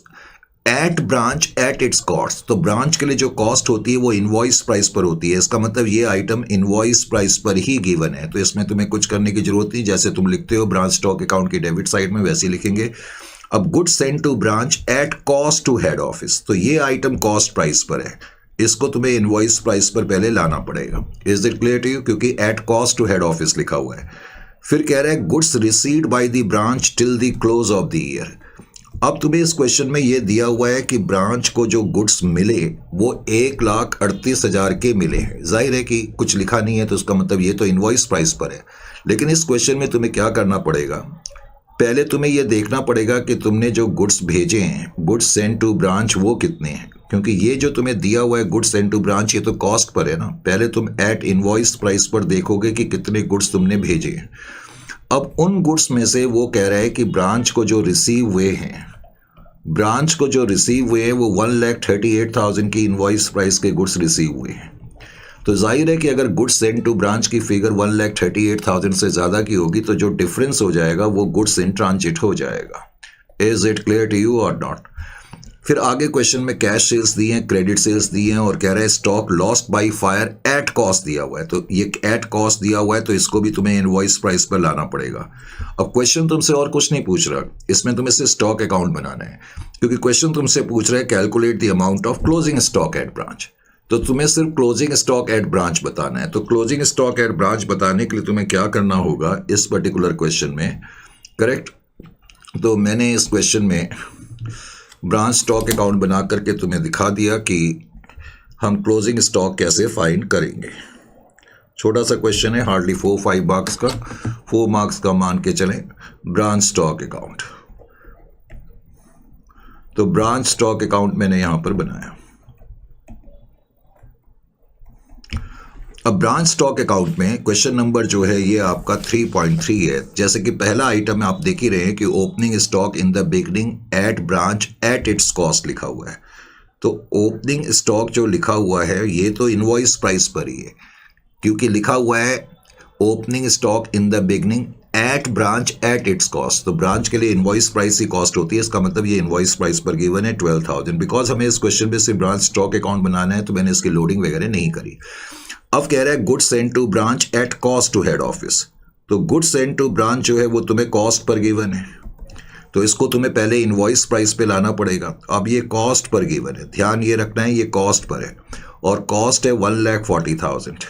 at branch at its cost. तो ब्रांच के लिए जो कॉस्ट होती है वो इनवॉइस प्राइस पर होती है। इसका मतलब ये आइटम इनवॉइस प्राइस पर ही गिवन है। तो इसमें तुम्हें कुछ करने की जरूरत नहीं, जैसे तुम लिखते हो ब्रांच स्टॉक अकाउंट की डेबिट साइड में वैसे ही लिखेंगे। अब goods send to branch at cost to head office, तो ये आइटम कॉस्ट प्राइस पर है, इसको तुम्हें इनवॉइस प्राइस पर पहले लाना पड़ेगा। Is it clear to you? क्योंकि at cost to head office लिखा हुआ है। फिर कह रहा है goods received by the branch till the close of the year. अब तुम्हें इस क्वेश्चन में ये दिया हुआ है कि ब्रांच को जो गुड्स मिले वो 1,38,000 के मिले हैं। जाहिर है कि कुछ लिखा नहीं है तो उसका मतलब ये तो इनवॉइस प्राइस पर है। लेकिन इस क्वेश्चन में तुम्हें क्या करना पड़ेगा, पहले तुम्हें ये देखना पड़ेगा कि तुमने जो गुड्स भेजे हैं गुड्स सेंड टू ब्रांच वो कितने हैं, क्योंकि ये जो तुम्हें दिया हुआ है गुड्स सेंड टू ब्रांच ये तो कॉस्ट पर है ना। पहले तुम एट इनवॉइस प्राइस पर देखोगे कि कितने गुड्स तुमने भेजे हैं। अब उन गुड्स में से वो कह रहा है कि ब्रांच को जो रिसीव हुए हैं वो 1,38,000 की इनवॉइस प्राइस के गुड्स रिसीव हुए हैं। तो जाहिर है कि अगर गुड्स सेंड टू ब्रांच की फिगर 1,38,000 से ज़्यादा की होगी तो जो डिफरेंस हो जाएगा वो गुड्स इन ट्रांजिट हो जाएगा। Is it clear to you और नॉट? फिर आगे क्वेश्चन में कैश सेल्स दिए हैं, क्रेडिट सेल्स दिए हैं और कह रहा है stock lost by fire at cost दिया हुआ है। तो ये एट कॉस्ट दिया हुआ है तो इसको भी तुम्हें इनवॉइस प्राइस पर लाना पड़ेगा। अब क्वेश्चन तुमसे और कुछ नहीं पूछ रहा, इसमें तुम्हें सिर्फ स्टॉक अकाउंट बनाना है, क्योंकि क्वेश्चन तुमसे पूछ रहा है calculate the amount of closing stock at branch. तो तुम्हें सिर्फ क्लोजिंग स्टॉक एट ब्रांच बताना है। तो क्लोजिंग स्टॉक एट ब्रांच बताने के लिए तुम्हें क्या करना होगा इस पर्टिकुलर क्वेश्चन में, करेक्ट। तो मैंने इस क्वेश्चन में ब्रांच स्टॉक अकाउंट बना करके तुम्हें दिखा दिया कि हम क्लोजिंग स्टॉक कैसे फाइंड करेंगे। छोटा सा क्वेश्चन है, हार्डली 4-5 मार्क्स का, 4 मार्क्स का मान के चलें। ब्रांच स्टॉक अकाउंट, तो ब्रांच स्टॉक अकाउंट मैंने यहां पर बनाया। अब ब्रांच स्टॉक अकाउंट में क्वेश्चन नंबर जो है ये आपका 3.3 है। जैसे कि पहला आइटम आप देख ही रहे हैं कि opening stock in the beginning at branch at its cost लिखा हुआ है। तो ओपनिंग स्टॉक जो लिखा हुआ है ये तो इनवॉइस प्राइस पर ही है, क्योंकि लिखा हुआ है opening stock in the beginning at branch at its cost. तो ब्रांच के लिए इनवॉइस प्राइस ही कॉस्ट होती है, इसका मतलब ये इनवॉइस प्राइस पर गिवन है 12,000। बिकॉज हमें इस क्वेश्चन में सिर्फ ब्रांच स्टॉक अकाउंट बनाना है तो मैंने इसकी लोडिंग वगैरह नहीं करी। अब कह रहा है goods send to branch at cost to head office. तो गुड्स सेंड टू ब्रांच जो है वो तुम्हें कॉस्ट पर गिवन है, तो इसको तुम्हें पहले इनवॉइस प्राइस पे लाना पड़ेगा। अब ये कॉस्ट पर गिवन है, ध्यान ये रखना है ये कॉस्ट पर है और कॉस्ट है 1,40,000।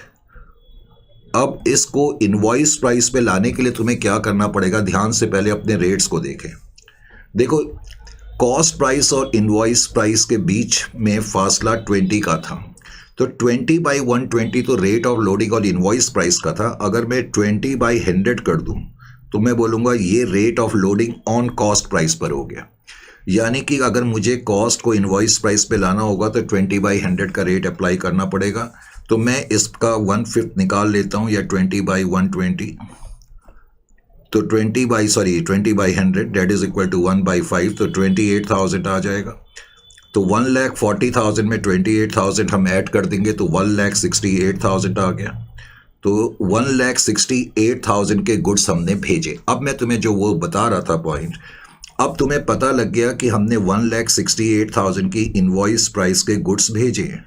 अब इसको इनवॉइस प्राइस पे लाने के लिए तुम्हें क्या करना पड़ेगा, ध्यान से पहले अपने रेट्स को देखें। देखो, कॉस्ट प्राइस और इनवॉइस प्राइस के बीच में फासला 20 का था, तो 20/120 तो रेट ऑफ लोडिंग और इनवॉइस प्राइस का था। अगर मैं 20/100 कर दूं तो मैं बोलूँगा ये rate of loading on cost price पर हो गया। यानी कि अगर मुझे कॉस्ट को इनवॉइस प्राइस पे लाना होगा तो 20/100 का रेट अप्लाई करना पड़ेगा। तो मैं इसका 1/5 निकाल लेता हूँ, या 20/120, तो 20/100 डेट इज इक्वल टू 1/5, तो 28,000 आ जाएगा। तो 1,40,000 में 28,000 हम ऐड कर देंगे तो 1,68,000 आ गया। तो 1,68,000 के गुड्स हमने भेजे। अब मैं तुम्हें जो वो बता रहा था पॉइंट, अब तुम्हें पता लग गया कि हमने 1,68,000 की इनवॉइस प्राइस के गुड्स भेजे हैं,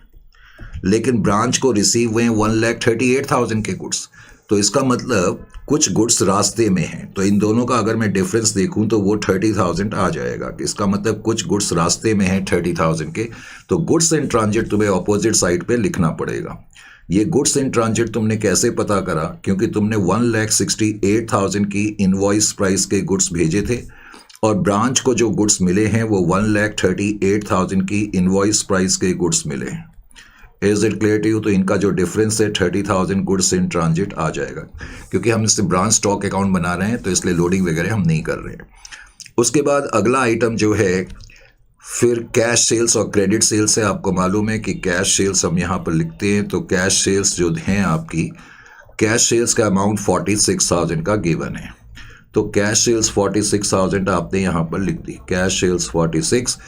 लेकिन ब्रांच को रिसीव हुए 1,38,000 के गुड्स। तो इसका मतलब कुछ गुड्स रास्ते में हैं। तो इन दोनों का अगर मैं डिफरेंस देखूं तो वो 30,000 आ जाएगा। इसका मतलब कुछ गुड्स रास्ते में हैं 30,000 के। तो गुड्स इन ट्रांजिट तुम्हें ऑपोजिट साइड पे लिखना पड़ेगा। ये गुड्स इन ट्रांजिट तुमने कैसे पता करा? क्योंकि तुमने 1,68,000 की इनवॉइस प्राइस के गुड्स भेजे थे और ब्रांच को जो गुड्स मिले हैं वो 1,38,000 की इनवॉइस प्राइस के गुड्स मिले हैं। Is it clear to you? तो इनका जो डिफरेंस है 30,000 गुड्स इन ट्रांजिट आ जाएगा। क्योंकि हम इससे ब्रांच स्टॉक अकाउंट बना रहे हैं तो इसलिए लोडिंग वगैरह हम नहीं कर रहे हैं। उसके बाद अगला आइटम जो है फिर कैश सेल्स और क्रेडिट सेल्स है। आपको मालूम है कि कैश सेल्स हम यहाँ पर लिखते हैं, तो कैश सेल्स जो हैं आपकी, कैश सेल्स का अमाउंट 46,000 का गिवन है। तो कैश सेल्स 46,000 आपने यहाँ पर लिख दी, कैश सेल्स 46।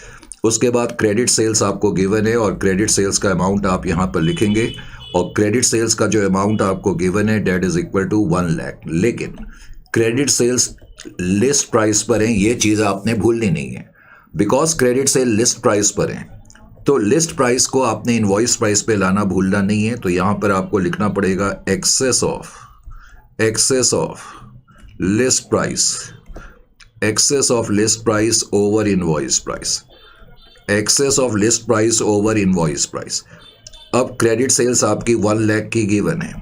उसके बाद क्रेडिट सेल्स आपको गिवन है और क्रेडिट सेल्स का अमाउंट आप यहाँ पर लिखेंगे, और क्रेडिट सेल्स का जो अमाउंट आपको गिवन है that is equal to 1 lakh. लेकिन क्रेडिट सेल्स लिस्ट प्राइस पर हैं, ये चीज़ आपने भूलनी नहीं है, because credit sale list price पर हैं। तो लिस्ट प्राइस को आपने इनवॉइस प्राइस पे लाना भूलना नहीं है। तो यहाँ पर आपको लिखना पड़ेगा excess of list price, excess of list price over invoice price, excess of list price over invoice price. अब क्रेडिट सेल्स आपकी 1 लाख की गिवन है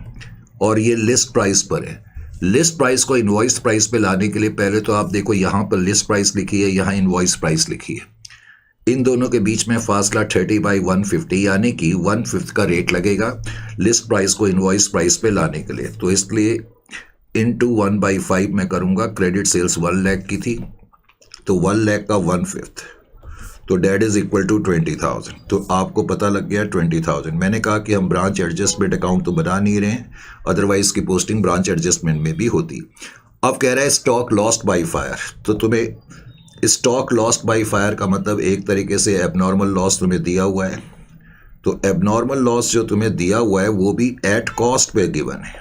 और ये लिस्ट प्राइस पर है। लिस्ट प्राइस को इनवॉइस प्राइस पे लाने के लिए पहले तो आप देखो यहाँ पर लिस्ट प्राइस लिखी है, यहाँ इनवॉइस प्राइस लिखी है। इन दोनों के बीच में फासला 30/150 यानी कि 1/5 का रेट लगेगा लिस्ट प्राइस को इनवॉइस प्राइस पे लाने के लिए। तो इसलिए इंटू 1/5 मैं करूँगा। क्रेडिट सेल्स 1 लाख की थी तो 1 लाख का 1/5, तो डेट इज इक्वल टू 20,000। तो आपको पता लग गया 20,000। मैंने कहा कि हम ब्रांच एडजस्टमेंट अकाउंट तो बना नहीं रहे हैं, अदरवाइज की पोस्टिंग ब्रांच एडजस्टमेंट में भी होती। अब कह रहा है स्टॉक लॉस्ट बाय फायर। तो तुम्हें स्टॉक लॉस्ट बाय फायर का मतलब एक तरीके से एबनॉर्मल लॉस तुम्हें दिया हुआ है। तो एबनॉर्मल लॉस जो तुम्हें दिया हुआ है वो भी एट कॉस्ट पे गिवन है।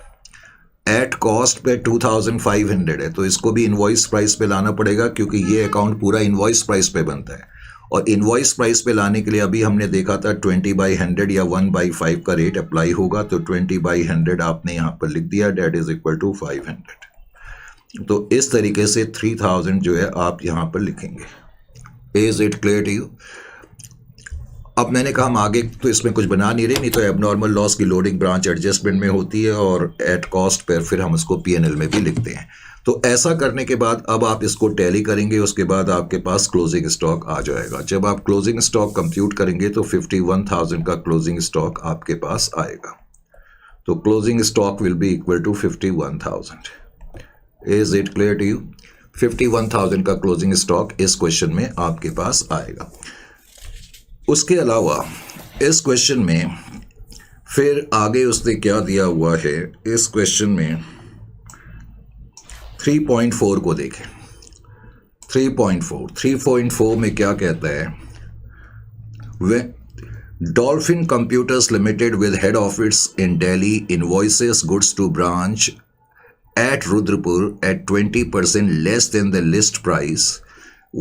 एट कॉस्ट पे 2,500 है, तो इसको भी इनवॉइस प्राइस पे लाना पड़ेगा क्योंकि ये अकाउंट पूरा इनवॉइस प्राइस पे बनता है। और इनवॉइस प्राइस पे लाने के लिए अभी हमने देखा था 20/100 या 1/5 का रेट अप्लाई होगा। तो 20/100 आपने यहाँ पर लिख दिया, डेट इज इक्वल टू 500। तो इस तरीके से 3,000 जो है आप यहाँ पर लिखेंगे। Is it clear to you? अब मैंने कहा हम आगे तो इसमें कुछ बना नहीं रहे, नहीं तो एबनॉर्मल लॉस की लोडिंग ब्रांच एडजस्टमेंट में होती है और एट कॉस्ट पर फिर हम उसको P&L में भी लिखते हैं। तो ऐसा करने के बाद अब आप इसको टैली करेंगे, उसके बाद आपके पास क्लोजिंग स्टॉक आ जाएगा। जब आप क्लोजिंग स्टॉक कंप्यूट करेंगे तो 51,000 का क्लोजिंग स्टॉक आपके पास आएगा। तो closing stock will be equal to 51,000। Is it clear to you? 51,000 का क्लोजिंग स्टॉक इस क्वेश्चन में आपके पास आएगा। उसके अलावा इस क्वेश्चन में फिर आगे उसने क्या दिया हुआ है, इस क्वेश्चन में 3.4 को देखें। 3.4 में क्या कहता है? वे Dolphin computers limited with head office in Delhi invoices goods to branch at Rudrapur at 20% less than the list price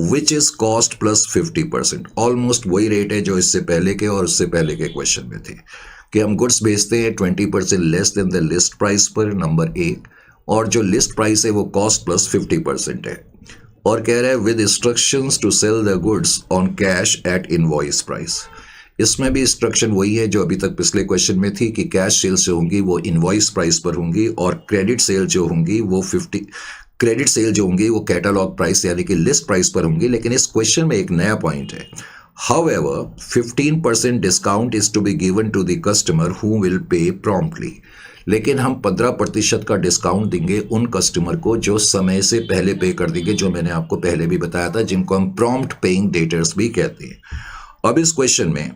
which is cost plus 50%। Almost वही रेट है जो इससे पहले के और उससे पहले के क्वेश्चन में थे कि हम गुड्स बेचते हैं 20% less than the list price पर, नंबर 1, और जो लिस्ट प्राइस है वो कॉस्ट प्लस 50% है। और कह रहा है with instructions to sell the goods on cash at invoice price. इसमें भी इंस्ट्रक्शन वही है जो अभी तक पिछले क्वेश्चन में थी कि कैश सेल्स जो होंगी वो इनवॉइस प्राइस पर होंगी और क्रेडिट सेल जो होंगी वो क्रेडिट सेल जो होंगी वो कैटलॉग प्राइस यानी कि लिस्ट प्राइस पर होंगी। लेकिन इस क्वेश्चन में एक नया पॉइंट है, However, 15% discount is to be given to the customer who will pay promptly. लेकिन हम 15% का डिस्काउंट देंगे उन कस्टमर को जो समय से पहले पे कर देंगे, जो मैंने आपको पहले भी बताया था, जिनको हम प्रॉम्प्ट पेइंग डेटर्स भी कहते हैं। अब इस क्वेश्चन में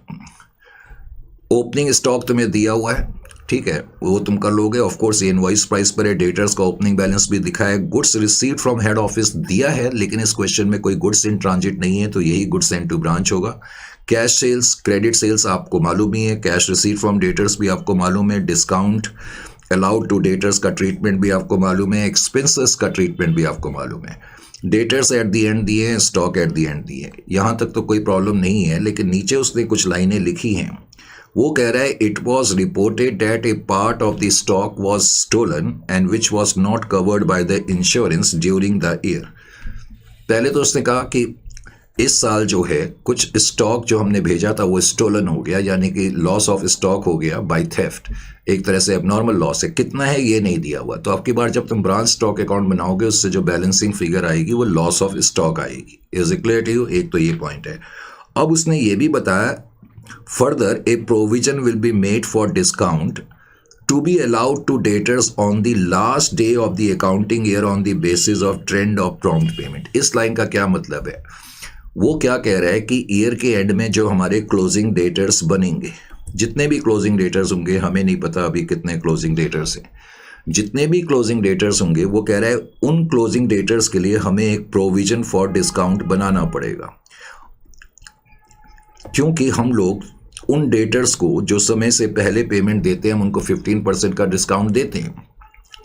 ओपनिंग स्टॉक तुम्हें दिया हुआ है, ठीक है, वो तुम कर लोगे। ऑफ कोर्स ये इनवॉइस प्राइस पर है, डेटर्स का ओपनिंग बैलेंस भी दिखा है, goods received from head office दिया है, लेकिन इस क्वेश्चन में कोई गुड्स इन ट्रांजिट नहीं है, तो यही गुड्स सेंड टू ब्रांच होगा। कैश सेल्स, क्रेडिट सेल्स आपको मालूम ही है, कैश रिसीव्ड फ्रॉम डेटर्स भी आपको मालूम है, डिस्काउंट अलाउड टू डेटर्स का ट्रीटमेंट भी आपको मालूम है, एक्सपेंसेस का ट्रीटमेंट भी आपको मालूम है। डेटर्स एट दी एंड दिए हैं, स्टॉक एट दी एंड दिए, यहाँ तक तो कोई प्रॉब्लम नहीं है। लेकिन नीचे उसने कुछ लाइनें लिखी हैं, वो कह रहा है it was reported that a part of the stock was stolen and which was not covered by the insurance during the year. पहले तो उसने कहा कि इस साल जो है कुछ स्टॉक जो हमने भेजा था वो स्टोलन हो गया, यानी कि लॉस ऑफ स्टॉक हो गया बाय थेफ्ट, एक तरह से एबनॉर्मल लॉस है। कितना है ये नहीं दिया हुआ, तो आपकी बार जब तुम ब्रांच स्टॉक अकाउंट बनाओगे उससे जो बैलेंसिंग फिगर आएगी वो लॉस ऑफ स्टॉक आएगी। Is it clear to you? एक तो ये पॉइंट है। अब उसने ये भी बताया further a provision will be made for discount to be allowed to debtors on the last day of the accounting year on the basis of trend of prompt payment। इस लाइन का क्या मतलब है? वो क्या कह रहा है कि ईयर के एंड में जो हमारे क्लोजिंग डेटर्स बनेंगे, जितने भी क्लोजिंग डेटर्स होंगे, हमें नहीं पता अभी कितने क्लोजिंग डेटर्स हैं, जितने भी क्लोजिंग डेटर्स होंगे, वो कह रहा है उन क्लोजिंग डेटर्स के लिए हमें एक प्रोविजन फॉर डिस्काउंट बनाना पड़ेगा, क्योंकि हम लोग उन डेटर्स को जो समय से पहले पेमेंट देते हैं हम उनको 15% का डिस्काउंट देते हैं।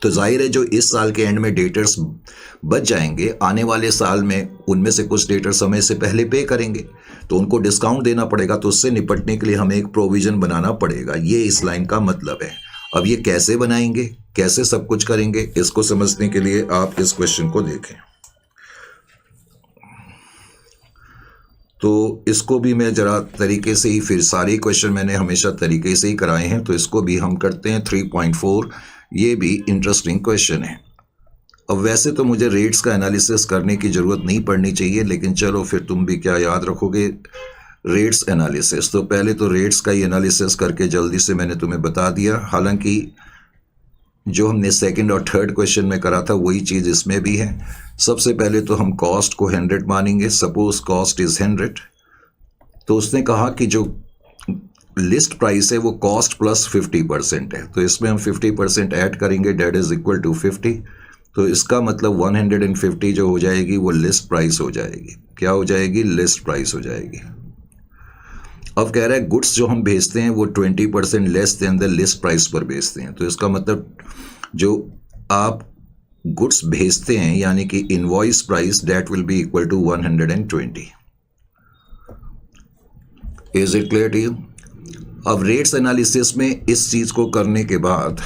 तो जाहिर है जो इस साल के एंड में डेटर्स बच जाएंगे, आने वाले साल में उनमें से कुछ डेटर समय से पहले पे करेंगे, तो उनको डिस्काउंट देना पड़ेगा। तो उससे निपटने के लिए हमें एक प्रोविज़न बनाना पड़ेगा, ये इस लाइन का मतलब है। अब ये कैसे बनाएंगे, कैसे सब कुछ करेंगे, इसको समझने के लिए आप इस क्वेश्चन को देखें। तो इसको भी मैं ज़रा तरीके से ही, फिर सारे क्वेश्चन मैंने हमेशा तरीके से ही कराए हैं, तो इसको भी हम करते हैं 3.4। ये भी इंटरेस्टिंग क्वेश्चन है। अब वैसे तो मुझे रेट्स का एनालिसिस करने की ज़रूरत नहीं पड़नी चाहिए, लेकिन चलो फिर तुम भी क्या याद रखोगे रेट्स एनालिसिस। तो पहले तो रेट्स का ही एनालिसिस करके जल्दी से मैंने तुम्हें बता दिया। हालांकि जो हमने सेकंड और थर्ड क्वेश्चन में करा था वही चीज़ इसमें भी है। सबसे पहले तो हम कॉस्ट को 100 मानेंगे। सपोज कॉस्ट इज़ 100, तो उसने कहा कि जो लिस्ट प्राइस है वो कॉस्ट प्लस 50% है, तो इसमें हम 50% ऐड करेंगे, डेट इज़ इक्वल टू 50। तो इसका मतलब 150 जो हो जाएगी वो लिस्ट प्राइस हो जाएगी। क्या हो जाएगी? लिस्ट प्राइस हो जाएगी। अब कह रहा है गुड्स जो हम भेजते हैं वो 20% less than the list price पर भेजते हैं। तो इसका मतलब जो आप गुड्स भेजते हैं यानी कि invoice price that will be equal to 120। Is it clear to you? अब रेट्स एनालिसिस में इस चीज को करने के बाद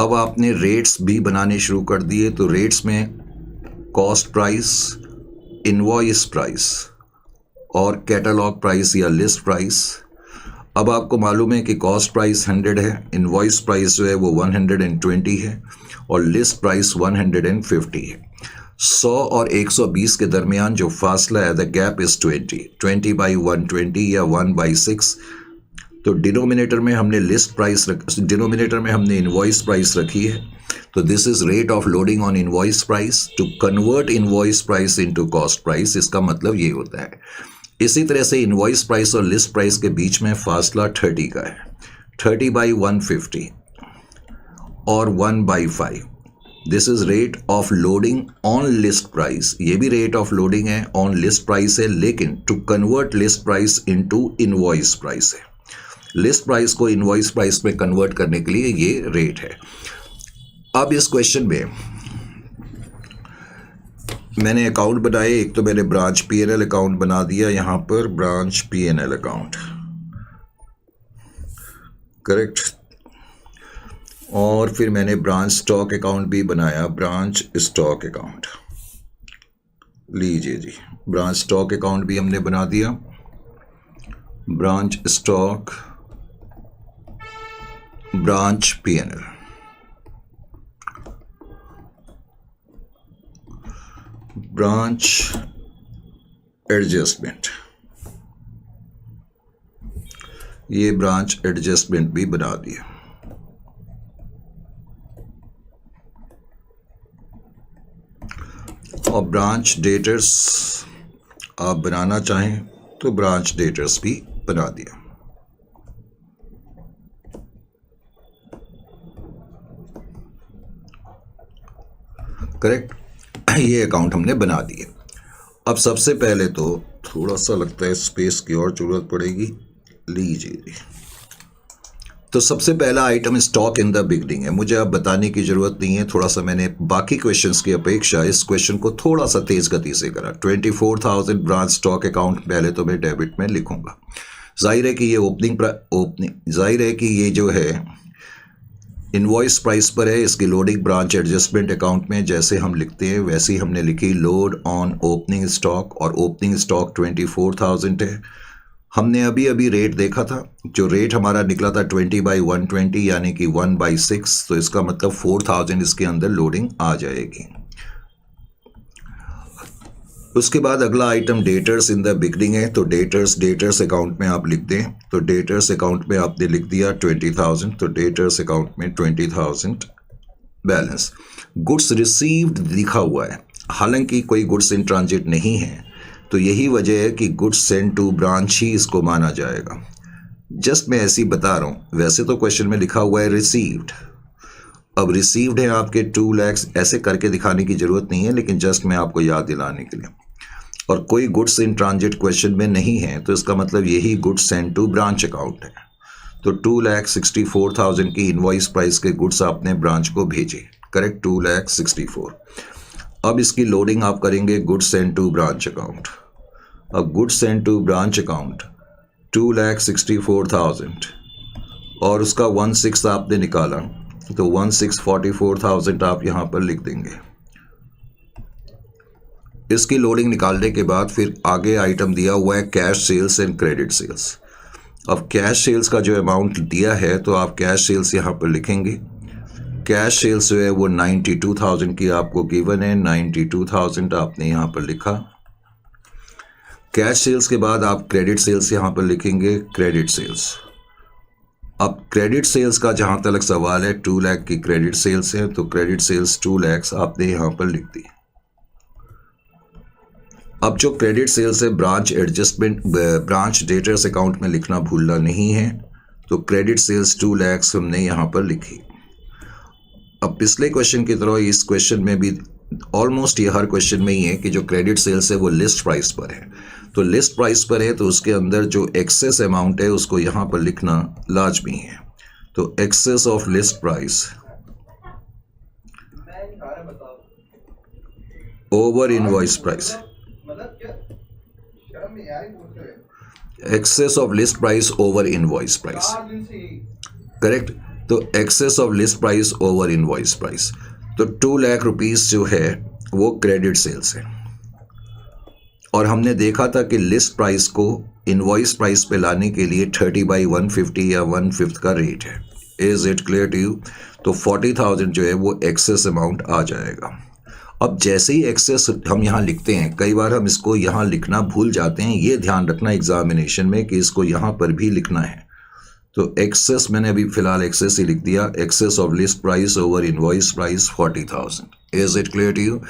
अब आपने रेट्स भी बनाने शुरू कर दिए। तो रेट्स में कॉस्ट प्राइस, इनवॉइस प्राइस और कैटलॉग प्राइस या लिस्ट प्राइस। अब आपको मालूम है कि कॉस्ट प्राइस 100 है, इनवॉइस प्राइस जो है वो 120 है और लिस्ट प्राइस 150 है। 100 और 120 के दरमियान जो फासला है द गैप इज 20 बाई 120 या 1/6। तो डिनोमिनेटर में हमने लिस्ट प्राइस डिनोमिनेटर में हमने इनवॉइस प्राइस रखी है। तो this is rate of loading on invoice price to convert invoice price into cost price. इसका मतलब ये होता है। इसी तरह से इनवॉइस प्राइस और लिस्ट प्राइस के बीच में फासला 30 का है, 30 बाई 150 और 1/5। This is rate of loading on list price. ये भी रेट ऑफ लोडिंग है, ऑन लिस्ट प्राइस है, लेकिन to convert list price into invoice price है। लिस्ट प्राइस को इनवॉइस प्राइस में कन्वर्ट करने के लिए ये रेट है। अब इस क्वेश्चन में मैंने अकाउंट बनाए। एक तो मैंने ब्रांच P&L अकाउंट बना दिया, यहाँ पर ब्रांच P&L अकाउंट, करेक्ट। और फिर मैंने ब्रांच स्टॉक अकाउंट भी बनाया, ब्रांच स्टॉक अकाउंट। लीजिए जी, ब्रांच स्टॉक अकाउंट भी हमने बना दिया। Branch stock, branch P&L। Branch adjustment, ये ब्रांच एडजस्टमेंट भी बना दिया। और ब्रांच डेटर्स आप बनाना चाहें तो ब्रांच डेटर्स भी बना दिया। करेक्ट, ये अकाउंट हमने बना दिए। अब सबसे पहले तो थोड़ा सा लगता है स्पेस की और जरूरत पड़ेगी, लीजिए। तो सबसे पहला item stock in the beginning है, मुझे अब बताने की ज़रूरत नहीं है। थोड़ा सा मैंने बाकी क्वेश्चंस की अपेक्षा इस क्वेश्चन को थोड़ा सा तेज़ गति से करा। 24,000 ब्रांच स्टॉक अकाउंट पहले तो मैं डेबिट में लिखूंगा। जाहिर है कि ये जाहिर है कि ये जो है इनवॉइस प्राइस पर है। इसकी लोडिंग ब्रांच एडजस्टमेंट अकाउंट में जैसे हम लिखते हैं वैसे ही हमने लिखी, लोड ऑन ओपनिंग स्टॉक, और ओपनिंग स्टॉक 24,000 है। हमने अभी अभी रेट देखा था, जो रेट हमारा निकला था 20/120 यानी कि 1/6, तो इसका मतलब 4,000 इसके अंदर लोडिंग आ जाएगी। उसके बाद अगला item debtors in the beginning है, तो डेटर्स अकाउंट में आप लिख दें। तो डेटर्स अकाउंट में आपने लिख दिया 20,000, तो डेटर्स अकाउंट में 20,000 बैलेंस। गुड्स रिसीव्ड लिखा हुआ है, हालांकि कोई गुड्स इन ट्रांजिट नहीं है, तो यही वजह है कि गुड्स सेंड टू ब्रांच ही इसको माना जाएगा। जस्ट मैं ऐसे ही बता रहा हूँ, वैसे तो क्वेश्चन में लिखा हुआ है रिसीव्ड। अब रिसीव्ड है आपके 2 लाख, ऐसे करके दिखाने की ज़रूरत नहीं है, लेकिन जस्ट मैं आपको याद दिलाने के लिए। और कोई गुड्स इन ट्रांजिट क्वेश्चन में नहीं है, तो इसका मतलब यही goods send to branch account है। तो 2,64,000 की इनवॉइस प्राइस के गुड्स आपने ब्रांच को भेजे, करेक्ट, 2,64,000। अब इसकी लोडिंग आप करेंगे goods send to branch account. अब goods send to branch account 2,64,000 और उसका 1/6 आपने निकाला, तो 1,644,000 आप यहाँ पर लिख देंगे। इसकी लोडिंग निकालने के बाद फिर आगे आइटम दिया हुआ है cash sales and credit sales. अब कैश सेल्स का जो अमाउंट दिया है, तो आप कैश सेल्स यहाँ पर लिखेंगे। कैश सेल्स जो है वो 92,000 की आपको गिवन है, 92,000 आपने यहाँ पर लिखा। कैश सेल्स के बाद आप क्रेडिट सेल्स यहाँ पर लिखेंगे, क्रेडिट सेल्स। अब क्रेडिट सेल्स का जहाँ तक सवाल है, 2 लाख की क्रेडिट सेल्स है, तो क्रेडिट सेल्स 2 लाख आपने यहाँ पर लिख दी। अब जो क्रेडिट सेल्स है branch adjustment branch debtors account में लिखना भूलना नहीं है, तो क्रेडिट सेल्स 2 लाख हमने यहाँ पर लिखी। अब पिछले क्वेश्चन की तरह इस क्वेश्चन में भी ऑलमोस्ट ये हर क्वेश्चन में ही है कि जो क्रेडिट सेल्स है वो लिस्ट प्राइस पर है, तो लिस्ट प्राइस पर है, तो उसके अंदर जो एक्सेस अमाउंट है उसको यहाँ पर लिखना लाजमी है। तो excess of list price over invoice price, excess of list price over invoice price, correct. तो excess of list price over invoice price, तो 2 लाख रुपीस जो है वो क्रेडिट सेल्स है। और हमने देखा था कि लिस्ट प्राइस को इनवॉइस प्राइस पे लाने के लिए 30/150 या 1/5 का रेट है। Is it clear to you? तो 40,000 जो है वो एक्सेस अमाउंट आ जाएगा। अब जैसे ही एक्सेस हम यहाँ लिखते हैं, कई बार हम इसको यहाँ लिखना भूल जाते हैं, ये ध्यान रखना एग्जामिनेशन में कि इसको यहाँ पर भी लिखना है। तो एक्सेस मैंने अभी फिलहाल एक्सेस ही लिख दिया, excess of list price over invoice price 40,000। Is it clear to you?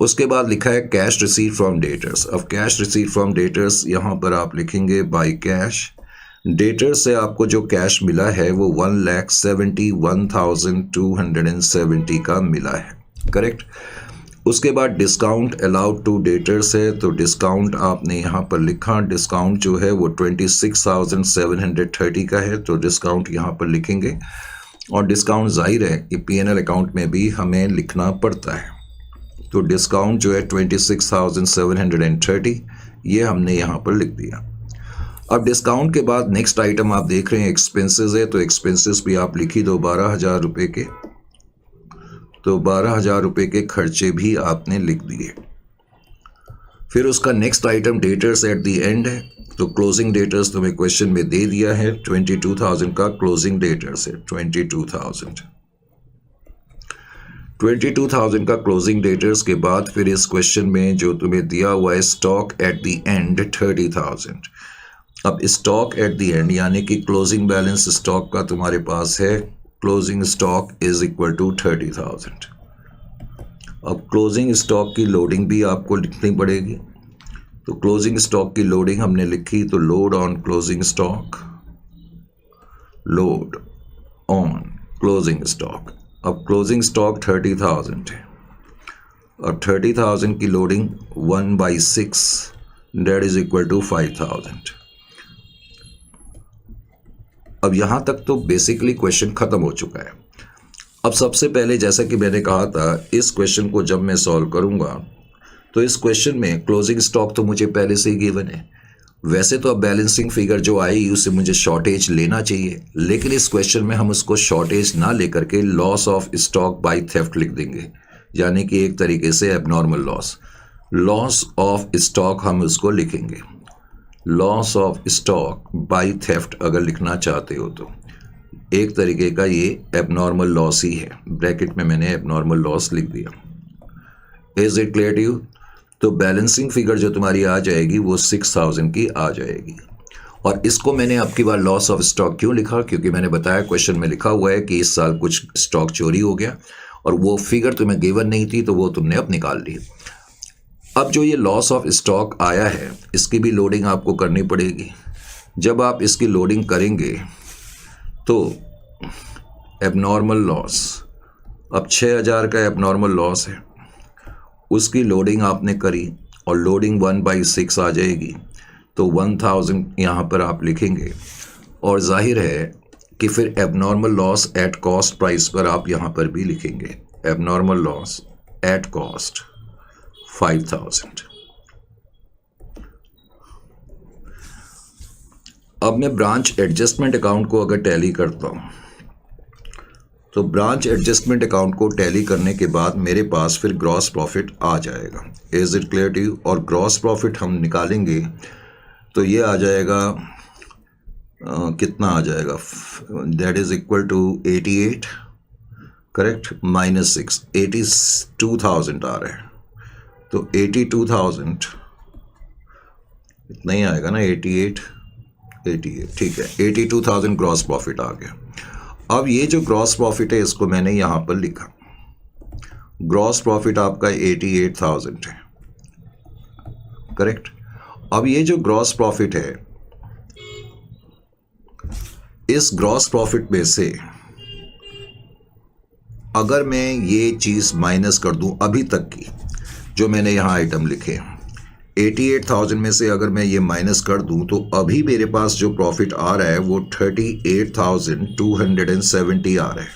उसके बाद लिखा है कैश रिसीव फ्रॉम डेटर्स। अब कैश रिसीव फ्रॉम डेटर्स यहाँ पर आप लिखेंगे बाय कैश। डेटर्स से आपको जो कैश मिला है वो 1,71,270 का मिला है, करेक्ट। उसके बाद डिस्काउंट अलाउड टू डेटर्स है, तो डिस्काउंट आपने यहाँ पर लिखा। डिस्काउंट जो है वो 26,730 का है, तो डिस्काउंट यहाँ पर लिखेंगे। और डिस्काउंट जाहिर है कि P&L अकाउंट में भी हमें लिखना पड़ता है, तो डिस्काउंट जो है 26,730 ये हमने यहाँ पर लिख दिया। अब डिस्काउंट के बाद नेक्स्ट आइटम आप देख रहे हैं एक्सपेंसेस है, तो एक्सपेंसेस भी आप लिखी दो 12,000 रुपये के, तो 12,000 रुपये के खर्चे भी आपने लिख दिए। फिर उसका next item debtors at the end है, तो क्लोजिंग डेटर्स तुम्हें क्वेश्चन में दे दिया है, 22,000 का क्लोजिंग डेटर्स है, 22,000। 22,000 का क्लोजिंग डेटर्स के बाद फिर इस क्वेश्चन में जो तुम्हें दिया हुआ है स्टॉक एट द एंड 30,000। अब स्टॉक एट द एंड यानी कि क्लोजिंग बैलेंस स्टॉक का तुम्हारे पास है, closing stock is equal to 30,000। अब क्लोजिंग स्टॉक की लोडिंग भी आपको लिखनी पड़ेगी। तो क्लोजिंग स्टॉक की लोडिंग हमने लिखी, तो load on closing stock, load on closing stock. अब क्लोजिंग स्टॉक 30,000 है और 30,000 की loading 1/6 that is equal to 5,000। अब यहां तक तो बेसिकली क्वेश्चन खत्म हो चुका है। अब सबसे पहले जैसा कि मैंने कहा था, इस क्वेश्चन को जब मैं सॉल्व करूंगा तो इस क्वेश्चन में क्लोजिंग स्टॉक तो मुझे पहले से ही गिवन है। वैसे तो अब बैलेंसिंग फिगर जो आई उससे मुझे शॉर्टेज लेना चाहिए, लेकिन इस क्वेश्चन में हम उसको शॉर्टेज ना लेकर के loss of stock by theft लिख देंगे, यानी कि एक तरीके से abnormal loss. Loss of stock हम उसको लिखेंगे, loss of stock by theft अगर लिखना चाहते हो तो एक तरीके का ये एबनॉर्मल लॉस ही है। ब्रैकेट में मैंने एबनॉर्मल लॉस लिख दिया। Is it clear to you? तो बैलेंसिंग फिगर जो तुम्हारी आ जाएगी वो 6,000 की आ जाएगी। और इसको मैंने अब की बार लॉस ऑफ स्टॉक क्यों लिखा, क्योंकि मैंने बताया क्वेश्चन में लिखा हुआ है कि इस साल कुछ स्टॉक चोरी हो गया और वो फिगर तुम्हें गिवन नहीं थी, तो वो तुमने अब निकाल ली। अब जो ये लॉस ऑफ स्टॉक आया है इसकी भी लोडिंग आपको करनी पड़ेगी। जब आप इसकी लोडिंग करेंगे तो एबनॉर्मल लॉस, अब 6,000 का एबनॉर्मल लॉस है, उसकी लोडिंग आपने करी और लोडिंग 1/6 आ जाएगी, तो 1,000 यहाँ पर आप लिखेंगे। और जाहिर है कि फिर abnormal loss at cost price पर आप यहाँ पर भी लिखेंगे, एबनॉर्मल लॉस एट कॉस्ट 5,000। अब मैं ब्रांच एडजस्टमेंट अकाउंट को अगर टैली करता हूँ तो ब्रांच एडजस्टमेंट अकाउंट को टैली करने के बाद मेरे पास फिर ग्रॉस प्रॉफिट आ जाएगा। Is it clear to you? और ग्रॉस प्रॉफिट हम निकालेंगे तो ये आ जाएगा कितना आ जाएगा, that is equal to 88, correct, -6, 82,000 आ रहा है। तो 82,000 इतना ही आएगा ना, 88, ठीक है, 82,000 ग्रॉस प्रॉफिट आ गया। अब ये जो ग्रॉस प्रॉफिट है इसको मैंने यहां पर लिखा, ग्रॉस प्रॉफिट आपका 88,000 है, करेक्ट। अब ये जो ग्रॉस प्रॉफिट है, इस ग्रॉस प्रॉफिट में से अगर मैं ये चीज माइनस कर दूं अभी तक की जो मैंने यहां आइटम लिखे, 88,000 में से अगर मैं ये माइनस कर दूं तो अभी मेरे पास जो प्रॉफिट आ रहा है वो 38,270 आ रहा है।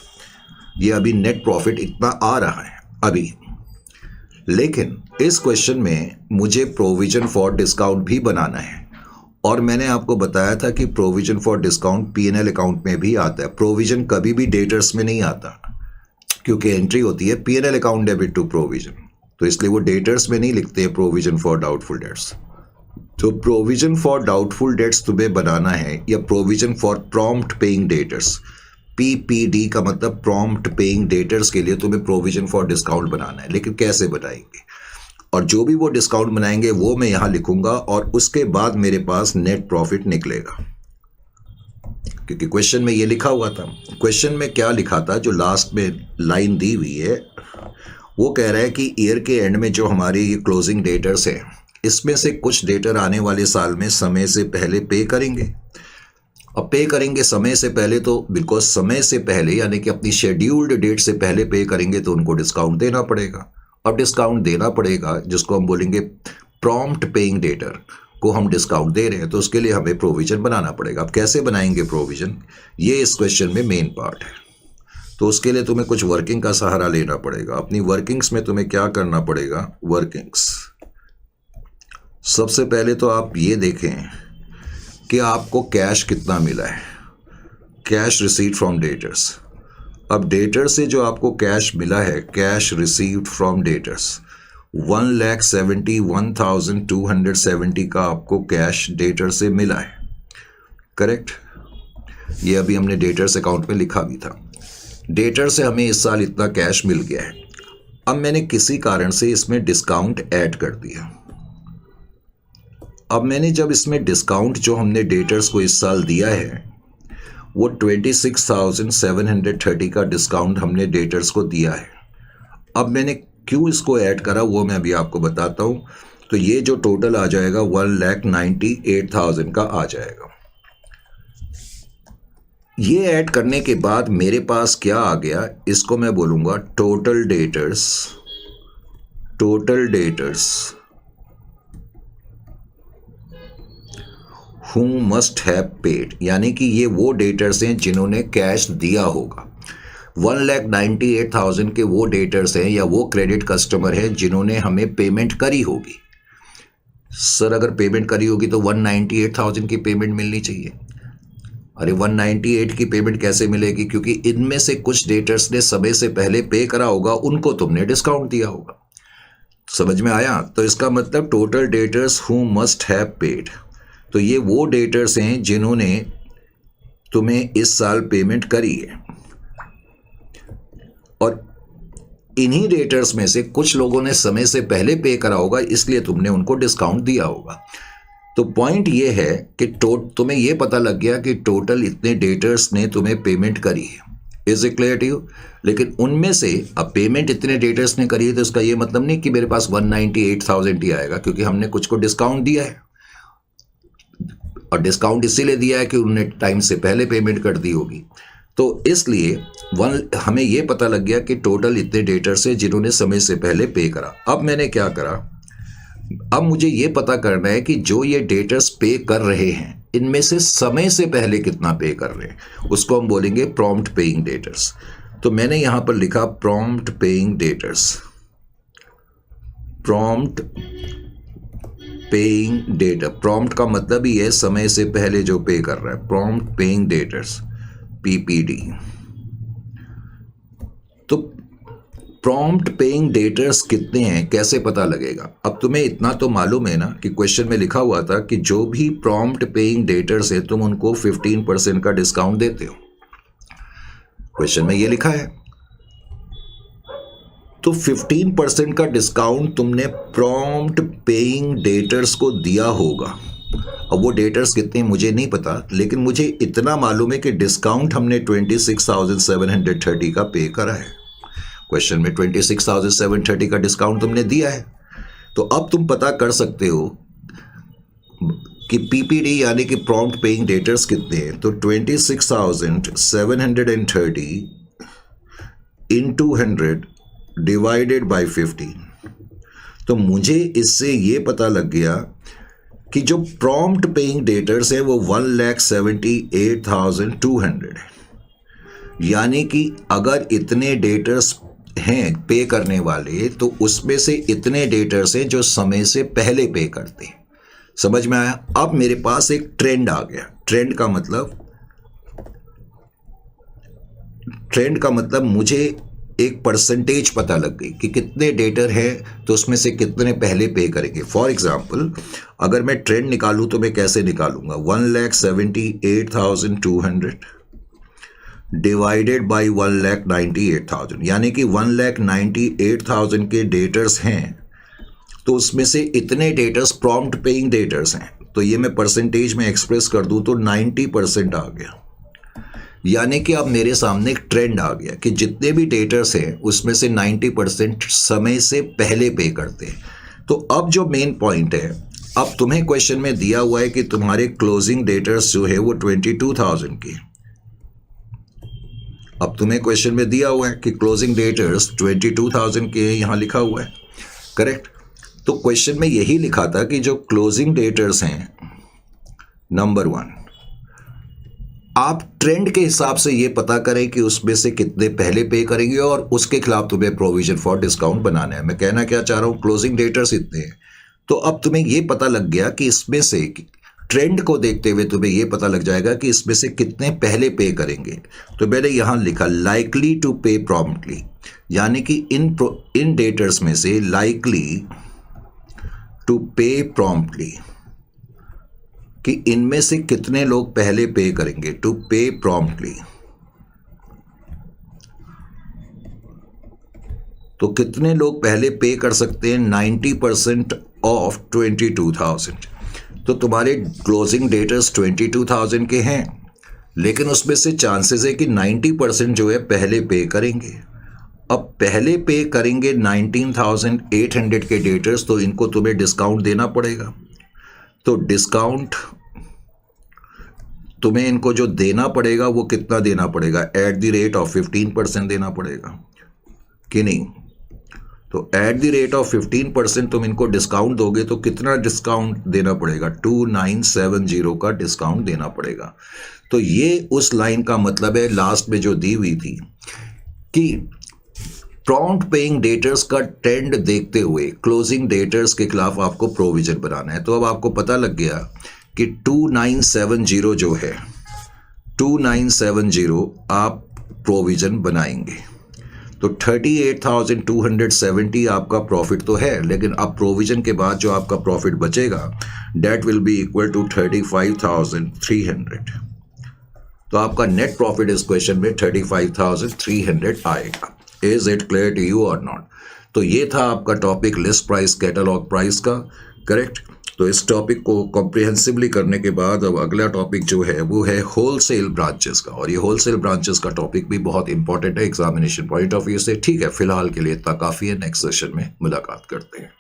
ये अभी नेट प्रॉफिट इतना आ रहा है अभी। लेकिन इस क्वेश्चन में मुझे प्रोविजन फॉर डिस्काउंट भी बनाना है, और मैंने आपको बताया था कि provision for discount P&L account में भी आता है। प्रोविजन कभी भी डेटर्स में नहीं आता, क्योंकि एंट्री होती है P&L account debit to provision, तो इसलिए वो डेटर्स में नहीं लिखते हैं प्रोविजन फॉर डाउटफुल डेट्स। तो प्रोविजन फॉर डाउटफुल डेट्स तुम्हें बनाना है, या provision for prompt paying debtors, PPD का मतलब प्रॉम्प्ट पेइंग डेटर्स के लिए तुम्हें प्रोविजन फॉर डिस्काउंट बनाना है। लेकिन कैसे बनाएंगे, और जो भी वो डिस्काउंट बनाएंगे वो मैं यहां लिखूंगा, और उसके बाद मेरे पास नेट प्रॉफिट निकलेगा, क्योंकि क्वेश्चन में ये लिखा हुआ था। क्वेश्चन में क्या लिखा था, जो लास्ट में लाइन दी हुई है, वो कह रहा है कि ईयर के एंड में जो हमारी ये क्लोजिंग डेटर्स हैं, इसमें से कुछ डेटर आने वाले साल में समय से पहले पे करेंगे। अब पे करेंगे समय से पहले, तो बिकॉज समय से पहले यानी कि अपनी शेड्यूल्ड डेट से पहले पे करेंगे तो उनको डिस्काउंट देना पड़ेगा। अब डिस्काउंट देना पड़ेगा, जिसको हम बोलेंगे प्रॉम्प्ट पेइंग डेटर को हम डिस्काउंट दे रहे हैं, तो उसके लिए हमें प्रोविजन बनाना पड़ेगा। अब कैसे बनाएंगे प्रोविजन, ये इस क्वेश्चन में मेन पार्ट है। तो उसके लिए तुम्हें कुछ वर्किंग का सहारा लेना पड़ेगा। अपनी वर्किंग्स में तुम्हें क्या करना पड़ेगा, वर्किंग्स, सबसे पहले तो आप ये देखें कि आपको कैश कितना मिला है, कैश रिसीव्ड फ्रॉम डेटर्स। अब डेटर से जो आपको कैश मिला है, कैश रिसीव्ड फ्रॉम डेटर्स, 1,71,270 का आपको कैश डेटर से मिला है, करेक्ट। ये अभी हमने डेटर्स अकाउंट में लिखा भी था। डेटर से हमें इस साल इतना कैश मिल गया है। अब मैंने किसी कारण से इसमें डिस्काउंट ऐड कर दिया। अब मैंने जब इसमें डिस्काउंट जो हमने डेटर्स को इस साल दिया है वो 26,730 का डिस्काउंट हमने डेटर्स को दिया है। अब मैंने क्यों इसको ऐड करा वो मैं अभी आपको बताता हूँ। तो ये जो टोटल आ जाएगा 1,98,000 का आ जाएगा। ये ऐड करने के बाद मेरे पास क्या आ गया, इसको मैं बोलूँगा total debtors who must have paid, यानी कि ये वो डेटर्स हैं जिन्होंने कैश दिया होगा। 1,98,000 के वो डेटर्स हैं या वो क्रेडिट कस्टमर हैं जिन्होंने हमें पेमेंट करी होगी। सर अगर पेमेंट करी होगी तो 198,000 की पेमेंट मिलनी चाहिए। अरे 198 की पेमेंट कैसे मिलेगी, क्योंकि इनमें से कुछ डेटर्स ने समय से पहले पे करा होगा, उनको तुमने डिस्काउंट दिया होगा। समझ में आया? तो इसका मतलब total debtors who must have paid, तो ये वो डेटर्स हैं जिन्होंने तुम्हें इस साल पेमेंट करी है, और इन्हीं डेटर्स में से कुछ लोगों ने समय से पहले पे करा होगा, इसलिए तुमने उनको डिस्काउंट दिया होगा। तो पॉइंट ये है कि तुम्हें ये पता लग गया कि टोटल इतने डेटर्स ने तुम्हें पेमेंट करी है। Is it clear to you? लेकिन उनमें से अब पेमेंट इतने डेटर्स ने करी है तो इसका ये मतलब नहीं कि मेरे पास 198,000 ही आएगा, क्योंकि हमने कुछ को डिस्काउंट दिया है, और डिस्काउंट इसीलिए दिया है कि उन्होंने टाइम से पहले पेमेंट कर दी होगी। तो इसलिए हमें ये पता लग गया कि टोटल इतने डेटर्स हैं जिन्होंने समय से पहले पे करा। अब मैंने क्या करा, अब मुझे ये पता करना है कि जो ये डेटर्स पे कर रहे हैं इनमें से समय से पहले कितना पे कर रहे हैं, उसको हम बोलेंगे प्रॉम्प्ट पेइंग डेटर्स। तो मैंने यहां पर लिखा prompt paying debtors, prompt paying debtor. Prompt का मतलब ही है समय से पहले जो पे कर रहा है, प्रॉम्प्ट पेइंग डेटर्स PPD। तो प्रॉम्प्ट पेइंग डेटर्स कितने हैं कैसे पता लगेगा? अब तुम्हें इतना तो मालूम है ना कि क्वेश्चन में लिखा हुआ था कि जो भी प्रॉम्प्ट पेइंग डेटर्स है तुम उनको 15% का डिस्काउंट देते हो। क्वेश्चन में ये लिखा है, तो 15% का डिस्काउंट तुमने प्रॉम्प्ट पेइंग डेटर्स को दिया होगा। अब वो डेटर्स कितने मुझे नहीं पता, लेकिन मुझे इतना मालूम है कि डिस्काउंट हमने 26,730 का पे करा है। क्वेश्चन में 26,730 का डिस्काउंट तुमने दिया है। तो अब तुम पता कर सकते हो कि PPD यानी कि प्रॉम्प्ट पेइंग डेटर्स कितने हैं। तो 26,730 into 100 डिवाइडेड बाई 15। तो मुझे इससे ये पता लग गया कि जो प्रॉम्प्ट पेइंग डेटर्स है वो 1,78,200 है। यानी कि अगर इतने डेटर्स हैं पे करने वाले तो उसमें से इतने डेटर्स हैं जो समय से पहले पे करते हैं। समझ में आया? अब मेरे पास एक ट्रेंड आ गया। ट्रेंड का मतलब मुझे एक परसेंटेज पता लग गई कि कितने डेटर हैं तो उसमें से कितने पहले पे करेंगे। फॉर एग्जांपल अगर मैं ट्रेंड निकालूं तो मैं कैसे निकालूंगा, 1,78,200 डिवाइडेड बाई 1,98,000, यानी कि 1,98,000 के डेटर्स हैं तो उसमें से इतने डेटर्स प्रॉम्प्ट पेइंग डेटर्स हैं। तो ये मैं परसेंटेज में एक्सप्रेस कर दूं तो 90% आ गया। यानी कि अब मेरे सामने एक ट्रेंड आ गया कि जितने भी डेटर्स हैं उसमें से 90% समय से पहले पे करते हैं। तो अब जो मेन पॉइंट है, अब तुम्हें क्वेश्चन में दिया हुआ है कि तुम्हारे क्लोजिंग डेटर्स जो है वो 22,000 के। अब तुम्हें क्वेश्चन में दिया हुआ है कि क्लोजिंग डेटर्स 22,000 के, यहां लिखा हुआ है, करेक्ट। तो क्वेश्चन में यही लिखा था कि जो क्लोजिंग डेटर्स हैं, नंबर 1, आप ट्रेंड के हिसाब से ये पता करें कि उसमें से कितने पहले पे करेंगे और उसके खिलाफ तुम्हें प्रोविजन फॉर डिस्काउंट बनाना है। मैं कहना क्या चाह रहा हूं, क्लोजिंग डेटर्स इतने हैं। तो अब तुम्हें ये पता लग गया कि इसमें से ट्रेंड को देखते हुए तुम्हें ये पता लग जाएगा कि इसमें से कितने पहले पे करेंगे। तो मैंने यहां लिखा लाइकली टू पे प्रॉम्प्टली, यानी कि इन डेटर्स में से लाइकली टू पे प्रॉम्प्टली कि इनमें से कितने लोग पहले पे करेंगे। टू पे प्रॉम्प्टली, तो कितने लोग पहले पे कर सकते हैं? 90% ऑफ 22,000। तो तुम्हारे क्लोजिंग डेटर्स 22,000 के हैं, लेकिन उसमें से चांसेस है कि 90% जो है पहले पे करेंगे। अब पहले पे करेंगे 19,800 के डेटर्स, तो इनको तुम्हें डिस्काउंट देना पड़ेगा। तो डिस्काउंट तुम्हें इनको जो देना पड़ेगा वो कितना देना पड़ेगा? एट द रेट ऑफ 15% देना पड़ेगा कि नहीं? तो एट द रेट ऑफ 15% तुम इनको डिस्काउंट दोगे तो कितना डिस्काउंट देना पड़ेगा? 2970 का डिस्काउंट देना पड़ेगा। तो ये उस लाइन का मतलब है लास्ट में जो दी हुई थी कि प्रॉम्प्ट पेइंग डेटर्स का ट्रेंड देखते हुए क्लोजिंग डेटर्स के खिलाफ आपको प्रोविजन बनाना है। तो अब आपको पता लग गया कि 2970 जो है 2970 आप प्रोविजन बनाएंगे। तो 38,270 आपका प्रॉफिट तो है, लेकिन अब प्रोविजन के बाद जो आपका प्रॉफिट बचेगा that will be equal to 35,300। तो आपका नेट प्रॉफिट इस क्वेश्चन में 35,300 आएगा। Is it clear to you और नॉट? तो ये था आपका topic list price catalogue price का, करेक्ट। तो इस टॉपिक को कॉम्प्रिहेंसिवली करने के बाद अब अगला टॉपिक जो है वो है होलसेल ब्रांचेस का, और ये होलसेल ब्रांचेस का टॉपिक भी बहुत इंपॉर्टेंट है एग्जामिनेशन पॉइंट ऑफ व्यू से। ठीक है, फिलहाल के लिए इतना काफ़ी है, नेक्स्ट सेशन में मुलाकात करते हैं।